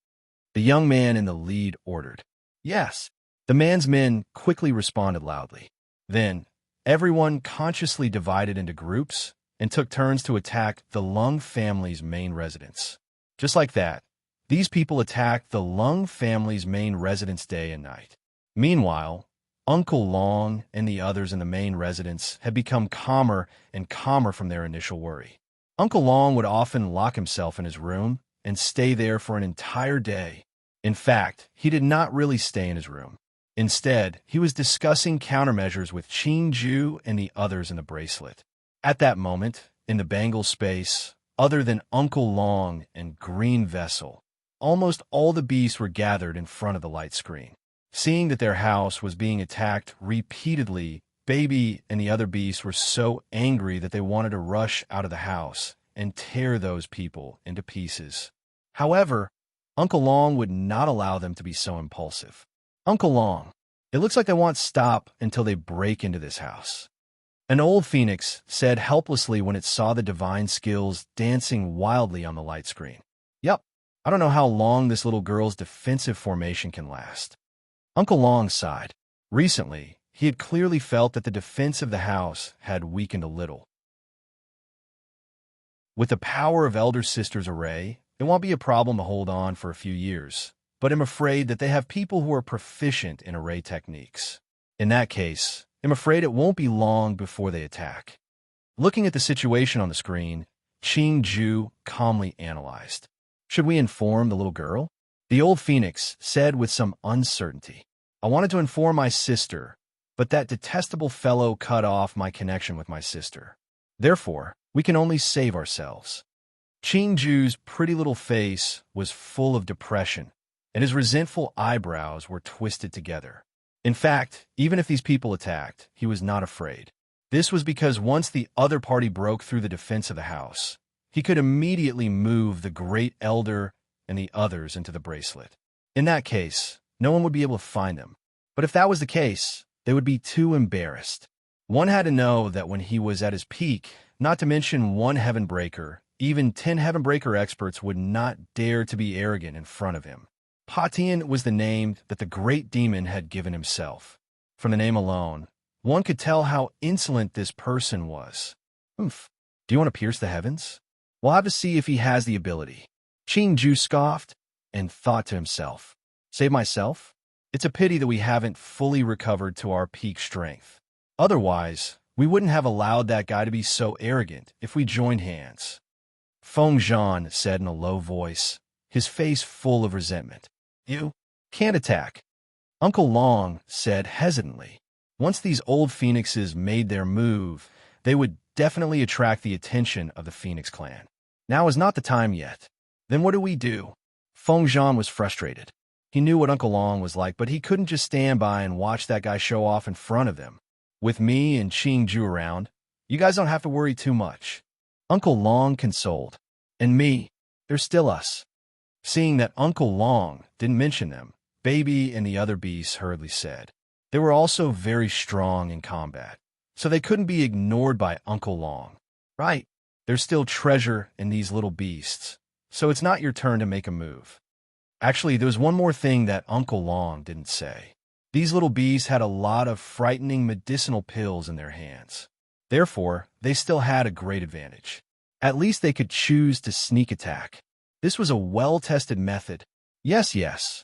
The young man in the lead ordered. Yes. The man's men quickly responded loudly. Then, everyone consciously divided into groups and took turns to attack the Lung family's main residence. Just like that, these people attacked the Lung family's main residence day and night. Meanwhile, Uncle Long and the others in the main residence had become calmer and calmer from their initial worry. Uncle Long would often lock himself in his room and stay there for an entire day. In fact, he did not really stay in his room. Instead, he was discussing countermeasures with Qin Ju and the others in the bracelet. At that moment, in the bangle space, other than Uncle Long and Green Vessel, almost all the beasts were gathered in front of the light screen. Seeing that their house was being attacked repeatedly Baby and the other beasts were so angry that they wanted to rush out of the house and tear those people into pieces. However, Uncle Long would not allow them to be so impulsive. Uncle Long, it looks like they won't stop until they break into this house. An old phoenix said helplessly when it saw the divine skills dancing wildly on the light screen. Yep, I don't know how long this little girl's defensive formation can last. Uncle Long sighed. Recently, he had clearly felt that the defense of the house had weakened a little. With the power of Elder Sister's array, it won't be a problem to hold on for a few years, but I'm afraid that they have people who are proficient in array techniques. In that case, I'm afraid it won't be long before they attack. Looking at the situation on the screen, Qing Ju calmly analyzed. Should we inform the little girl? The old phoenix said with some uncertainty. I wanted to inform my sister, but that detestable fellow cut off my connection with my sister. Therefore, we can only save ourselves. Qing Ju's pretty little face was full of depression, and his resentful eyebrows were twisted together. In fact, even if these people attacked, he was not afraid. This was because once the other party broke through the defense of the house, he could immediately move the Great Elder and the others into the bracelet. In that case, no one would be able to find them. But if that was the case, they would be too embarrassed. One had to know that when he was at his peak, not to mention one heaven breaker, even 10 heaven breaker experts would not dare to be arrogant in front of him. Patian was the name that the great demon had given himself. From the name alone, one could tell how insolent this person was. Oomph. Do you want to pierce the heavens? We'll have to see if he has the ability. Qing Ju scoffed and thought to himself, save myself? It's a pity that we haven't fully recovered to our peak strength. Otherwise, we wouldn't have allowed that guy to be so arrogant if we joined hands. Feng Zhan said in a low voice, his face full of resentment. You can't attack. Uncle Long said hesitantly. Once these old phoenixes made their move, they would definitely attract the attention of the Phoenix clan. Now is not the time yet. Then what do we do? Feng Zhan was frustrated. He knew what Uncle Long was like, but he couldn't just stand by and watch that guy show off in front of them. With me and Qing Ju around, you guys don't have to worry too much. Uncle Long consoled. And me, there's still us. Seeing that Uncle Long didn't mention them, Baby and the other beasts hurriedly said. They were also very strong in combat, so they couldn't be ignored by Uncle Long. Right, there's still treasure in these little beasts, so it's not your turn to make a move. Actually, there was one more thing that Uncle Long didn't say. These little beasts had a lot of frightening medicinal pills in their hands. Therefore, they still had a great advantage. At least they could choose to sneak attack. This was a well-tested method. Yes.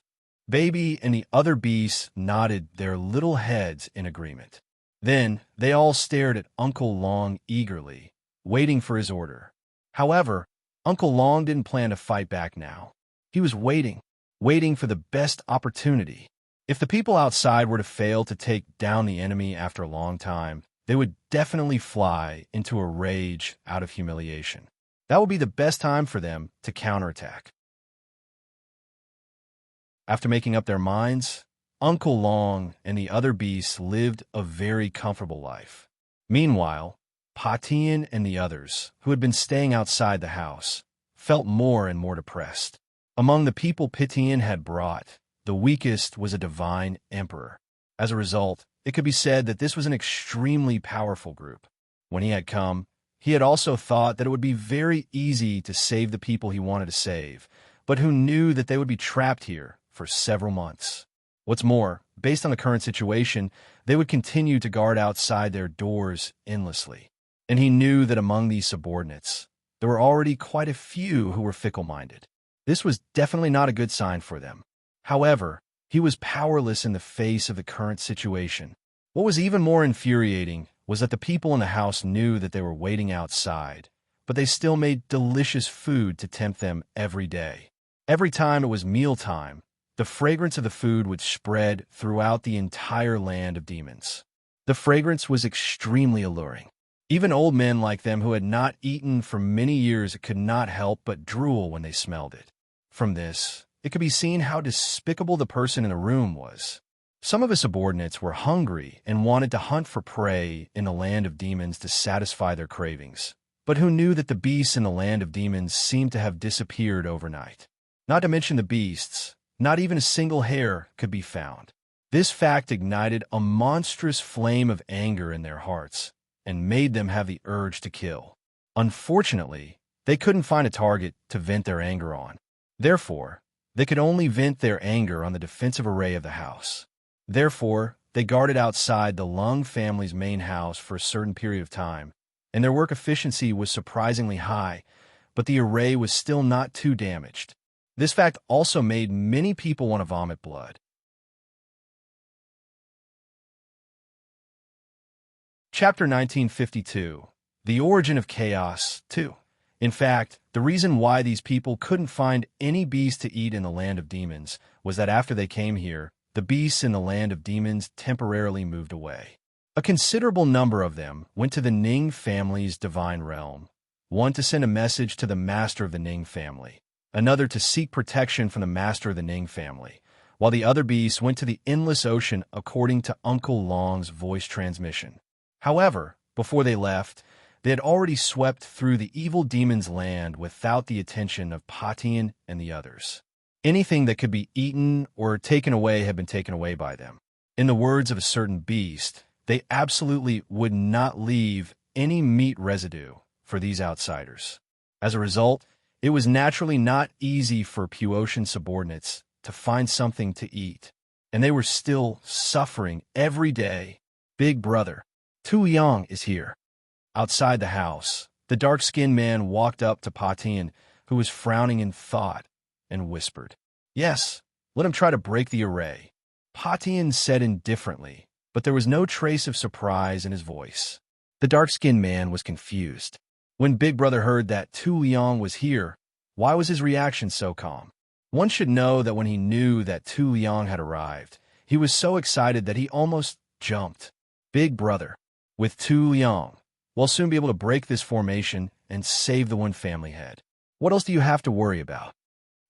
Baby and the other beasts nodded their little heads in agreement. Then they all stared at Uncle Long eagerly, waiting for his order. However, Uncle Long didn't plan to fight back now. He was waiting for the best opportunity. If the people outside were to fail to take down the enemy after a long time, they would definitely fly into a rage out of humiliation. That would be the best time for them to counterattack. After making up their minds, Uncle Long and the other beasts lived a very comfortable life. Meanwhile, Patian and the others, who had been staying outside the house, felt more and more depressed. Among the people Patian had brought, the weakest was a divine emperor. As a result, it could be said that this was an extremely powerful group. When he had come, he had also thought that it would be very easy to save the people he wanted to save, but who knew that they would be trapped here for several months. What's more, based on the current situation, they would continue to guard outside their doors endlessly. And he knew that among these subordinates, there were already quite a few who were fickle-minded. This was definitely not a good sign for them. However, he was powerless in the face of the current situation. What was even more infuriating was that the people in the house knew that they were waiting outside, but they still made delicious food to tempt them every day. Every time it was mealtime, the fragrance of the food would spread throughout the entire land of demons. The fragrance was extremely alluring. Even old men like them who had not eaten for many years could not help but drool when they smelled it. From this, it could be seen how despicable the person in the room was. Some of his subordinates were hungry and wanted to hunt for prey in the land of demons to satisfy their cravings, but who knew that the beasts in the land of demons seemed to have disappeared overnight. Not to mention the beasts, not even a single hair could be found. This fact ignited a monstrous flame of anger in their hearts and made them have the urge to kill. Unfortunately, they couldn't find a target to vent their anger on. Therefore, they could only vent their anger on the defensive array of the house. Therefore, they guarded outside the Lung family's main house for a certain period of time, and their work efficiency was surprisingly high, but the array was still not too damaged. This fact also made many people want to vomit blood. Chapter 1952. The Origin of Chaos 2. In fact, the reason why these people couldn't find any beast to eat in the land of demons was that after they came here, the beasts in the land of demons temporarily moved away. A considerable number of them went to the Ning family's divine realm, one to send a message to the master of the Ning family, another to seek protection from the master of the Ning family, while the other beasts went to the endless ocean according to Uncle Long's voice transmission. However, before they left, they had already swept through the evil demon's land without the attention of Patian and the others. Anything that could be eaten or taken away had been taken away by them. In the words of a certain beast, they absolutely would not leave any meat residue for these outsiders. As a result, it was naturally not easy for Puotian subordinates to find something to eat, and they were still suffering every day. Big brother, Tu Yang is here. Outside the house, the dark-skinned man walked up to Patian, who was frowning in thought, and whispered, "Yes, let him try to break the array." Patian said indifferently, but there was no trace of surprise in his voice. The dark-skinned man was confused. When Big Brother heard that Tu Yang was here, why was his reaction so calm? One should know that when he knew that Tu Yang had arrived, he was so excited that he almost jumped. Big Brother, with Tu Yang, we'll soon be able to break this formation and save the one family head. What else do you have to worry about?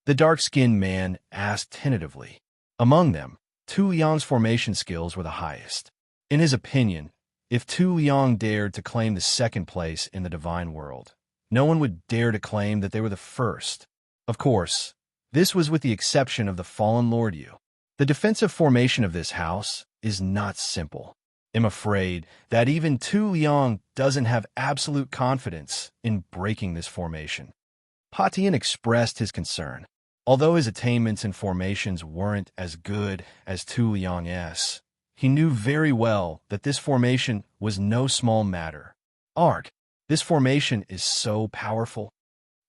The dark-skinned man asked tentatively. Among them, Tu Yang's formation skills were the highest. In his opinion, if Tu Yang dared to claim the second place in the divine world, no one would dare to claim that they were the first. Of course, this was with the exception of the fallen Lord Yu. The defensive formation of this house is not simple. I'm afraid that even Tu Yang doesn't have absolute confidence in breaking this formation. Patian expressed his concern. Although his attainments in formations weren't as good as Tu Yang's, he knew very well that this formation was no small matter. Arg, this formation is so powerful.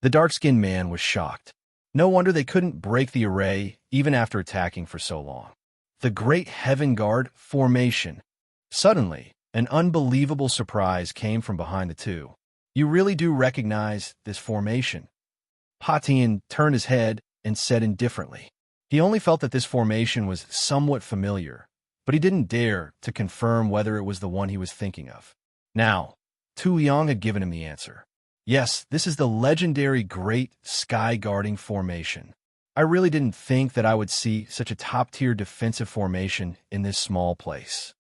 The dark-skinned man was shocked. No wonder they couldn't break the array even after attacking for so long. The Great Heaven Guard formation. Suddenly, an unbelievable surprise came from behind the two. You really do recognize this formation? Patian turned his head and said indifferently. He only felt that this formation was somewhat familiar, but he didn't dare to confirm whether it was the one he was thinking of. Now, Tu Yang had given him the answer. Yes, this is the legendary Great Sky Guarding formation. I really didn't think that I would see such a top-tier defensive formation in this small place.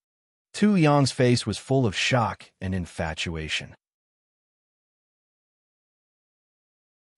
Tu Yang's face was full of shock and infatuation.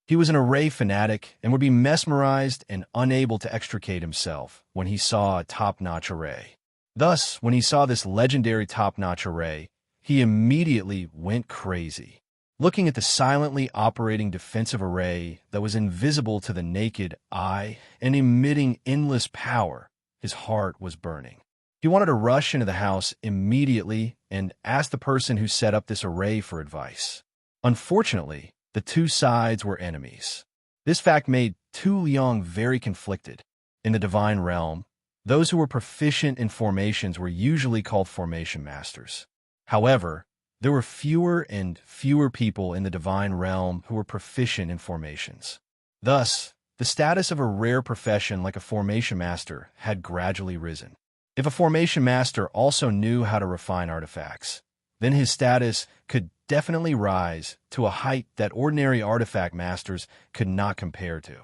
He was an array fanatic and would be mesmerized and unable to extricate himself when he saw a top-notch array. Thus, when he saw this legendary top-notch array, he immediately went crazy. Looking at the silently operating defensive array that was invisible to the naked eye and emitting endless power, his heart was burning. He wanted to rush into the house immediately and ask the person who set up this array for advice. Unfortunately, the two sides were enemies. This fact made Tu Yang very conflicted. In the divine realm, those who were proficient in formations were usually called formation masters. However, there were fewer and fewer people in the divine realm who were proficient in formations. Thus, the status of a rare profession like a formation master had gradually risen. If a formation master also knew how to refine artifacts, then his status could definitely rise to a height that ordinary artifact masters could not compare to.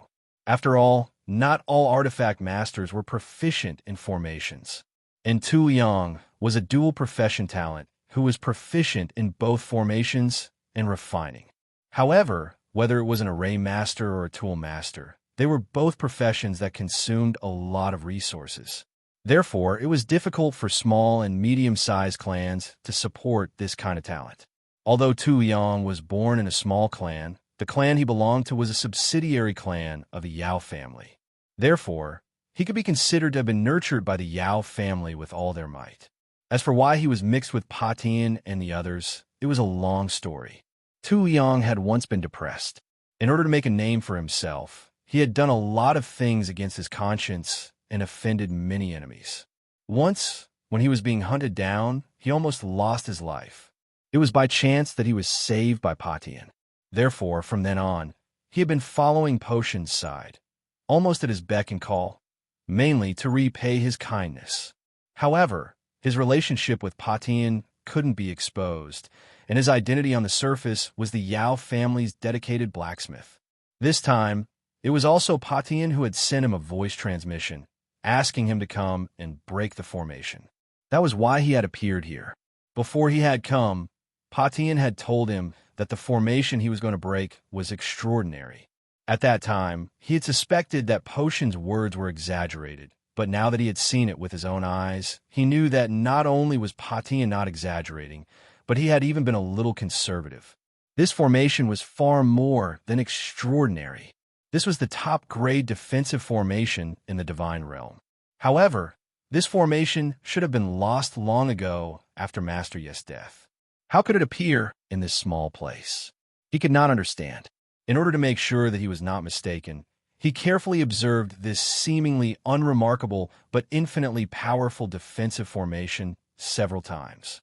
After all, not all artifact masters were proficient in formations. And Tu Yang was a dual profession talent who was proficient in both formations and refining. However, whether it was an array master or a tool master, they were both professions that consumed a lot of resources. Therefore, it was difficult for small and medium-sized clans to support this kind of talent. Although Tu Yang was born in a small clan, the clan he belonged to was a subsidiary clan of the Yao family. Therefore, he could be considered to have been nurtured by the Yao family with all their might. As for why he was mixed with Pa Tian and the others, it was a long story. Tu Yang had once been depressed. In order to make a name for himself, he had done a lot of things against his conscience and offended many enemies. Once, when he was being hunted down, he almost lost his life. It was by chance that he was saved by Pa Tian. Therefore, from then on, he had been following Potion's side, almost at his beck and call, mainly to repay his kindness. However, his relationship with Pa Tian couldn't be exposed, and his identity on the surface was the Yao family's dedicated blacksmith. This time, it was also Pa Tian who had sent him a voice transmission, asking him to come and break the formation. That was why he had appeared here. Before he had come, Pa Tian had told him that the formation he was going to break was extraordinary. At that time, he had suspected that Potion's words were exaggerated, but now that he had seen it with his own eyes, he knew that not only was Pa Tian not exaggerating, but he had even been a little conservative. This formation was far more than extraordinary. This was the top-grade defensive formation in the Divine Realm. However, this formation should have been lost long ago after Master Yi's death. How could it appear in this small place? He could not understand. In order to make sure that he was not mistaken, he carefully observed this seemingly unremarkable but infinitely powerful defensive formation several times.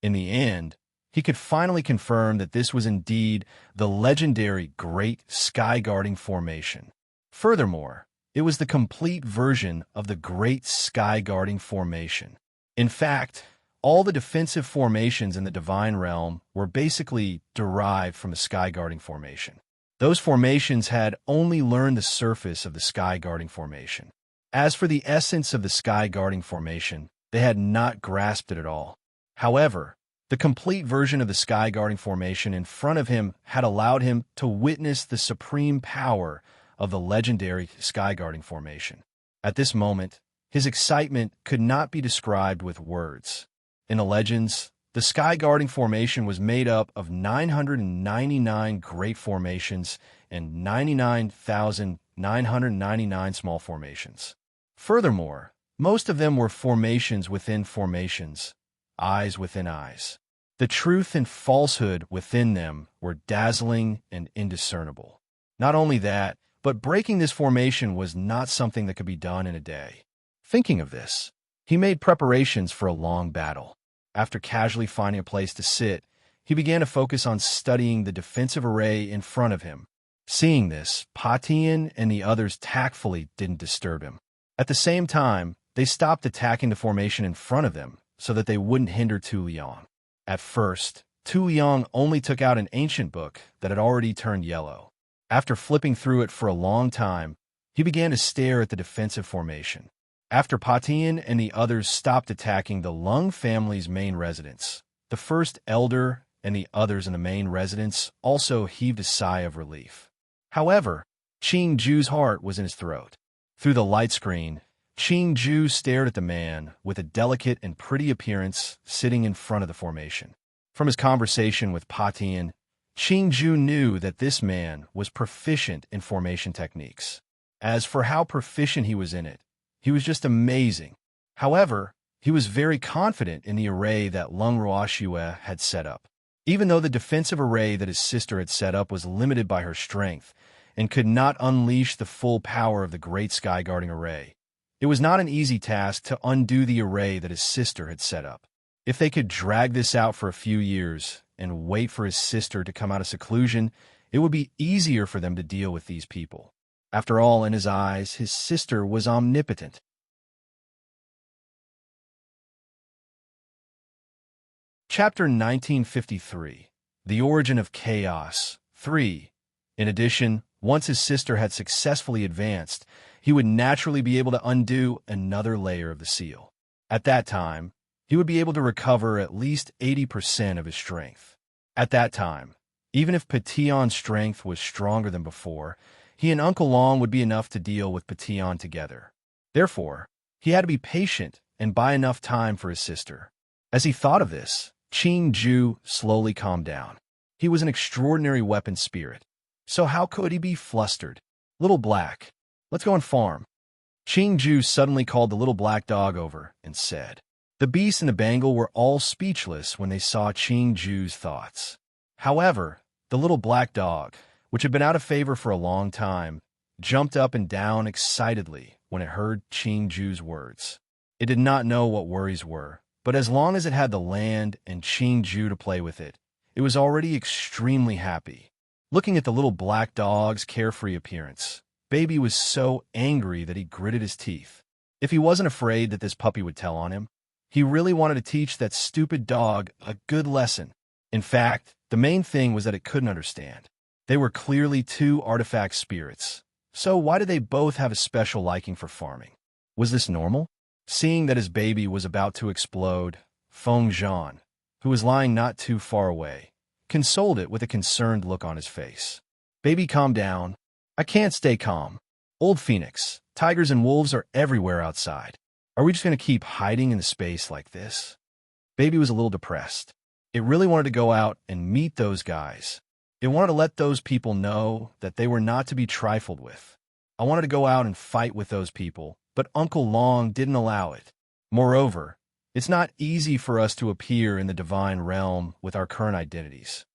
In the end, he could finally confirm that this was indeed the legendary Great Sky-Guarding Formation. Furthermore, it was the complete version of the Great Sky-Guarding Formation. In fact, all the defensive formations in the Divine Realm were basically derived from the Sky-Guarding Formation. Those formations had only learned the surface of the Sky-Guarding Formation. As for the essence of the Sky-Guarding Formation, they had not grasped it at all. However, the complete version of the Sky-Guarding Formation in front of him had allowed him to witness the supreme power of the legendary Sky-Guarding Formation. At this moment, his excitement could not be described with words. In the legends, the Sky-Guarding Formation was made up of 999 great formations and 99,999 small formations. Furthermore, most of them were formations within formations, eyes within eyes. The truth and falsehood within them were dazzling and indiscernible. Not only that, but breaking this formation was not something that could be done in a day. Thinking of this, he made preparations for a long battle. After casually finding a place to sit, he began to focus on studying the defensive array in front of him. Seeing this, Pa Tian and the others tactfully didn't disturb him. At the same time, they stopped attacking the formation in front of them so that they wouldn't hinder Tu Yang. At first, Tu Yang only took out an ancient book that had already turned yellow. After flipping through it for a long time, he began to stare at the defensive formation. After Pa Tian and the others stopped attacking the Lung family's main residence, the first elder and the others in the main residence also heaved a sigh of relief. However, Qing Ju's heart was in his throat. Through the light screen, Qing Ju stared at the man with a delicate and pretty appearance sitting in front of the formation. From his conversation with Pa Tian, Qing Ju knew that this man was proficient in formation techniques. As for how proficient he was in it, he was just amazing. However, he was very confident in the array that Lung Ruoxue had set up. Even though the defensive array that his sister had set up was limited by her strength and could not unleash the full power of the Great Sky-Guarding Array, it was not an easy task to undo the array that his sister had set up. If they could drag this out for a few years and wait for his sister to come out of seclusion, it would be easier for them to deal with these people. After all, in his eyes, his sister was omnipotent. Chapter 1953, The Origin of Chaos, 3. In addition, once his sister had successfully advanced, he would naturally be able to undo another layer of the seal. At that time, he would be able to recover at least 80% of his strength. At that time, even if Pation's strength was stronger than before, he and Uncle Long would be enough to deal with Pation together. Therefore, he had to be patient and buy enough time for his sister. As he thought of this, Qing Ju slowly calmed down. He was an extraordinary weapon spirit, so how could he be flustered? Little Black, let's go and farm. Qing Ju suddenly called the little black dog over and said. The beast and the bangle were all speechless when they saw Qing Ju's thoughts. However, the little black dog, which had been out of favor for a long time, jumped up and down excitedly when it heard Qing Ju's words. It did not know what worries were, but as long as it had the land and Qing Ju to play with it, it was already extremely happy. Looking at the little black dog's carefree appearance, Baby was so angry that he gritted his teeth. If he wasn't afraid that this puppy would tell on him, he really wanted to teach that stupid dog a good lesson. In fact, the main thing was that it couldn't understand. They were clearly two artifact spirits, so why did they both have a special liking for farming? Was this normal? Seeing that his baby was about to explode, Feng Zhan, who was lying not too far away, consoled it with a concerned look on his face. Baby, calm down. I can't stay calm. Old Phoenix, tigers and wolves are everywhere outside. Are we just going to keep hiding in the space like this? Baby was a little depressed. It really wanted to go out and meet those guys. It wanted to let those people know that they were not to be trifled with. I wanted to go out and fight with those people, but Uncle Long didn't allow it. Moreover, it's not easy for us to appear in the divine realm with our current identities.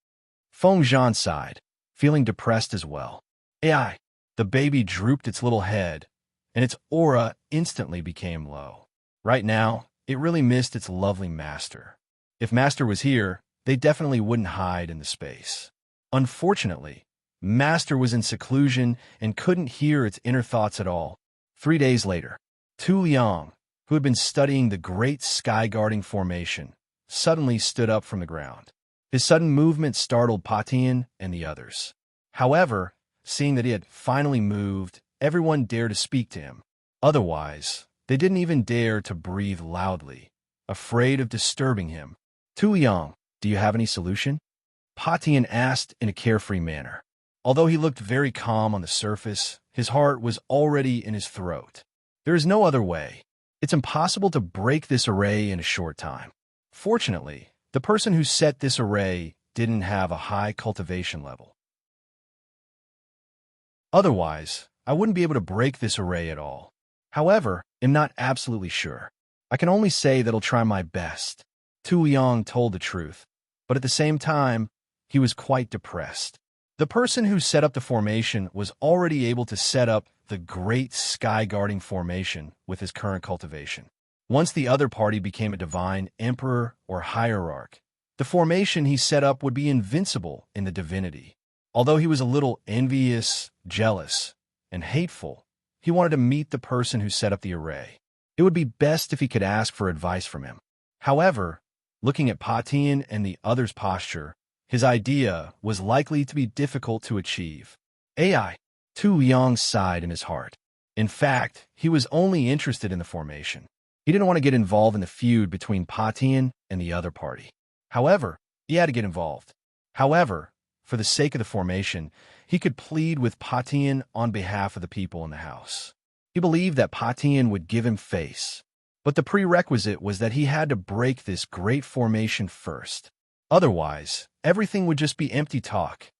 Feng Zhan sighed, feeling depressed as well. AI. The baby drooped its little head, and its aura instantly became low. Right now, it really missed its lovely master. If Master was here, they definitely wouldn't hide in the space. Unfortunately, Master was in seclusion and couldn't hear its inner thoughts at all. 3 days later, Tu Liang, who had been studying the great sky-guarding formation, suddenly stood up from the ground. His sudden movement startled Patian and the others. However, seeing that he had finally moved, everyone dared to speak to him. Otherwise, they didn't even dare to breathe loudly, afraid of disturbing him. Tu Liang, do you have any solution? Patian asked in a carefree manner. Although he looked very calm on the surface, his heart was already in his throat. There is no other way. It's impossible to break this array in a short time. Fortunately, the person who set this array didn't have a high cultivation level. Otherwise, I wouldn't be able to break this array at all. However, I'm not absolutely sure. I can only say that I'll try my best. Tu Liang told the truth, but at the same time, he was quite depressed. The person who set up the formation was already able to set up the great sky-guarding formation with his current cultivation. Once the other party became a divine emperor or hierarch, the formation he set up would be invincible in the divinity. Although he was a little envious, jealous, and hateful, he wanted to meet the person who set up the array. It would be best if he could ask for advice from him. However, looking at Patian and the others' posture, his idea was likely to be difficult to achieve. AI. Tu Liang sighed in his heart. In fact, he was only interested in the formation. He didn't want to get involved in the feud between Patian and the other party. However, he had to get involved. However, for the sake of the formation, he could plead with Patian on behalf of the people in the house. He believed that Patian would give him face, but the prerequisite was that he had to break this great formation first. Otherwise, everything would just be empty talk.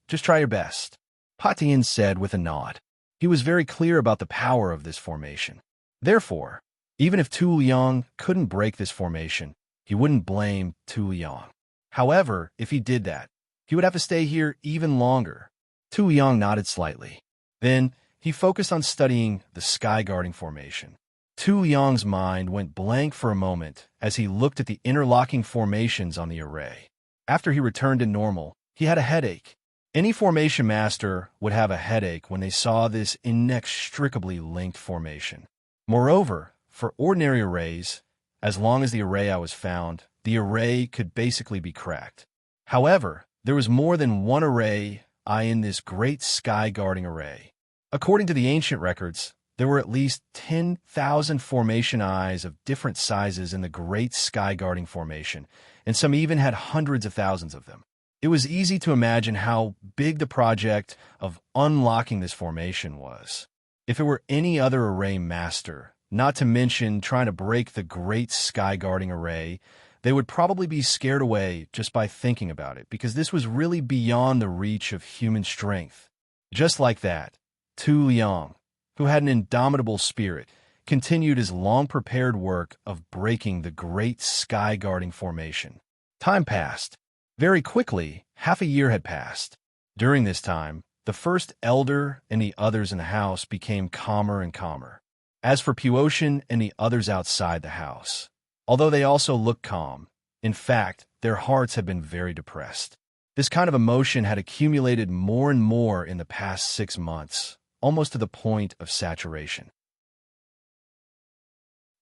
Just try your best, Patian said with a nod. He was very clear about the power of this formation. Therefore, even if Tu Liang couldn't break this formation, he wouldn't blame Tu Liang. However, if he did that, he would have to stay here even longer. Tu Liang nodded slightly. Then, he focused on studying the sky-guarding formation. Tu Liang's mind went blank for a moment as he looked at the interlocking formations on the array. After he returned to normal, he had a headache. Any formation master would have a headache when they saw this inextricably linked formation. Moreover, for ordinary arrays, as long as the array I was found, the array could basically be cracked. However, there was more than one array in this great sky-guarding array. According to the ancient records, there were at least 10,000 formation eyes of different sizes in the Great Sky-Guarding Formation, and some even had hundreds of thousands of them. It was easy to imagine how big the project of unlocking this formation was. If it were any other array master, not to mention trying to break the Great Sky-Guarding Array, they would probably be scared away just by thinking about it, because this was really beyond the reach of human strength. Just like that, Tu Liang, who had an indomitable spirit, continued his long-prepared work of breaking the Great Sky-Guarding Formation. Time passed. Very quickly, half a year had passed. During this time, the first elder and the others in the house became calmer and calmer. As for Puotian and the others outside the house, although they also looked calm, in fact, their hearts had been very depressed. This kind of emotion had accumulated more and more in the past 6 months, almost to the point of saturation.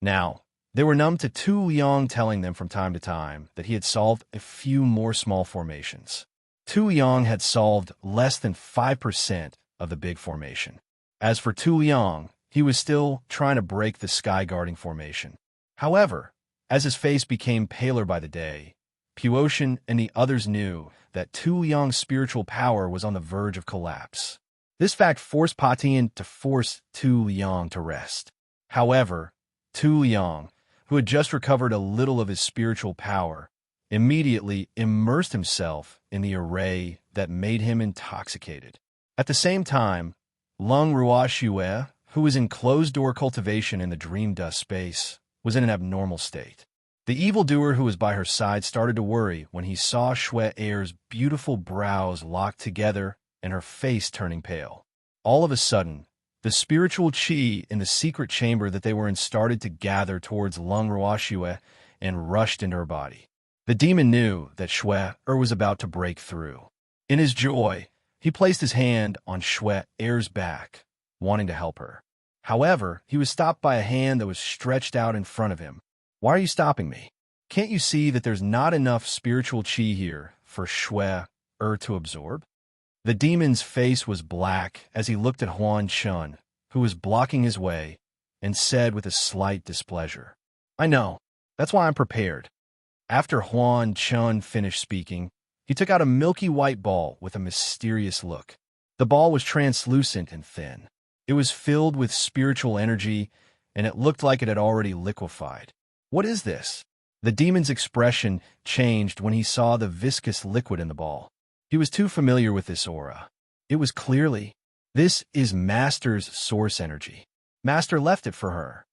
Now, they were numb to Tu Liang telling them from time to time that he had solved a few more small formations. Tu Liang had solved less than 5% of the big formation. As for Tu Liang, he was still trying to break the sky-guarding formation. However, as his face became paler by the day, Puotian and the others knew that Tu Liang's spiritual power was on the verge of collapse. This fact forced Patian to force Tu Liang to rest. However, Tu Liang, who had just recovered a little of his spiritual power, immediately immersed himself in the array that made him intoxicated. At the same time, Lung Ruoxue, who was in closed-door cultivation in the dream dust space, was in an abnormal state. The evildoer who was by her side started to worry when he saw Shui Er's beautiful brows locked together and her face turning pale. All of a sudden, the spiritual qi in the secret chamber that they were in started to gather towards Lung Ruoxue and rushed into her body. The demon knew that Shui was about to break through. In his joy, he placed his hand on Shui Er's back, wanting to help her. However, he was stopped by a hand that was stretched out in front of him. "Why are you stopping me? Can't you see that there's not enough spiritual qi here for Shui to absorb?" The demon's face was black as he looked at Huan Chun, who was blocking his way, and said with a slight displeasure, "I know. That's why I'm prepared." After Huan Chun finished speaking, he took out a milky white ball with a mysterious look. The ball was translucent and thin. It was filled with spiritual energy, and it looked like it had already liquefied. "What is this?" The demon's expression changed when he saw the viscous liquid in the ball. He was too familiar with this aura. It was clearly, "This is Master's source energy. Master left it for her."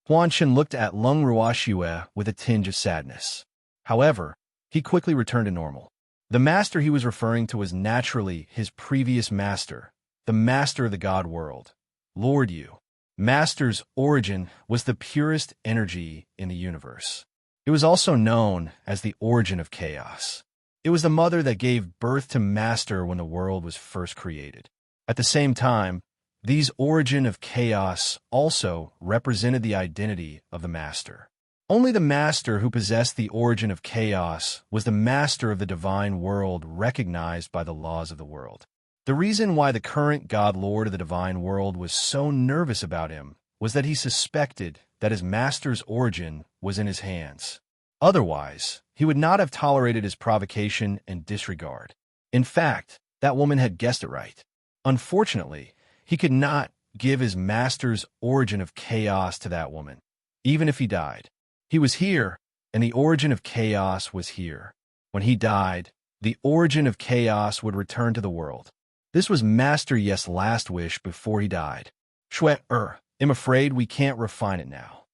Huan Chen looked at Lung Ruoxue with a tinge of sadness. However, he quickly returned to normal. The master he was referring to was naturally his previous master, the master of the God world, Lord Yu. Master's origin was the purest energy in the universe. It was also known as the origin of chaos. It was the mother that gave birth to Master when the world was first created. At the same time, these origin of chaos also represented the identity of the Master. Only the Master who possessed the origin of chaos was the master of the divine world recognized by the laws of the world. The reason why the current God Lord of the divine world was so nervous about him was that he suspected that his master's origin was in his hands. Otherwise, he would not have tolerated his provocation and disregard. In fact, that woman had guessed it right. Unfortunately, he could not give his master's origin of chaos to that woman, even if he died. He was here, and the origin of chaos was here. When he died, the origin of chaos would return to the world. This was Master Yes' last wish before he died. Shui I'm afraid we can't refine it now.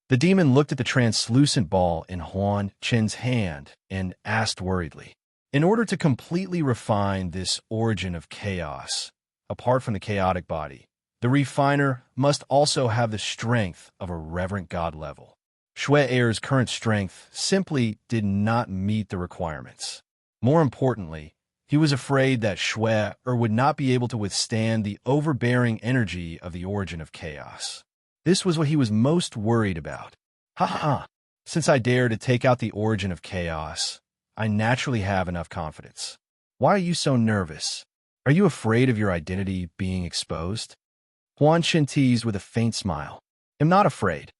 The demon looked at the translucent ball in Huan Chen's hand and asked worriedly, "In order to completely refine this origin of chaos, apart from the chaotic body, the refiner must also have the strength of a reverent god level." Shui Er's current strength simply did not meet the requirements. More importantly, he was afraid that Shui would not be able to withstand the overbearing energy of the origin of chaos. This was what he was most worried about. Since I dare to take out the origin of chaos, I naturally have enough confidence. Why are you so nervous? Are you afraid of your identity being exposed? Huan Shen teased with a faint smile. I'm not afraid.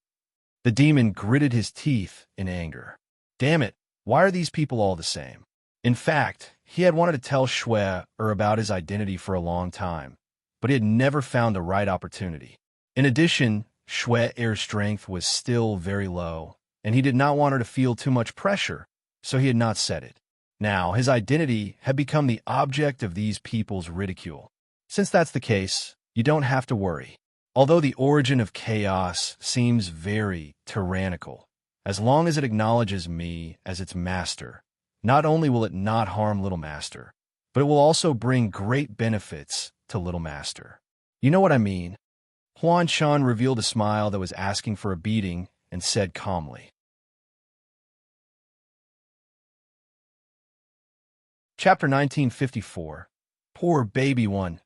The demon gritted his teeth in anger. Damn it, why are these people all the same? In fact, he had wanted to tell Shui about his identity for a long time, but he had never found the right opportunity. In addition, Shui's strength was still very low, and he did not want her to feel too much pressure, so he had not said it. Now, his identity had become the object of these people's ridicule. Since that's the case, you don't have to worry. Although the origin of chaos seems very tyrannical, as long as it acknowledges me as its master, not only will it not harm Little Master, but it will also bring great benefits to Little Master. You know what I mean? Huan Shan revealed a smile that was asking for a beating and said calmly. Chapter 1954. Poor baby one.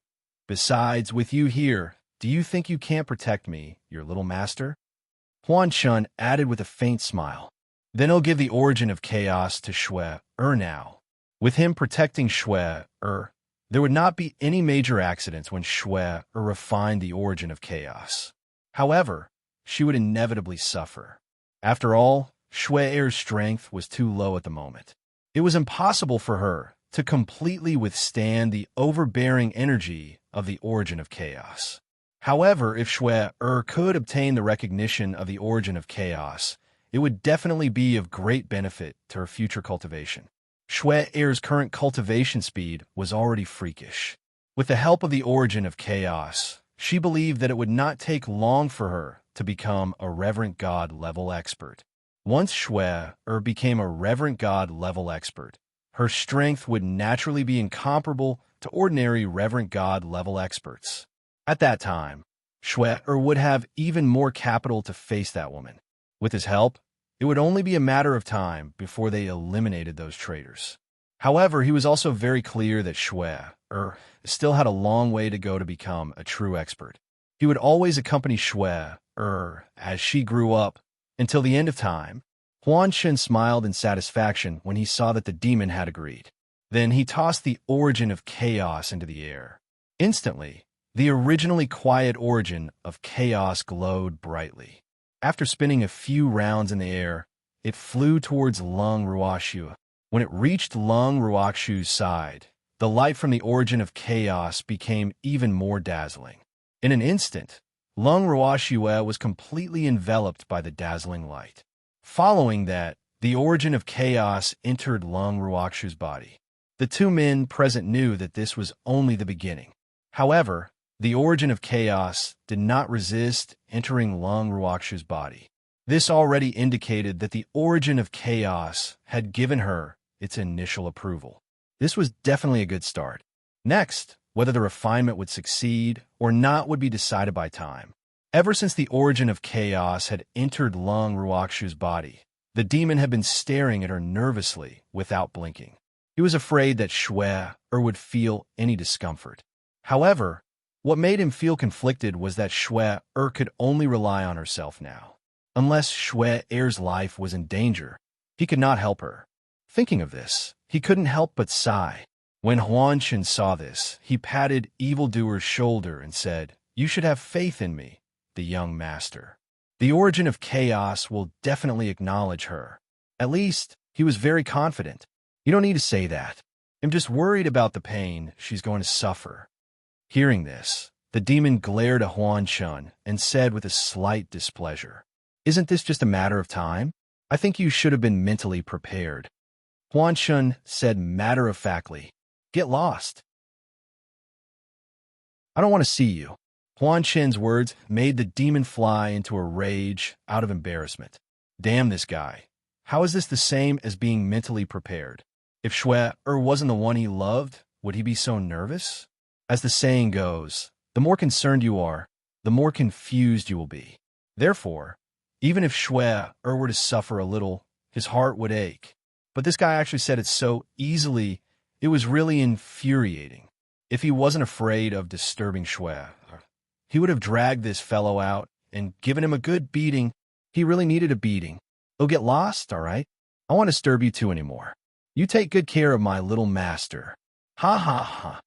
Besides, with you here, do you think you can't protect me, your little master? Huan Shan added with a faint smile. Then he'll give the origin of chaos to Shui now. With him protecting Shui there would not be any major accidents when Shui refined the origin of chaos. However, she would inevitably suffer. After all, Shui's strength was too low at the moment. It was impossible for her to completely withstand the overbearing energy of the origin of chaos. However, if Shui could obtain the recognition of the origin of chaos, it would definitely be of great benefit to her future cultivation. Shui's current cultivation speed was already freakish. With the help of the origin of chaos, she believed that it would not take long for her to become a reverent god level expert. Once Shui became a reverent god level expert, her strength would naturally be incomparable to ordinary reverent god level experts. At that time, Shui would have even more capital to face that woman. With his help, it would only be a matter of time before they eliminated those traitors. However, he was also very clear that Shui still had a long way to go to become a true expert. He would always accompany Shui as she grew up until the end of time. Huan Shen smiled in satisfaction when he saw that the demon had agreed. Then he tossed the origin of chaos into the air. Instantly, the originally quiet origin of chaos glowed brightly. After spinning a few rounds in the air, it flew towards Lung Ruoxu. When it reached Lung Ruoxu's side, the light from the origin of chaos became even more dazzling. In an instant, Lung Ruoxu was completely enveloped by the dazzling light. Following that, the origin of chaos entered Lung Ruoxu's body. The two men present knew that this was only the beginning. However, the origin of chaos did not resist entering Lung Ruoxu's body. This already indicated that the origin of chaos had given her its initial approval. This was definitely a good start. Next, whether the refinement would succeed or not would be decided by time. Ever since the origin of chaos had entered Lung Ruoxu's body, the demon had been staring at her nervously without blinking. He was afraid that Shui would feel any discomfort. However, what made him feel conflicted was that Shui could only rely on herself now. Unless Shui's life was in danger, he could not help her. Thinking of this, he couldn't help but sigh. When Huan Shen saw this, he patted evildoer's shoulder and said, "You should have faith in me, the young master. The origin of chaos will definitely acknowledge her." At least, he was very confident. "You don't need to say that. I'm just worried about the pain she's going to suffer." Hearing this, the demon glared at Huan Shen and said with a slight displeasure, "Isn't this just a matter of time? I think you should have been mentally prepared." Huan Shen said matter-of-factly, "Get lost. I don't want to see you." Huan Shen's words made the demon fly into a rage out of embarrassment. Damn this guy. How is this the same as being mentally prepared? If Shui wasn't the one he loved, would he be so nervous? As the saying goes, the more concerned you are, the more confused you will be. Therefore, even if Shui were to suffer a little, his heart would ache. But this guy actually said it so easily, it was really infuriating. If he wasn't afraid of disturbing Shui, he would have dragged this fellow out and given him a good beating. He really needed a beating. He'll get lost, all right? I won't disturb you two anymore. You take good care of my little master. Ha ha ha.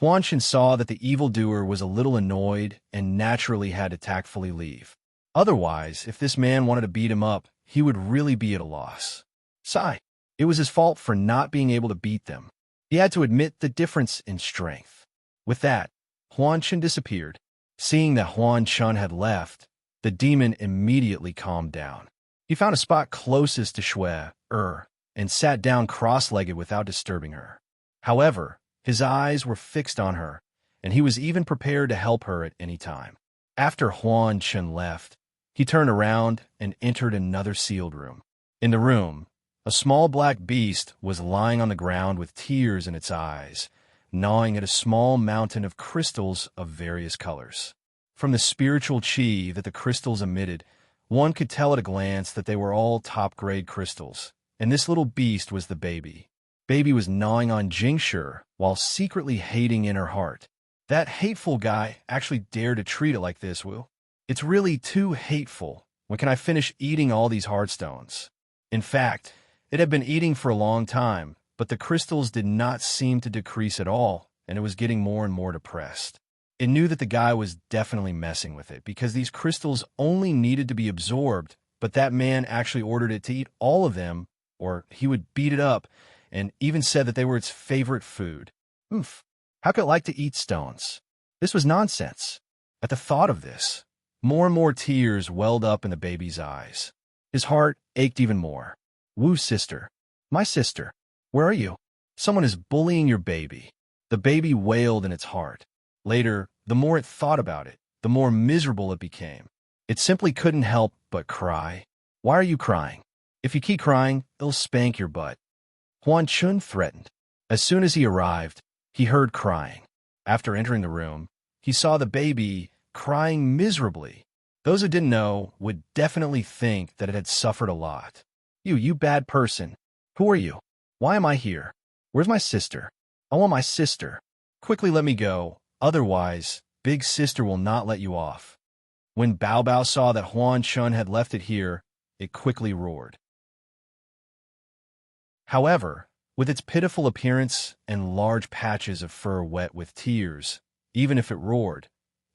Huanshan saw that the evildoer was a little annoyed and naturally had to tactfully leave. Otherwise, if this man wanted to beat him up, he would really be at a loss. Sigh. It was his fault for not being able to beat them. He had to admit the difference in strength. With that, Huanshan disappeared. Seeing that Huanshan had left, the demon immediately calmed down. He found a spot closest to Shui, and sat down cross-legged without disturbing her. However, his eyes were fixed on her, and he was even prepared to help her at any time. After Huanshan left, he turned around and entered another sealed room. In the room, a small black beast was lying on the ground with tears in its eyes, gnawing at a small mountain of crystals of various colors. From the spiritual chi that the crystals emitted, one could tell at a glance that they were all top-grade crystals, and this little beast was the baby. Baby was gnawing on Jingshi while secretly hating in her heart. That hateful guy actually dared to treat it like this, Wu. It's really too hateful. When can I finish eating all these heartstones? In fact, it had been eating for a long time, but the crystals did not seem to decrease at all, and it was getting more and more depressed. It knew that the guy was definitely messing with it because these crystals only needed to be absorbed, but that man actually ordered it to eat all of them, or he would beat it up, and even said that they were its favorite food. Oof. How could it like to eat stones? This was nonsense. At the thought of this, more and more tears welled up in the baby's eyes. His heart ached even more. Wu's sister. My sister. Where are you? Someone is bullying your baby. The baby wailed in its heart. Later, the more it thought about it, the more miserable it became. It simply couldn't help but cry. Why are you crying? If you keep crying, it'll spank your butt. Huanshan threatened. As soon as he arrived, he heard crying. After entering the room, he saw the baby crying miserably. Those who didn't know would definitely think that it had suffered a lot. You bad person. Who are you? Why am I here? Where's my sister? I want my sister. Quickly let me go, otherwise, big sister will not let you off. When Bao Bao saw that Huanshan had left it here, it quickly roared. However, with its pitiful appearance and large patches of fur wet with tears, even if it roared,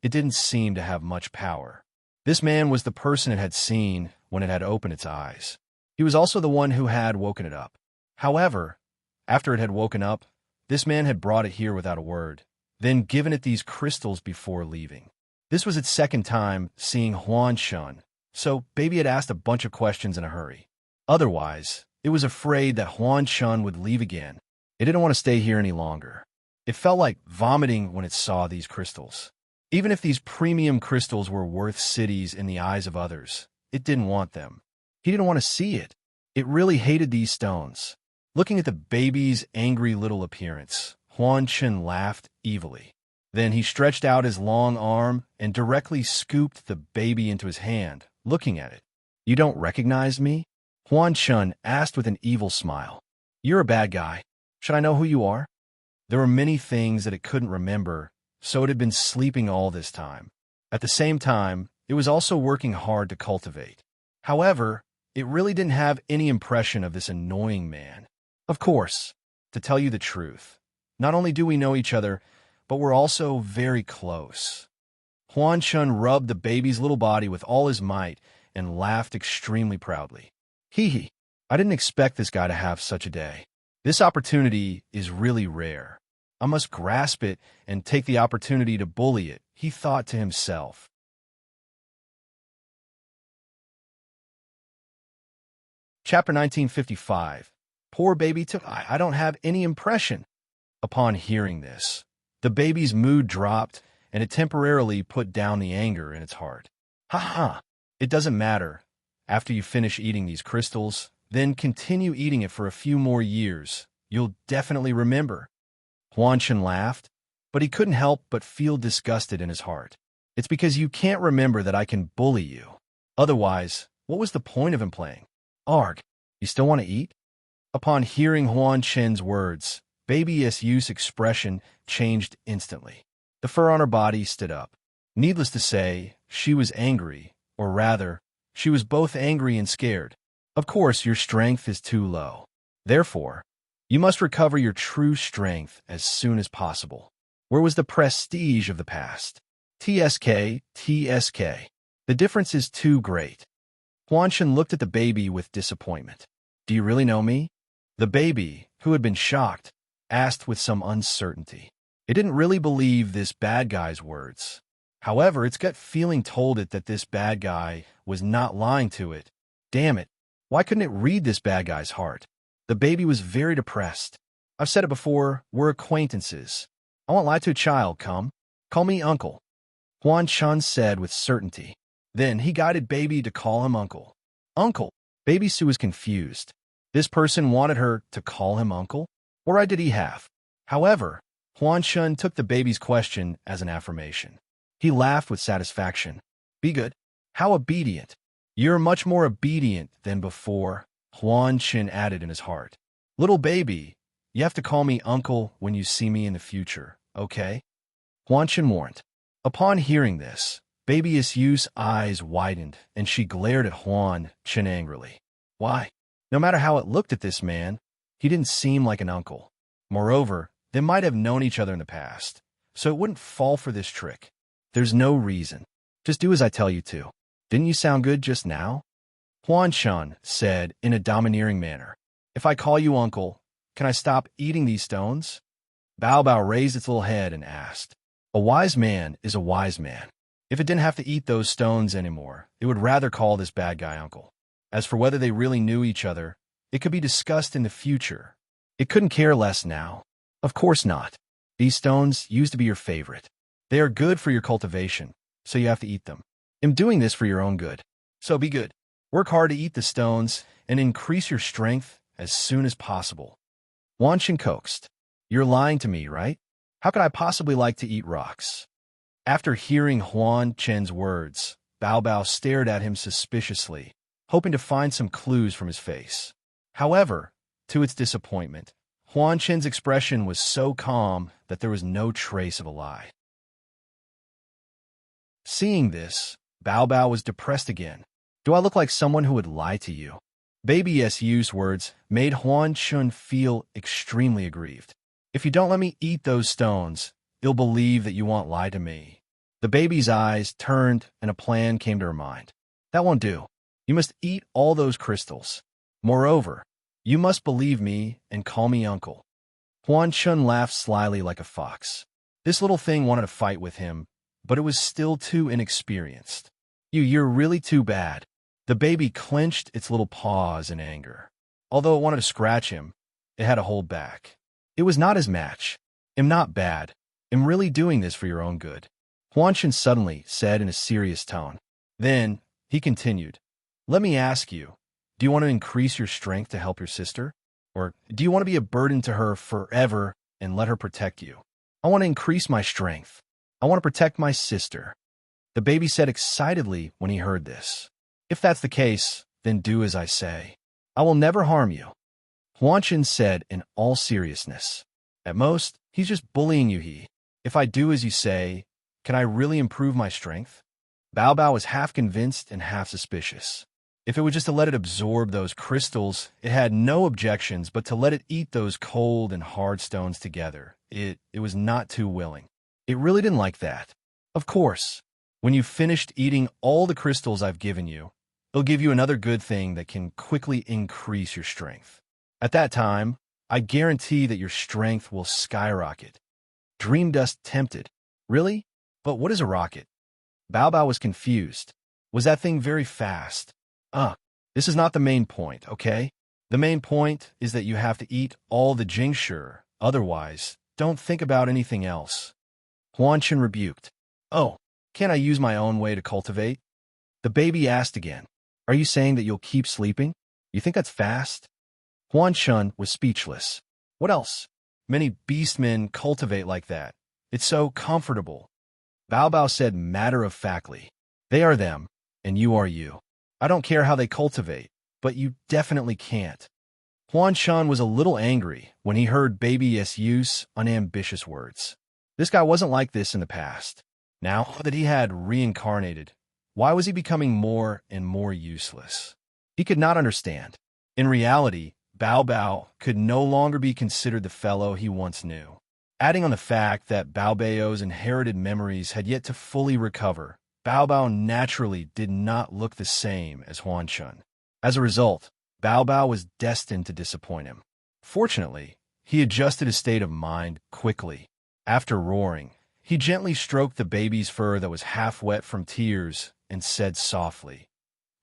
it didn't seem to have much power. This man was the person it had seen when it had opened its eyes. He was also the one who had woken it up. However, after it had woken up, this man had brought it here without a word, then given it these crystals before leaving. This was its second time seeing Huanshan, so baby had asked a bunch of questions in a hurry. Otherwise, it was afraid that Huanshan would leave again. It didn't want to stay here any longer. It felt like vomiting when it saw these crystals. Even if these premium crystals were worth cities in the eyes of others, it didn't want them. He didn't want to see it. It really hated these stones. Looking at the baby's angry little appearance, Huanshan laughed evilly. Then he stretched out his long arm and directly scooped the baby into his hand, looking at it. You don't recognize me? Huanshan asked with an evil smile. You're a bad guy. Should I know who you are? There were many things that it couldn't remember, so it had been sleeping all this time. At the same time, it was also working hard to cultivate. However, it really didn't have any impression of this annoying man. Of course, to tell you the truth, not only do we know each other, but we're also very close. Huanshan rubbed the baby's little body with all his might and laughed extremely proudly. Hee hee, I didn't expect this guy to have such a day. This opportunity is really rare. I must grasp it and take the opportunity to bully it, he thought to himself. Chapter 1955. Poor baby took. I don't have any impression. Upon hearing this, the baby's mood dropped, and it temporarily put down the anger in its heart. Ha ha! It doesn't matter. After you finish eating these crystals, then continue eating it for a few more years. You'll definitely remember. Huanshan laughed, but he couldn't help but feel disgusted in his heart. It's because you can't remember that I can bully you. Otherwise, what was the point of him playing? Arg, you still want to eat? Upon hearing Huanshan's words, Baby Su's expression changed instantly. The fur on her body stood up. Needless to say, she was angry, or rather, she was both angry and scared. Of course, your strength is too low. Therefore, you must recover your true strength as soon as possible. Where was the prestige of the past? TSK, TSK. The difference is too great. Huanshan looked at the baby with disappointment. Do you really know me? The baby, who had been shocked, asked with some uncertainty. It didn't really believe this bad guy's words. However, its gut feeling told it that this bad guy was not lying to it. Damn it, why couldn't it read this bad guy's heart? The baby was very depressed. I've said it before, we're acquaintances. I won't lie to a child, come. Call me uncle. Huan Chun said with certainty. Then he guided baby to call him uncle. Uncle. Baby Sue was confused. This person wanted her to call him uncle? What right did he have? However, Huan Chun took the baby's question as an affirmation. He laughed with satisfaction. Be good. How obedient. You're much more obedient than before, Huan Chun added in his heart. Little baby, you have to call me uncle when you see me in the future, okay? Huan Chun warned. Upon hearing this, baby Yu's eyes widened and she glared at Huan Chun angrily. Why? No matter how it looked at this man, he didn't seem like an uncle. Moreover, they might have known each other in the past, so it wouldn't fall for this trick. There's no reason. Just do as I tell you to. Didn't you sound good just now? Huan Chun said in a domineering manner. If I call you uncle, can I stop eating these stones? Bao Bao raised its little head and asked. A wise man is a wise man. If it didn't have to eat those stones anymore, it would rather call this bad guy uncle. As for whether they really knew each other, it could be discussed in the future. It couldn't care less now. Of course not. These stones used to be your favorite. They are good for your cultivation, so you have to eat them. I'm doing this for your own good. So be good. Work hard to eat the stones and increase your strength as soon as possible. Huan Chun coaxed. You're lying to me, right? How could I possibly like to eat rocks? After hearing Huan Chun's words, Bao Bao stared at him suspiciously, hoping to find some clues from his face. However, to its disappointment, Huan Chun's expression was so calm that there was no trace of a lie. Seeing this, Bao Bao was depressed again. Do I look like someone who would lie to you? Baby Yu's words made Huan Chun feel extremely aggrieved. If you don't let me eat those stones, you'll believe that you won't lie to me. The baby's eyes turned and a plan came to her mind. That won't do. You must eat all those crystals. Moreover, you must believe me and call me uncle. Huan Chun laughed slyly like a fox. This little thing wanted to fight with him, but it was still too inexperienced. You're really too bad. The baby clenched its little paws in anger. Although it wanted to scratch him, it had to hold back. It was not his match. I'm not bad. I'm really doing this for your own good. Huan Chun suddenly said in a serious tone. Then, he continued, let me ask you, do you want to increase your strength to help your sister? Or do you want to be a burden to her forever and let her protect you? I want to increase my strength. I want to protect my sister. The baby said excitedly when he heard this. If that's the case, then do as I say. I will never harm you. Huan Chun said in all seriousness. At most, he's just bullying you. If I do as you say, can I really improve my strength? Bao Bao was half convinced and half suspicious. If it was just to let it absorb those crystals, it had no objections, but to let it eat those cold and hard stones together, it was not too willing. It really didn't like that. Of course, when you've finished eating all the crystals I've given you, it'll give you another good thing that can quickly increase your strength. At that time, I guarantee that your strength will skyrocket. Dream Dust tempted. Really? But what is a rocket? Bao Bao was confused. Was that thing very fast? This is not the main point, okay? The main point is that you have to eat all the Jingshi, otherwise, don't think about anything else. Huan Chun rebuked. Oh, can't I use my own way to cultivate? The baby asked again. Are you saying that you'll keep sleeping? You think that's fast? Huan Chun was speechless. What else? Many beastmen cultivate like that. It's so comfortable. Bao Bao said matter-of-factly. They are them, and you are you. I don't care how they cultivate, but you definitely can't. Huan Chun was a little angry when he heard Baby Yu's unambitious words. This guy wasn't like this in the past. Now that he had reincarnated, why was he becoming more and more useless? He could not understand. In reality, Bao Bao could no longer be considered the fellow he once knew. Adding on the fact that Bao Bao's inherited memories had yet to fully recover, Bao Bao naturally did not look the same as Huan Chun. As a result, Bao Bao was destined to disappoint him. Fortunately, he adjusted his state of mind quickly. After roaring, he gently stroked the baby's fur that was half wet from tears and said softly,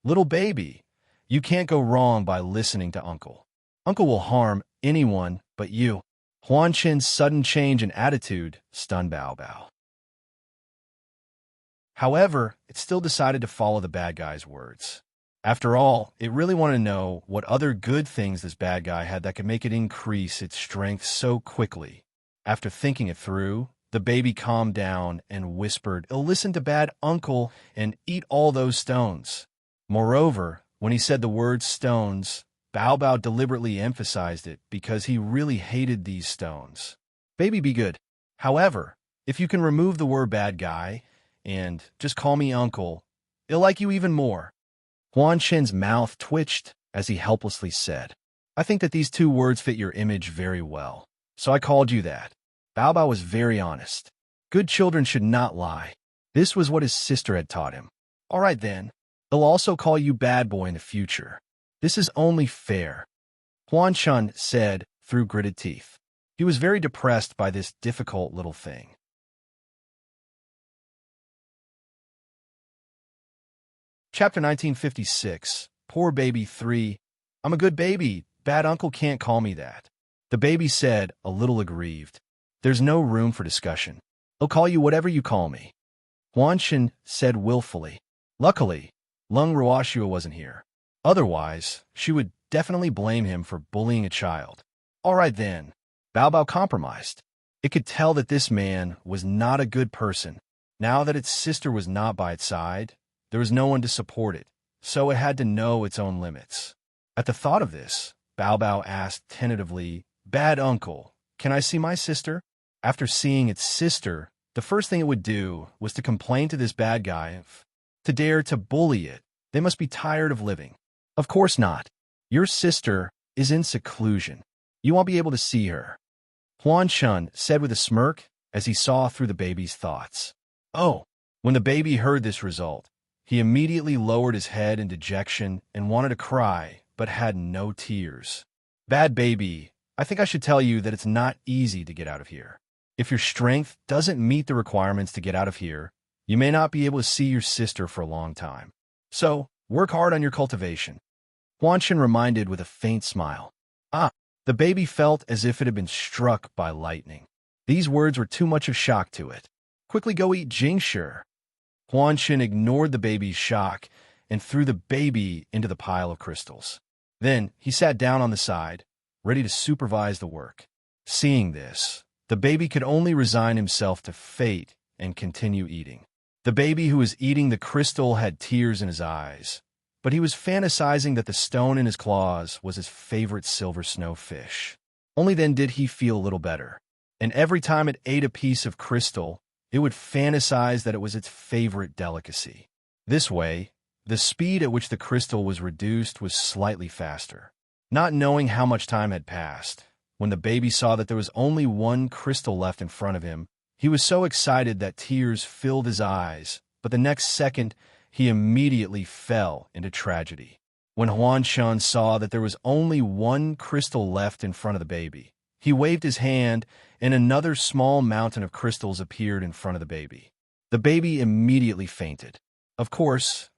"Little baby, you can't go wrong by listening to Uncle. Uncle will harm anyone but you." Huan Chen's sudden change in attitude stunned Bao Bao. However, it still decided to follow the bad guy's words. After all, it really wanted to know what other good things this bad guy had that could make it increase its strength so quickly. After thinking it through, the baby calmed down and whispered, "Listen to bad uncle and eat all those stones." Moreover, when he said the word stones, Bao Bao deliberately emphasized it because he really hated these stones. "Baby, be good. However, if you can remove the word bad guy and just call me uncle, it'll like you even more." Huan Chen's mouth twitched as he helplessly said, "I think that these two words fit your image very well, so I called you that." Bao Bao was very honest. Good children should not lie. This was what his sister had taught him. "All right then, they'll also call you bad boy in the future. This is only fair," Huan Chun said through gritted teeth. He was very depressed by this difficult little thing. Chapter 1956, Poor Baby 3. "I'm a good baby. Bad uncle can't call me that." The baby said, a little aggrieved. "There's no room for discussion. I'll call you whatever you call me," Huan Chen said willfully. Luckily, Lung Ruoxua wasn't here. Otherwise, she would definitely blame him for bullying a child. All right then, Bao Bao compromised. It could tell that this man was not a good person. Now that its sister was not by its side, there was no one to support it, so it had to know its own limits. At the thought of this, Bao Bao asked tentatively, "Bad uncle, can I see my sister?" After seeing its sister, the first thing it would do was to complain to this bad guy. To dare to bully it, they must be tired of living. Of course not. Your sister is in seclusion. You won't be able to see her, Huan Chun said with a smirk as he saw through the baby's thoughts. Oh, when the baby heard this result, he immediately lowered his head in dejection and wanted to cry, but had no tears. "Bad baby, I think I should tell you that it's not easy to get out of here. If your strength doesn't meet the requirements to get out of here, you may not be able to see your sister for a long time. So, work hard on your cultivation," Huan Chen reminded with a faint smile. The baby felt as if it had been struck by lightning. These words were too much of shock to it. "Quickly go eat Jingshi." Huan Chen ignored the baby's shock and threw the baby into the pile of crystals. Then he sat down on the side, ready to supervise the work. Seeing this, the baby could only resign himself to fate and continue eating. The baby who was eating the crystal had tears in his eyes, but he was fantasizing that the stone in his claws was his favorite silver snowfish. Only then did he feel a little better, and every time it ate a piece of crystal, it would fantasize that it was its favorite delicacy. This way, the speed at which the crystal was reduced was slightly faster. Not knowing how much time had passed, when the baby saw that there was only one crystal left in front of him, he was so excited that tears filled his eyes, but the next second, he immediately fell into tragedy. When Huan Chun saw that there was only one crystal left in front of the baby, he waved his hand, and another small mountain of crystals appeared in front of the baby. The baby immediately fainted. Of course,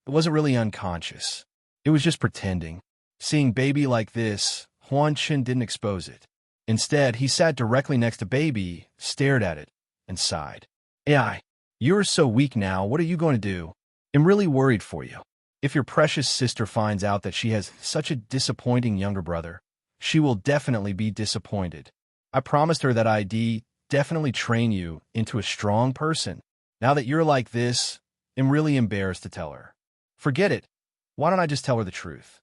it wasn't really unconscious. It was just pretending. Seeing baby like this, Huan Chen didn't expose it. Instead, he sat directly next to baby, stared at it, and sighed. "AI, you're so weak now, what are you going to do? I'm really worried for you. If your precious sister finds out that she has such a disappointing younger brother, she will definitely be disappointed. I promised her that I'd definitely train you into a strong person. Now that you're like this, I'm really embarrassed to tell her. Forget it. Why don't I just tell her the truth?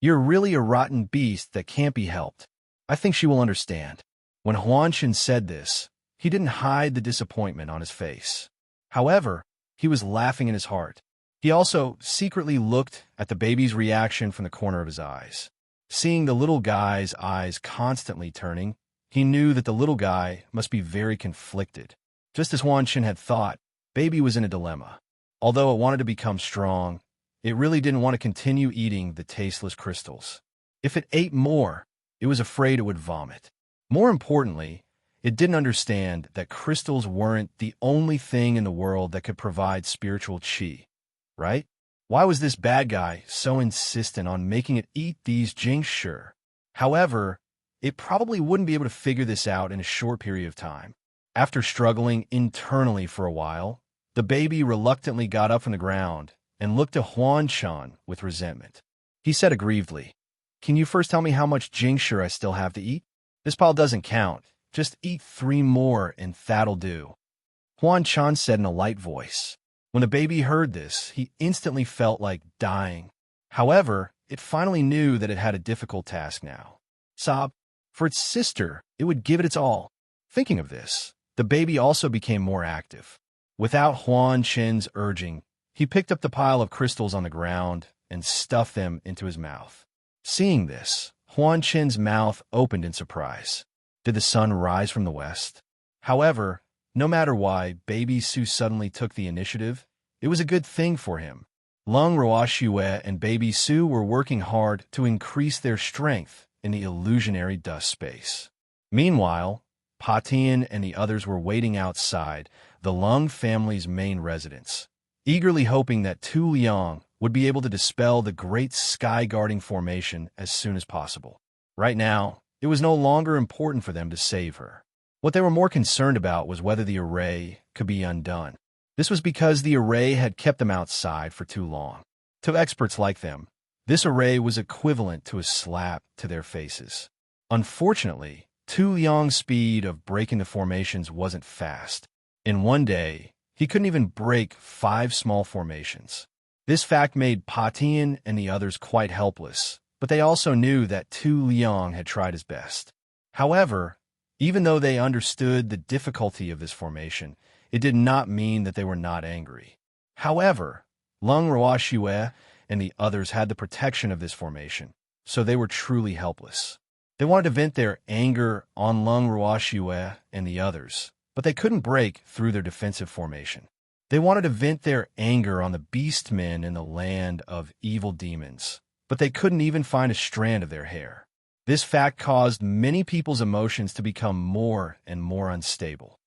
You're really a rotten beast that can't be helped. I think she will understand." When Huan Chen said this, he didn't hide the disappointment on his face. However, he was laughing in his heart. He also secretly looked at the baby's reaction from the corner of his eyes. Seeing the little guy's eyes constantly turning, he knew that the little guy must be very conflicted. Just as Huan Qin had thought, Baby was in a dilemma. Although it wanted to become strong, it really didn't want to continue eating the tasteless crystals. If it ate more, it was afraid it would vomit. More importantly, it didn't understand that crystals weren't the only thing in the world that could provide spiritual qi, right? Why was this bad guy so insistent on making it eat these jingshi? However, it probably wouldn't be able to figure this out in a short period of time. After struggling internally for a while, the baby reluctantly got up from the ground and looked at Huan Qin with resentment. He said aggrievedly, "Can you first tell me how much jingshi I still have to eat? This pile doesn't count. Just eat 3 more and that'll do." Huan Qin said in a light voice. When the baby heard this, he instantly felt like dying. However, it finally knew that it had a difficult task now. Sob, for its sister, it would give it its all. Thinking of this, the baby also became more active. Without Huan Qin's urging, he picked up the pile of crystals on the ground and stuffed them into his mouth. Seeing this, Huan Qin's mouth opened in surprise. Did the sun rise from the west? However, no matter why Baby Su suddenly took the initiative, it was a good thing for him. Lung Ruoxue and Baby Su were working hard to increase their strength in the illusionary dust space. Meanwhile, Pa Tian and the others were waiting outside the Lung family's main residence, eagerly hoping that Tu Liang would be able to dispel the great sky-guarding formation as soon as possible. Right now, it was no longer important for them to save her. What they were more concerned about was whether the array could be undone. This was because the array had kept them outside for too long. To experts like them, this array was equivalent to a slap to their faces. Unfortunately, Tu Liang's speed of breaking the formations wasn't fast. In one day, he couldn't even break 5 small formations. This fact made Pa Tian and the others quite helpless, but they also knew that Tu Liang had tried his best. However, even though they understood the difficulty of this formation, it did not mean that they were not angry. However, Lung Ruoxue and the others had the protection of this formation, so they were truly helpless. They wanted to vent their anger on Lung Ruoxue and the others, but they couldn't break through their defensive formation. They wanted to vent their anger on the beastmen in the land of evil demons, but they couldn't even find a strand of their hair. This fact caused many people's emotions to become more and more unstable.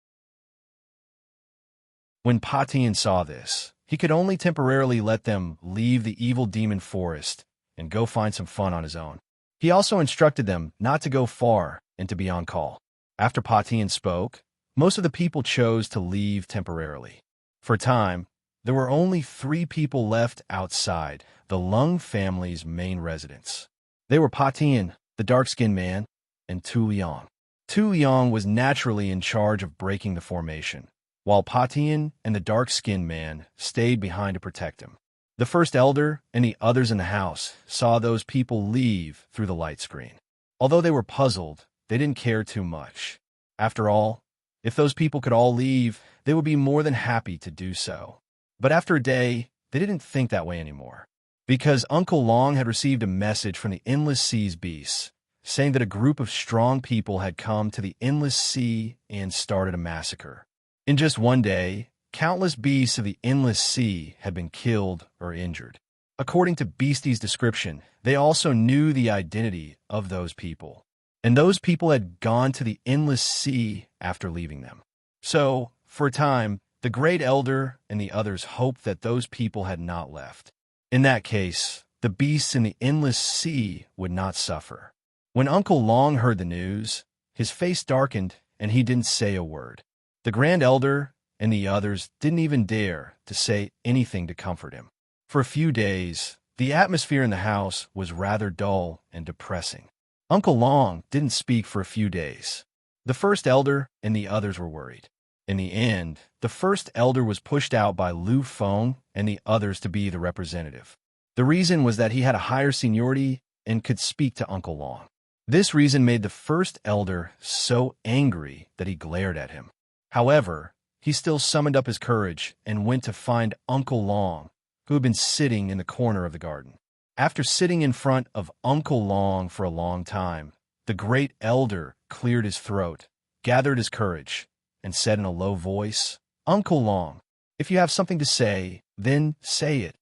When Pa Tian saw this, he could only temporarily let them leave the evil demon forest and go find some fun on his own. He also instructed them not to go far and to be on call. After Pa Tian spoke, most of the people chose to leave temporarily. For a time, there were only 3 people left outside the Lung family's main residence. They were Pa Tian, the dark-skinned man, and Tu Liang. Tu Liang was naturally in charge of breaking the formation, while Pa Tian and the dark-skinned man stayed behind to protect him. The first elder and the others in the house saw those people leave through the light screen. Although they were puzzled, they didn't care too much. After all, if those people could all leave, they would be more than happy to do so. But after a day, they didn't think that way anymore, because Uncle Long had received a message from the Endless Sea's beasts, saying that a group of strong people had come to the Endless Sea and started a massacre. In just one day, countless beasts of the Endless Sea had been killed or injured. According to Beastie's description, they also knew the identity of those people, and those people had gone to the Endless Sea after leaving them. So, for a time, the Great Elder and the others hoped that those people had not left. In that case, the beasts in the Endless Sea would not suffer. When Uncle Long heard the news, his face darkened and he didn't say a word. The Grand Elder and the others didn't even dare to say anything to comfort him. For a few days, the atmosphere in the house was rather dull and depressing. Uncle Long didn't speak for a few days. The First Elder and the others were worried. In the end, the First Elder was pushed out by Lu Feng and the others to be the representative. The reason was that he had a higher seniority and could speak to Uncle Long. This reason made the First Elder so angry that he glared at him. However, he still summoned up his courage and went to find Uncle Long, who had been sitting in the corner of the garden. After sitting in front of Uncle Long for a long time, the great elder cleared his throat, gathered his courage, and said in a low voice, "Uncle Long, if you have something to say, then say it."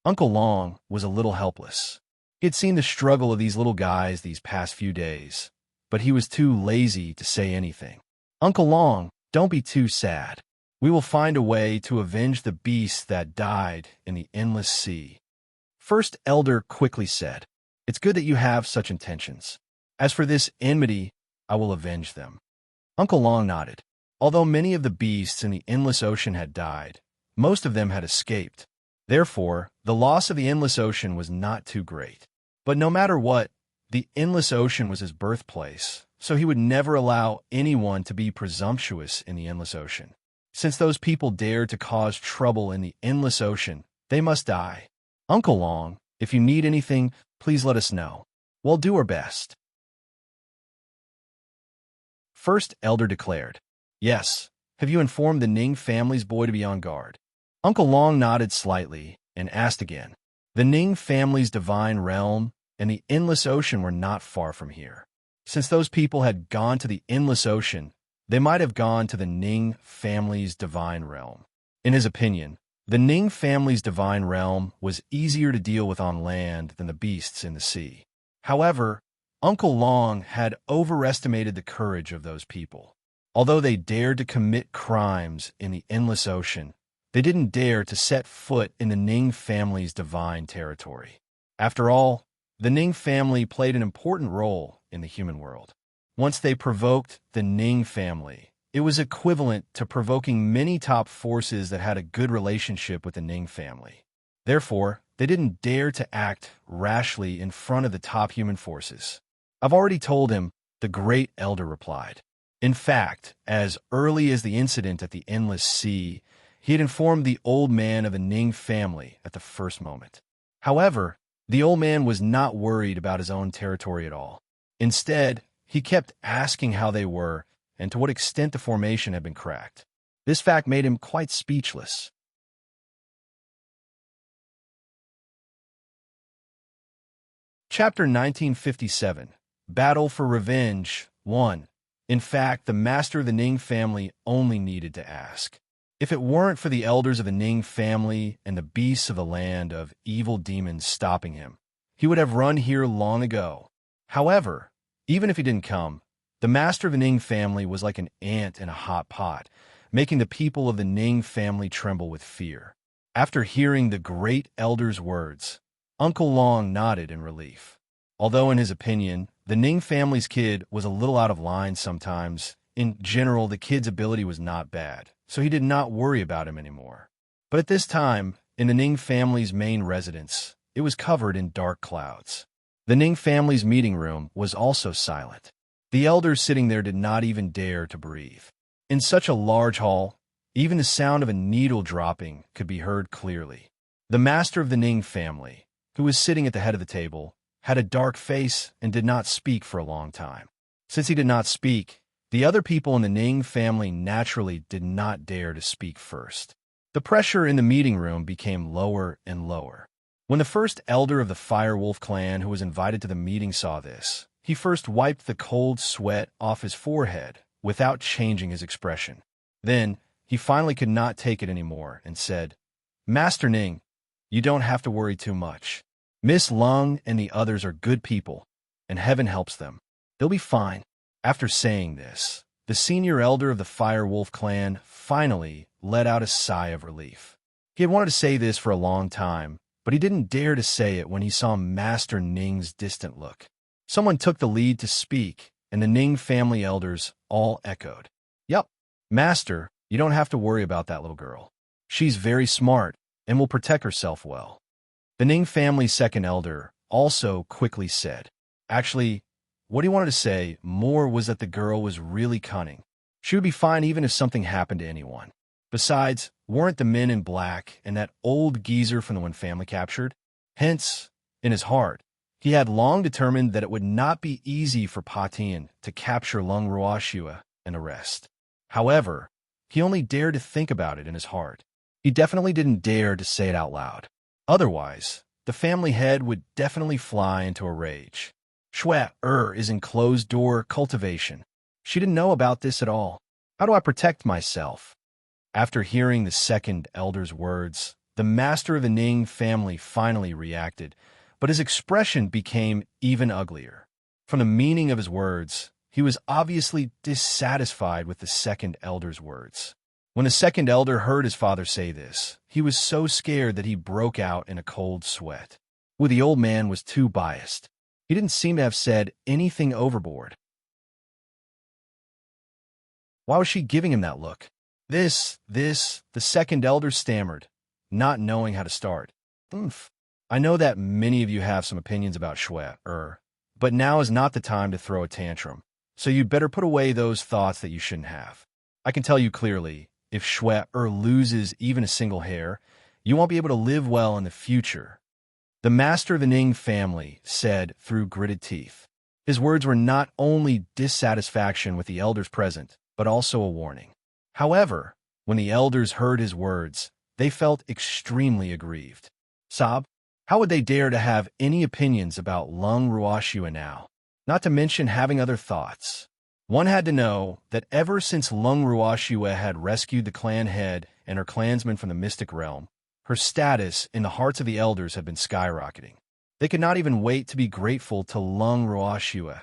Uncle Long was a little helpless. He had seen the struggle of these little guys these past few days, but he was too lazy to say anything. "Uncle Long, don't be too sad. We will find a way to avenge the beasts that died in the endless sea." First Elder quickly said, "It's good that you have such intentions. As for this enmity, I will avenge them." Uncle Long nodded. Although many of the beasts in the endless ocean had died, most of them had escaped. Therefore, the loss of the endless ocean was not too great. But no matter what, the endless ocean was his birthplace, so he would never allow anyone to be presumptuous in the endless ocean. Since those people dared to cause trouble in the endless ocean, they must die. Uncle Long, if you need anything, please let us know. We'll do our best." First Elder declared, "Yes, have you informed the Ning family's boy to be on guard?" Uncle Long nodded slightly and asked again. The Ning family's divine realm and the endless ocean were not far from here. Since those people had gone to the endless ocean, they might have gone to the Ning family's divine realm. In his opinion, the Ning family's divine realm was easier to deal with on land than the beasts in the sea. However, Uncle Long had overestimated the courage of those people. Although they dared to commit crimes in the endless ocean, they didn't dare to set foot in the Ning family's divine territory. After all, the Ning family played an important role in the human world. Once they provoked the Ning family, it was equivalent to provoking many top forces that had a good relationship with the Ning family. Therefore, they didn't dare to act rashly in front of the top human forces. "I've already told him," the great elder replied. In fact, as early as the incident at the endless sea, he had informed the old man of the Ning family at the first moment. However, the old man was not worried about his own territory at all. Instead, he kept asking how they were and to what extent the formation had been cracked. This fact made him quite speechless. Chapter 1957, Battle for Revenge 1. In fact, the master of the Ning family only needed to ask. If it weren't for the elders of the Ning family and the beasts of the land of evil demons stopping him, he would have run here long ago. However, even if he didn't come, the master of the Ning family was like an ant in a hot pot, making the people of the Ning family tremble with fear. After hearing the great elder's words, Uncle Long nodded in relief. Although in his opinion, the Ning family's kid was a little out of line sometimes, in general the kid's ability was not bad, so he did not worry about him anymore. But at this time, in the Ning family's main residence, it was covered in dark clouds. The Ning family's meeting room was also silent. The elders sitting there did not even dare to breathe. In such a large hall, even the sound of a needle dropping could be heard clearly. The master of the Ning family, who was sitting at the head of the table, had a dark face and did not speak for a long time. Since he did not speak, the other people in the Ning family naturally did not dare to speak first. The pressure in the meeting room became lower and lower. When the first elder of the Firewolf clan who was invited to the meeting saw this, he first wiped the cold sweat off his forehead without changing his expression. Then, he finally could not take it anymore and said, "Master Ning, you don't have to worry too much. Miss Lung and the others are good people, and heaven helps them. They'll be fine." After saying this, the senior elder of the Firewolf clan finally let out a sigh of relief. He had wanted to say this for a long time, but he didn't dare to say it when he saw Master Ning's distant look. Someone took the lead to speak, and the Ning family elders all echoed, "Yup, Master, you don't have to worry about that little girl. She's very smart and will protect herself well." The Ning family's second elder also quickly said, "Actually, what he wanted to say more was that the girl was really cunning. She would be fine even if something happened to anyone. Besides, weren't the men in black and that old geezer from the one family captured? Hence, in his heart, he had long determined that it would not be easy for Patian to capture Lung Ruoxua and arrest. However, he only dared to think about it in his heart. He definitely didn't dare to say it out loud. Otherwise, the family head would definitely fly into a rage. Shwe is in closed-door cultivation. She didn't know about this at all. How do I protect myself? After hearing the second elder's words, the master of the Ning family finally reacted, but his expression became even uglier. From the meaning of his words, he was obviously dissatisfied with the second elder's words. When the second elder heard his father say this, he was so scared that he broke out in a cold sweat. Well, the old man was too biased. He didn't seem to have said anything overboard. Why was she giving him that look? This, the second elder stammered, not knowing how to start. I know that many of you have some opinions about Shwe, but now is not the time to throw a tantrum, so you'd better put away those thoughts that you shouldn't have. I can tell you clearly, if Shwe loses even a single hair, you won't be able to live well in the future. The master of the Ning family said through gritted teeth. His words were not only dissatisfaction with the elders present, but also a warning. However, when the elders heard his words, they felt extremely aggrieved. Sob, how would they dare to have any opinions about Lung Ruoxua now? Not to mention having other thoughts. One had to know that ever since Lung Ruoxua had rescued the clan head and her clansmen from the mystic realm, her status in the hearts of the elders had been skyrocketing. They could not even wait to be grateful to Lung Ruoxua,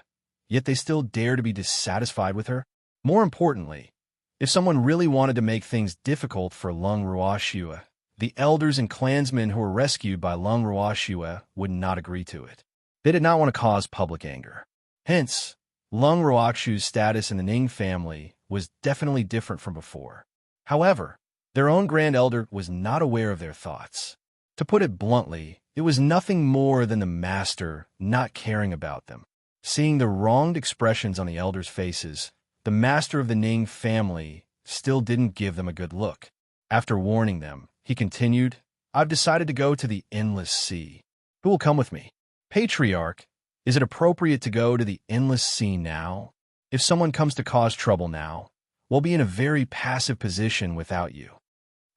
yet they still dare to be dissatisfied with her. More importantly, if someone really wanted to make things difficult for Lung Ruoxua, the elders and clansmen who were rescued by Lung Ruoxua would not agree to it. They did not want to cause public anger. Hence, Lung Ruoxua's status in the Ning family was definitely different from before. However, their own grand elder was not aware of their thoughts. To put it bluntly, it was nothing more than the master not caring about them. Seeing the wronged expressions on the elders' faces, the master of the Ning family still didn't give them a good look. After warning them, he continued, I've decided to go to the endless sea. Who will come with me? Patriarch, is it appropriate to go to the endless sea now? If someone comes to cause trouble now, we'll be in a very passive position without you.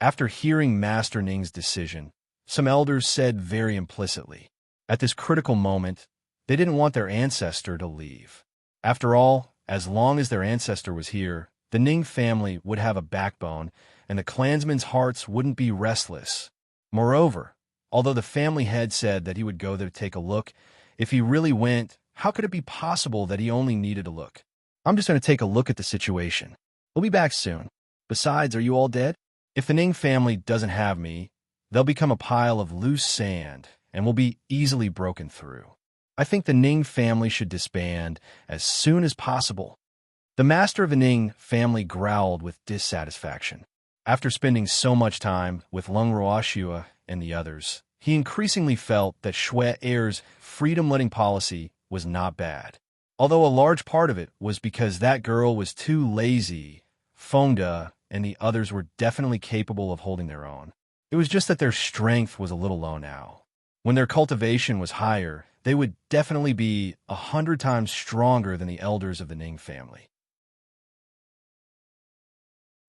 After hearing Master Ning's decision, some elders said very implicitly, at this critical moment, they didn't want their ancestor to leave. After all, as long as their ancestor was here, the Ning family would have a backbone, and the clansmen's hearts wouldn't be restless. Moreover, although the family head said that he would go there to take a look, if he really went, how could it be possible that he only needed a look? I'm just going to take a look at the situation. We'll be back soon. Besides, are you all dead? If the Ning family doesn't have me, they'll become a pile of loose sand and will be easily broken through. I think the Ning family should disband as soon as possible. The master of the Ning family growled with dissatisfaction. After spending so much time with Lung Ruoxua and the others, he increasingly felt that Shwe freedom-letting policy was not bad. Although a large part of it was because that girl was too lazy, Fengda and the others were definitely capable of holding their own. It was just that their strength was a little low now. When their cultivation was higher, they would definitely be 100 times stronger than the elders of the Ning family.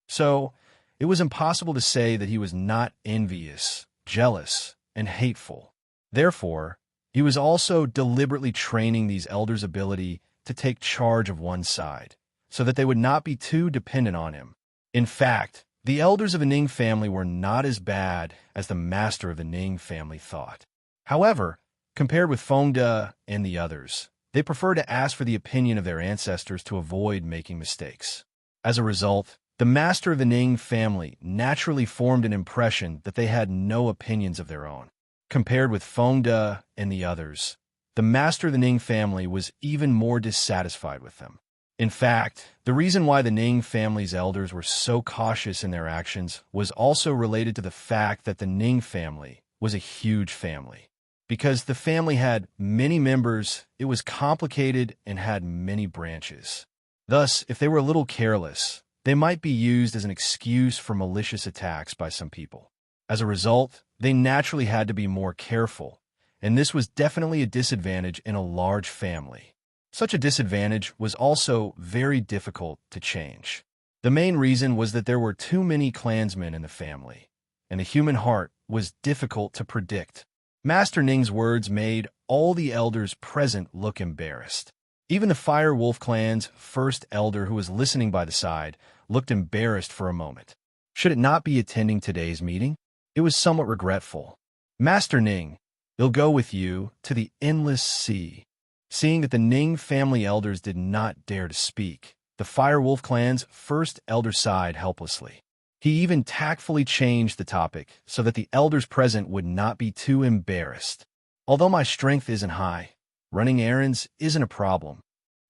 So, it was impossible to say that he was not envious, jealous, and hateful. Therefore, he was also deliberately training these elders' ability to take charge of one side, so that they would not be too dependent on him. In fact, the elders of the Ning family were not as bad as the master of the Ning family thought. However, compared with Fengda and the others, they prefer to ask for the opinion of their ancestors to avoid making mistakes. As a result, the master of the Ning family naturally formed an impression that they had no opinions of their own. Compared with Fengda and the others, the master of the Ning family was even more dissatisfied with them. In fact, the reason why the Ning family's elders were so cautious in their actions was also related to the fact that the Ning family was a huge family. Because the family had many members, it was complicated and had many branches. Thus, if they were a little careless, they might be used as an excuse for malicious attacks by some people. As a result, they naturally had to be more careful, and this was definitely a disadvantage in a large family. Such a disadvantage was also very difficult to change. The main reason was that there were too many clansmen in the family, and the human heart was difficult to predict. Master Ning's words made all the elders present look embarrassed. Even the Fire Wolf clan's first elder, who was listening by the side, looked embarrassed for a moment. Should it not be attending today's meeting? It was somewhat regretful. Master Ning, they'll go with you to the endless sea. Seeing that the Ning family elders did not dare to speak, the Fire Wolf clan's first elder sighed helplessly. He even tactfully changed the topic so that the elders present would not be too embarrassed. Although my strength isn't high, running errands isn't a problem.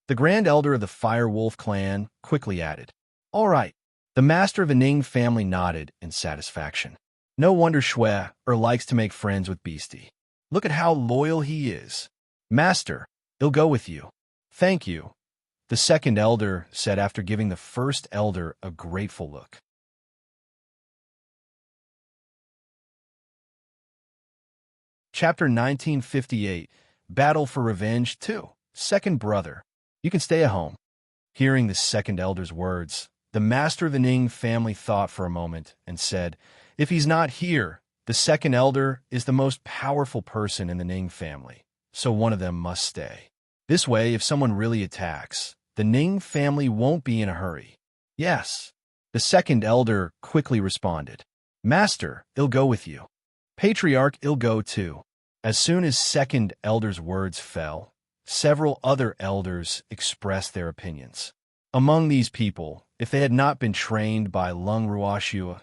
The Grand Elder of the Fire Wolf clan quickly added. All right. The Master of the Ning family nodded in satisfaction. No wonder Shui likes to make friends with Beastie. Look at how loyal he is. Master, he'll go with you. Thank you, the second elder said after giving the first elder a grateful look. Chapter 1958, Battle for Revenge 2, Second Brother. You can stay at home. Hearing the second elder's words, the Master of the Ning family thought for a moment and said, if he's not here, the second elder is the most powerful person in the Ning family, so one of them must stay. This way, if someone really attacks, the Ning family won't be in a hurry. Yes, the second elder quickly responded. Master, I'll go with you. Patriarch, I'll go too. As soon as second elder's words fell, several other elders expressed their opinions. Among these people, if they had not been trained by Lung Ruoxua,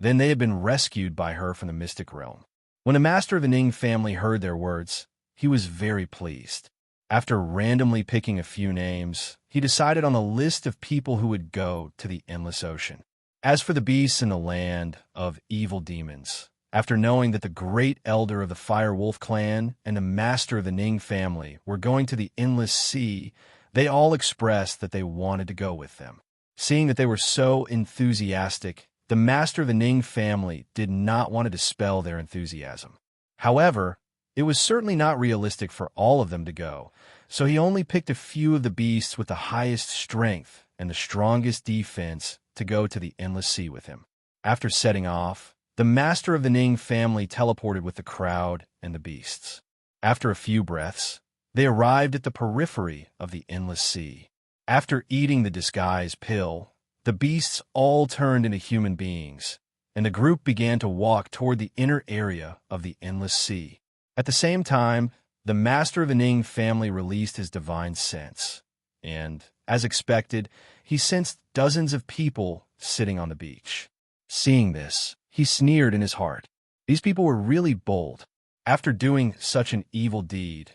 then they had been rescued by her from the mystic realm. When the Master of the Ning family heard their words, he was very pleased. After randomly picking a few names, he decided on a list of people who would go to the Endless Ocean. As for the beasts in the land of evil demons, after knowing that the great elder of the Fire Wolf clan and the Master of the Ning family were going to the Endless Sea, they all expressed that they wanted to go with them. Seeing that they were so enthusiastic, the Master of the Ning family did not want to dispel their enthusiasm. However, it was certainly not realistic for all of them to go, so he only picked a few of the beasts with the highest strength and the strongest defense to go to the Endless Sea with him. After setting off, the Master of the Ning family teleported with the crowd and the beasts. After a few breaths, they arrived at the periphery of the Endless Sea. After eating the disguise pill, the beasts all turned into human beings, and the group began to walk toward the inner area of the Endless Sea. At the same time, the Master of the Ning family released his divine sense, and, as expected, he sensed dozens of people sitting on the beach. Seeing this, he sneered in his heart. These people were really bold. After doing such an evil deed,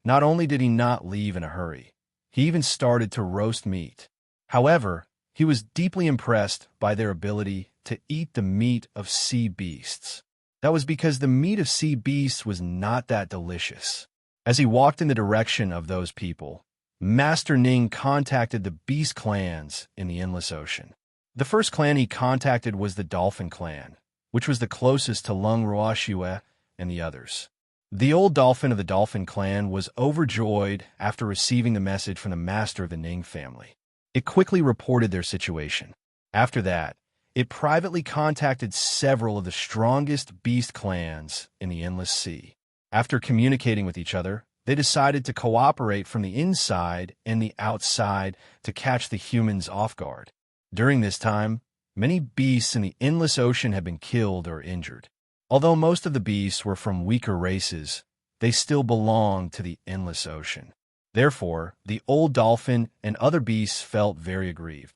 not only did he not leave in a hurry, he even started to roast meat. However, he was deeply impressed by their ability to eat the meat of sea beasts. That was because the meat of sea beasts was not that delicious. As he walked in the direction of those people, Master Ning contacted the beast clans in the Endless Ocean. The first clan he contacted was the Dolphin clan, which was the closest to Lung Ruoxua and the others. The old dolphin of the Dolphin clan was overjoyed after receiving the message from the Master of the Ning family. It quickly reported their situation. After that, it privately contacted several of the strongest beast clans in the Endless Sea. After communicating with each other, they decided to cooperate from the inside and the outside to catch the humans off guard. During this time, many beasts in the Endless Ocean had been killed or injured. Although most of the beasts were from weaker races, they still belonged to the Endless Ocean. Therefore, the old dolphin and other beasts felt very aggrieved.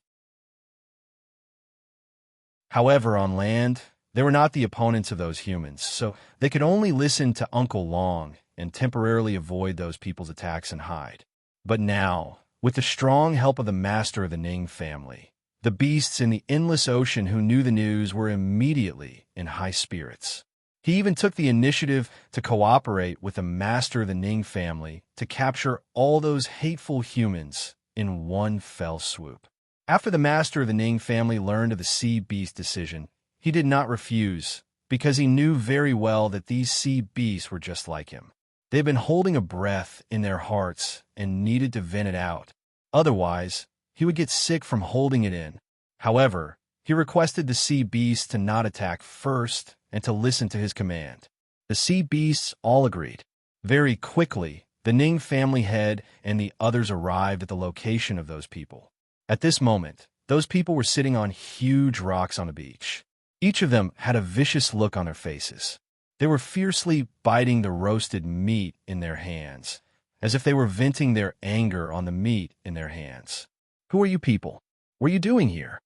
However, on land, they were not the opponents of those humans, so they could only listen to Uncle Long and temporarily avoid those people's attacks and hide. But now, with the strong help of the Master of the Ning family, the beasts in the Endless Ocean who knew the news were immediately in high spirits. He even took the initiative to cooperate with the Master of the Ning family to capture all those hateful humans in one fell swoop. After the Master of the Ning family learned of the sea beast decision, he did not refuse, because he knew very well that these sea beasts were just like him. They had been holding a breath in their hearts and needed to vent it out. Otherwise, he would get sick from holding it in. However, he requested the sea beasts to not attack first and to listen to his command. The sea beasts all agreed. Very quickly, the Ning family head and the others arrived at the location of those people. At this moment, those people were sitting on huge rocks on the beach. Each of them had a vicious look on their faces. They were fiercely biting the roasted meat in their hands, as if they were venting their anger on the meat in their hands. Who are you people? What are you doing here?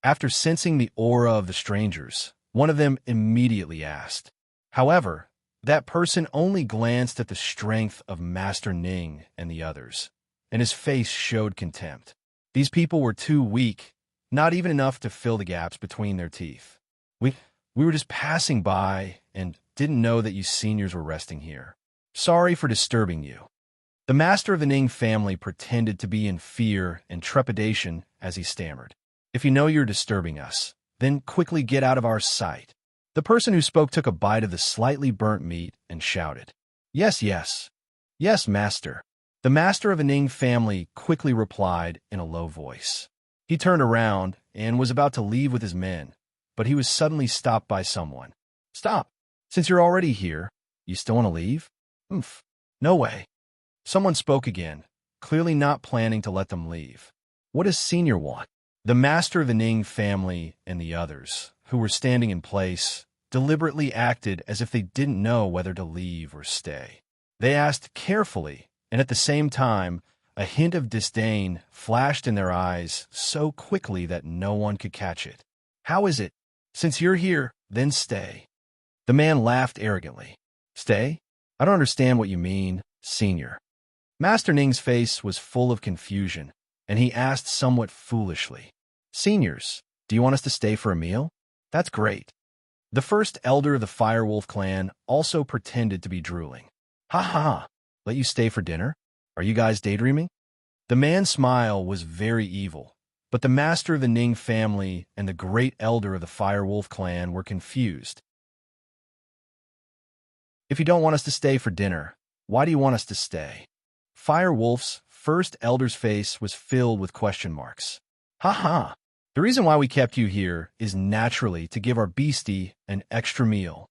After sensing the aura of the strangers, one of them immediately asked. However, that person only glanced at the strength of Master Ning and the others, and his face showed contempt. These people were too weak, not even enough to fill the gaps between their teeth. We were just passing by and didn't know that you seniors were resting here. Sorry for disturbing you. The master of the Ning family pretended to be in fear and trepidation as he stammered. If you know you're disturbing us, then quickly get out of our sight. The person who spoke took a bite of the slightly burnt meat and shouted, Yes, yes. Yes, master. The master of the Ning family quickly replied in a low voice. He turned around and was about to leave with his men, but he was suddenly stopped by someone. Stop. Since you're already here, you still want to leave? Oomph. No way. Someone spoke again, clearly not planning to let them leave. What does Senior want? The master of the Ning family and the others, who were standing in place, deliberately acted as if they didn't know whether to leave or stay. They asked carefully, and at the same time, a hint of disdain flashed in their eyes so quickly that no one could catch it. How is it? Since you're here, then stay. The man laughed arrogantly. Stay? I don't understand what you mean, Senior. Master Ning's face was full of confusion, and he asked somewhat foolishly, Seniors, do you want us to stay for a meal? That's great. The first elder of the Firewolf clan also pretended to be drooling. Ha ha, let you stay for dinner? Are you guys daydreaming? The man's smile was very evil, but the master of the Ning family and the great elder of the Firewolf clan were confused. If you don't want us to stay for dinner, why do you want us to stay? Firewolf's first elder's face was filled with question marks. Ha ha! The reason why we kept you here is naturally to give our beastie an extra meal.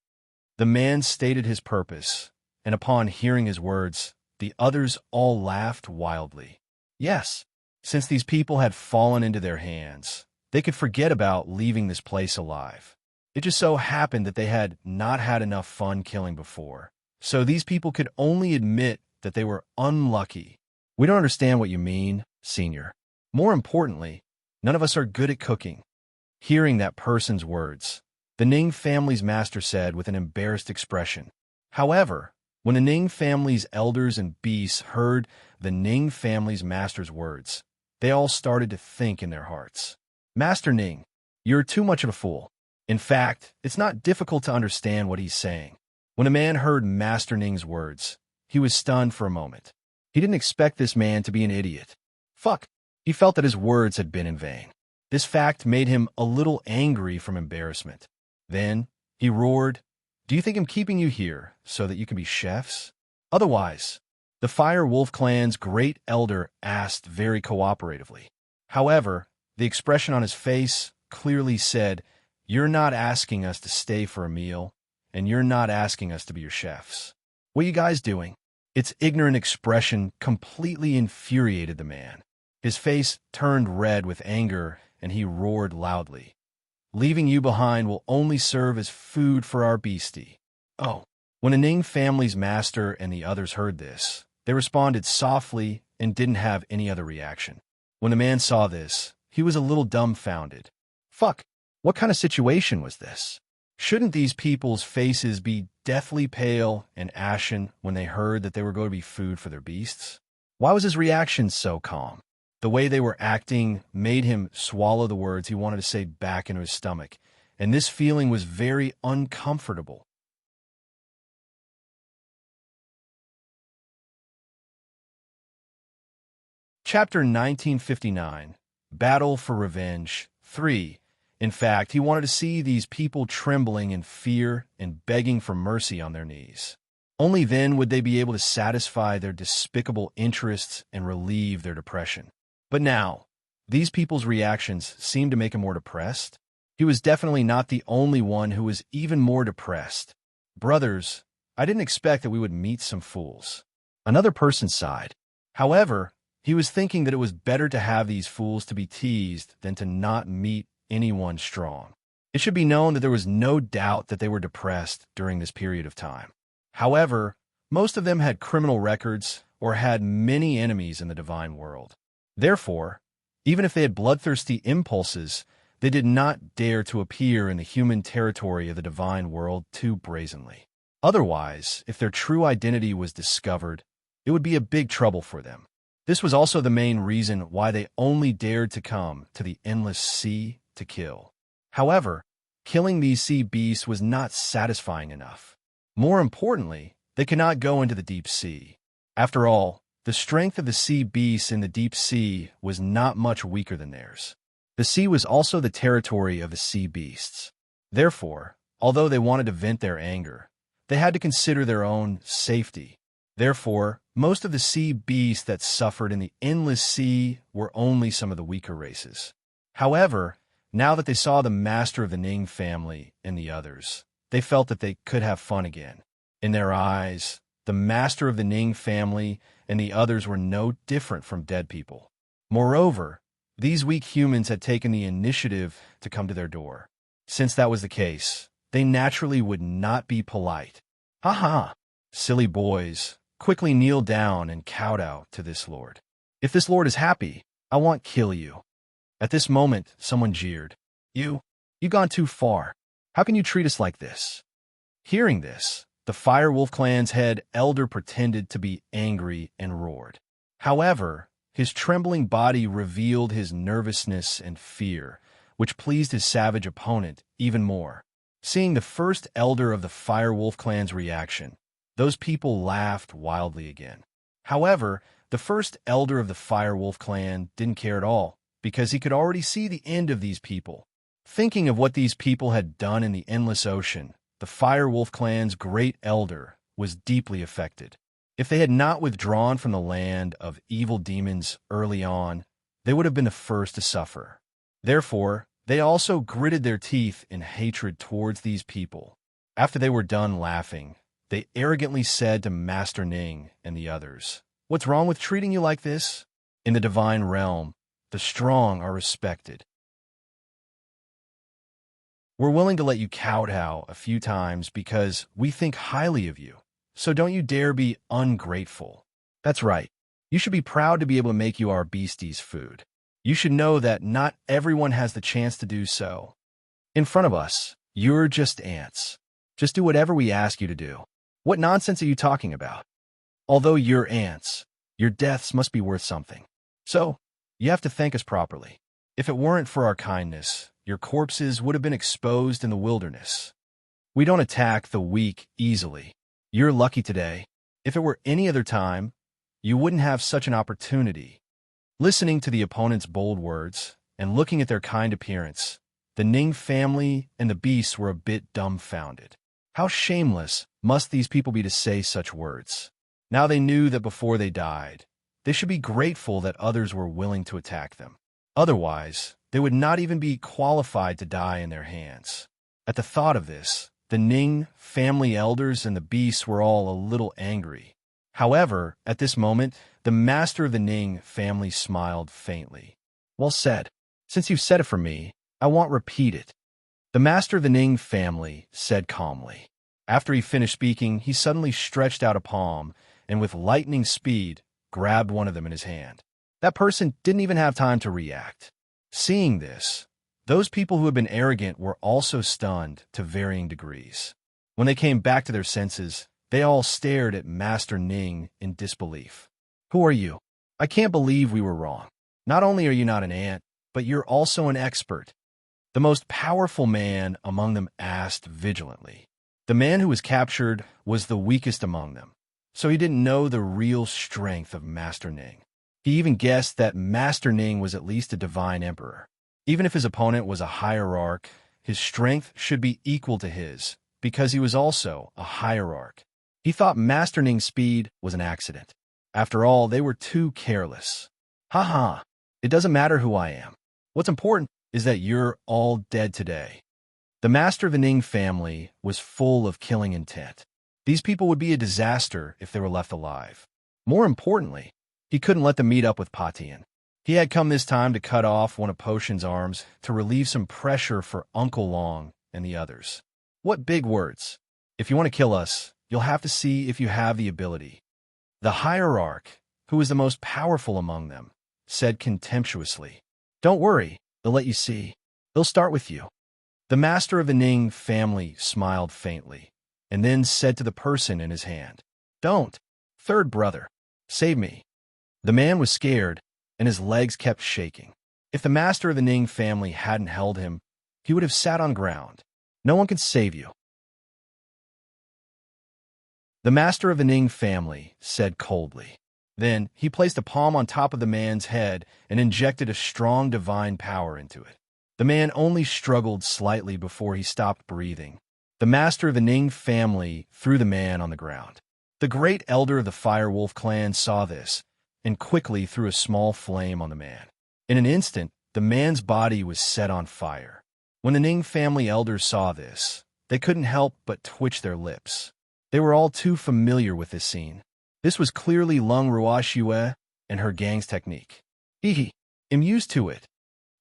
The man stated his purpose, and upon hearing his words, the others all laughed wildly. Yes, since these people had fallen into their hands, they could forget about leaving this place alive. It just so happened that they had not had enough fun killing before, so these people could only admit that they were unlucky. We don't understand what you mean, Senior. More importantly, none of us are good at cooking. Hearing that person's words, the Ning family's master said with an embarrassed expression. However, when the Ning family's elders and beasts heard the Ning family's master's words, they all started to think in their hearts. Master Ning, you're too much of a fool. In fact, it's not difficult to understand what he's saying. When a man heard Master Ning's words, he was stunned for a moment. He didn't expect this man to be an idiot. Fuck. He felt that his words had been in vain. This fact made him a little angry from embarrassment. Then, he roared, Do you think I'm keeping you here so that you can be chefs? Otherwise, the Fire Wolf clan's great elder asked very cooperatively. However, the expression on his face clearly said, You're not asking us to stay for a meal, and you're not asking us to be your chefs. What are you guys doing? Its ignorant expression completely infuriated the man. His face turned red with anger, and he roared loudly. Leaving you behind will only serve as food for our beastie. Oh. When the Ning family's master and the others heard this, they responded softly and didn't have any other reaction. When the man saw this, he was a little dumbfounded. Fuck, what kind of situation was this? Shouldn't these people's faces be deathly pale and ashen when they heard that they were going to be food for their beasts? Why was his reaction so calm? The way they were acting made him swallow the words he wanted to say back into his stomach, and this feeling was very uncomfortable. Chapter 1959, Battle for Revenge 3. In fact, he wanted to see these people trembling in fear and begging for mercy on their knees. Only then would they be able to satisfy their despicable interests and relieve their depression. But now, these people's reactions seemed to make him more depressed. He was definitely not the only one who was even more depressed. Brothers, I didn't expect that we would meet some fools. Another person sighed. However, he was thinking that it was better to have these fools to be teased than to not meet anyone strong. It should be known that there was no doubt that they were depressed during this period of time. However, most of them had criminal records or had many enemies in the divine world. Therefore, even if they had bloodthirsty impulses, they did not dare to appear in the human territory of the divine world too brazenly. Otherwise, if their true identity was discovered, it would be a big trouble for them. This was also the main reason why they only dared to come to the endless sea to kill. However, killing these sea beasts was not satisfying enough. More importantly, they could not go into the deep sea. After all, the strength of the sea beasts in the deep sea was not much weaker than theirs. The sea was also the territory of the sea beasts. Therefore, although they wanted to vent their anger, they had to consider their own safety. Therefore, most of the sea beasts that suffered in the endless sea were only some of the weaker races. However, now that they saw the master of the Ning family and the others, they felt that they could have fun again. In their eyes, the master of the Ning family and the others were no different from dead people. Moreover, these weak humans had taken the initiative to come to their door. Since that was the case, they naturally would not be polite. Ha ha! Silly boys, quickly kneel down and kowtow to this lord. If this lord is happy, I won't kill you. At this moment, someone jeered. You've gone too far. How can you treat us like this? Hearing this, the Firewolf clan's head elder pretended to be angry and roared. However, his trembling body revealed his nervousness and fear, which pleased his savage opponent even more. Seeing the first elder of the Firewolf clan's reaction, those people laughed wildly again. However, the first elder of the Firewolf clan didn't care at all, because he could already see the end of these people. Thinking of what these people had done in the endless ocean, the Firewolf clan's great elder was deeply affected. If they had not withdrawn from the land of evil demons early on, they would have been the first to suffer. Therefore, they also gritted their teeth in hatred towards these people. After they were done laughing, they arrogantly said to Master Ning and the others, "What's wrong with treating you like this? In the divine realm, the strong are respected. We're willing to let you kowtow a few times because we think highly of you. So don't you dare be ungrateful. That's right. You should be proud to be able to make you our beasties' food. You should know that not everyone has the chance to do so. In front of us, you're just ants. Just do whatever we ask you to do. What nonsense are you talking about? Although you're ants, your deaths must be worth something. So, you have to thank us properly. If it weren't for our kindness, your corpses would have been exposed in the wilderness. We don't attack the weak easily. You're lucky today. If it were any other time, you wouldn't have such an opportunity." Listening to the opponent's bold words and looking at their kind appearance, the Ning family and the beasts were a bit dumbfounded. How shameless must these people be to say such words? Now they knew that before they died, they should be grateful that others were willing to attack them. Otherwise, they would not even be qualified to die in their hands. At the thought of this, the Ning family elders and the beasts were all a little angry. However, at this moment, the master of the Ning family smiled faintly. "Well said. Since you've said it for me, I won't repeat it." The master of the Ning family said calmly. After he finished speaking, he suddenly stretched out a palm and with lightning speed grabbed one of them in his hand. That person didn't even have time to react. Seeing this, those people who had been arrogant were also stunned to varying degrees. When they came back to their senses, they all stared at Master Ning in disbelief. "Who are you? I can't believe we were wrong. Not only are you not an ant, but you're also an expert." The most powerful man among them asked vigilantly. The man who was captured was the weakest among them, so he didn't know the real strength of Master Ning. He even guessed that Master Ning was at least a divine emperor. Even if his opponent was a hierarch, his strength should be equal to his, because he was also a hierarch. He thought Master Ning's speed was an accident. After all, they were too careless. "Ha ha! It doesn't matter who I am. What's important is that you're all dead today." The master of the Ning family was full of killing intent. These people would be a disaster if they were left alive. More importantly, he couldn't let them meet up with Patian. He had come this time to cut off one of Potion's arms to relieve some pressure for Uncle Long and the others. What big words. If you want to kill us, you'll have to see if you have the ability. The hierarch, who was the most powerful among them, said contemptuously. Don't worry, they'll let you see. They'll start with you. The master of the Ning family smiled faintly, and then said to the person in his hand, Don't, third brother, save me. The man was scared, and his legs kept shaking. If the master of the Ning family hadn't held him, he would have sat on ground. No one can save you. The master of the Ning family said coldly. Then he placed a palm on top of the man's head and injected a strong divine power into it. The man only struggled slightly before he stopped breathing. The master of the Ning family threw the man on the ground. The great elder of the Fire Wolf clan saw this and quickly threw a small flame on the man. In an instant, the man's body was set on fire. When the Ning family elders saw this, they couldn't help but twitch their lips. They were all too familiar with this scene. This was clearly Lung Ruoxue and her gang's technique. Hee I'm used to it.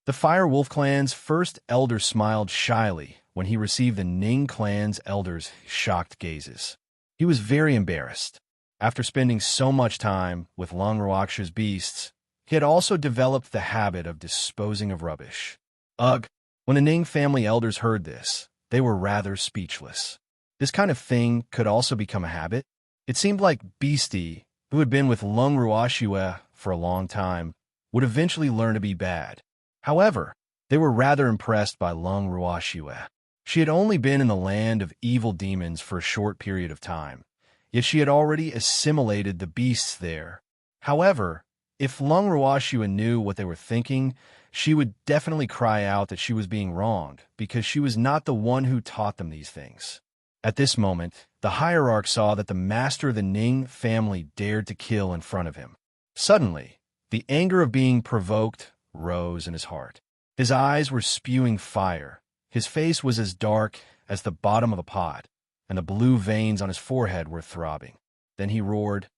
The Fire Wolf clan's first elder smiled shyly when he received the Ning clan's elders' shocked gazes. He was very embarrassed. After spending so much time with Lung Ruoxue's beasts, he had also developed the habit of disposing of rubbish. Ugh! When the Ning family elders heard this, they were rather speechless. This kind of thing could also become a habit. It seemed like Beastie, who had been with Lung Ruoxue for a long time, would eventually learn to be bad. However, they were rather impressed by Lung Ruoxue. She had only been in the land of evil demons for a short period of time, yet she had already assimilated the beasts there. However, if Lung Ruoxue knew what they were thinking, she would definitely cry out that she was being wronged because she was not the one who taught them these things. At this moment, the hierarch saw that the master of the Ning family dared to kill in front of him. Suddenly, the anger of being provoked rose in his heart. His eyes were spewing fire. His face was as dark as the bottom of a pot, and the blue veins on his forehead were throbbing. Then he roared,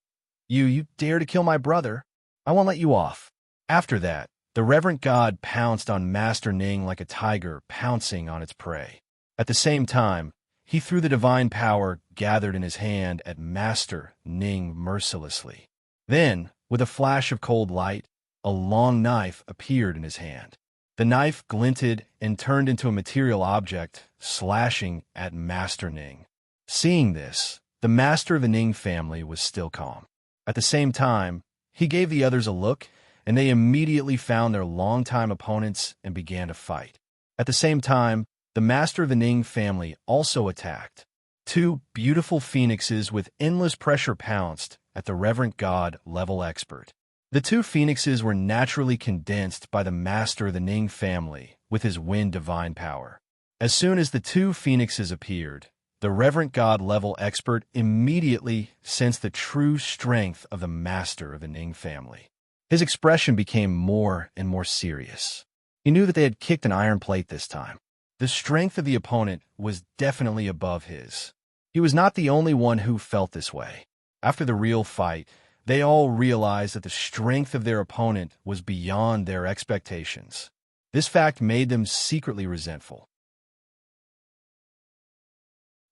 You dare to kill my brother? I won't let you off. After that, the reverent god pounced on Master Ning like a tiger pouncing on its prey. At the same time, he threw the divine power gathered in his hand at Master Ning mercilessly. Then, with a flash of cold light, a long knife appeared in his hand. The knife glinted and turned into a material object, slashing at Master Ning. Seeing this, the master of the Ning family was still calm. At the same time, he gave the others a look, and they immediately found their longtime opponents and began to fight. At the same time, the master of the Ning family also attacked. Two beautiful phoenixes with endless pressure pounced at the reverent god level expert. The two phoenixes were naturally condensed by the master of the Ning family with his wind divine power. As soon as the two phoenixes appeared, the reverent god level expert immediately sensed the true strength of the master of the Ning family. His expression became more and more serious. He knew that they had kicked an iron plate this time. The strength of the opponent was definitely above his. He was not the only one who felt this way. After the real fight, they all realized that the strength of their opponent was beyond their expectations. This fact made them secretly resentful.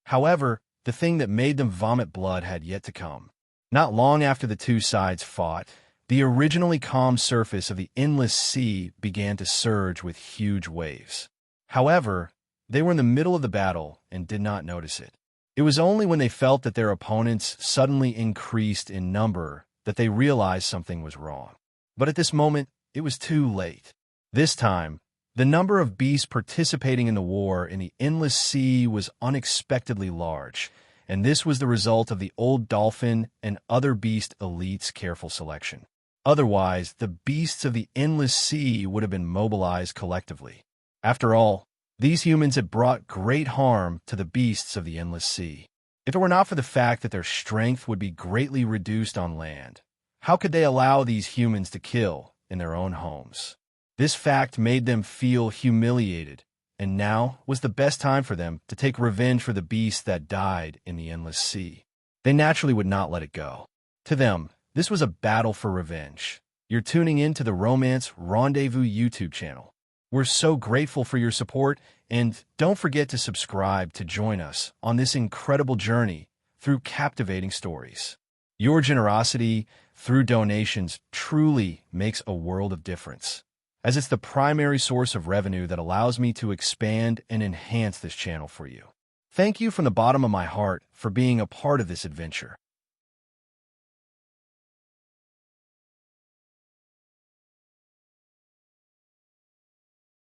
However, the thing that made them vomit blood had yet to come. Not long after the two sides fought, the originally calm surface of the endless sea began to surge with huge waves. However, they were in the middle of the battle and did not notice it. It was only when they felt that their opponents suddenly increased in number that they realized something was wrong. But at this moment, it was too late. This time, the number of beasts participating in the war in the endless sea was unexpectedly large, and this was the result of the old dolphin and other beast elites' careful selection. Otherwise, the beasts of the endless sea would have been mobilized collectively. After all, these humans had brought great harm to the beasts of the endless sea. If it were not for the fact that their strength would be greatly reduced on land, how could they allow these humans to kill in their own homes? This fact made them feel humiliated, and now was the best time for them to take revenge for the beasts that died in the endless sea. They naturally would not let it go. To them, this was a battle for revenge. You're tuning in to the Romance Rendezvous YouTube channel. We're so grateful for your support, and don't forget to subscribe to join us on this incredible journey through captivating stories. Your generosity through donations truly makes a world of difference, as it's the primary source of revenue that allows me to expand and enhance this channel for you. Thank you from the bottom of my heart for being a part of this adventure.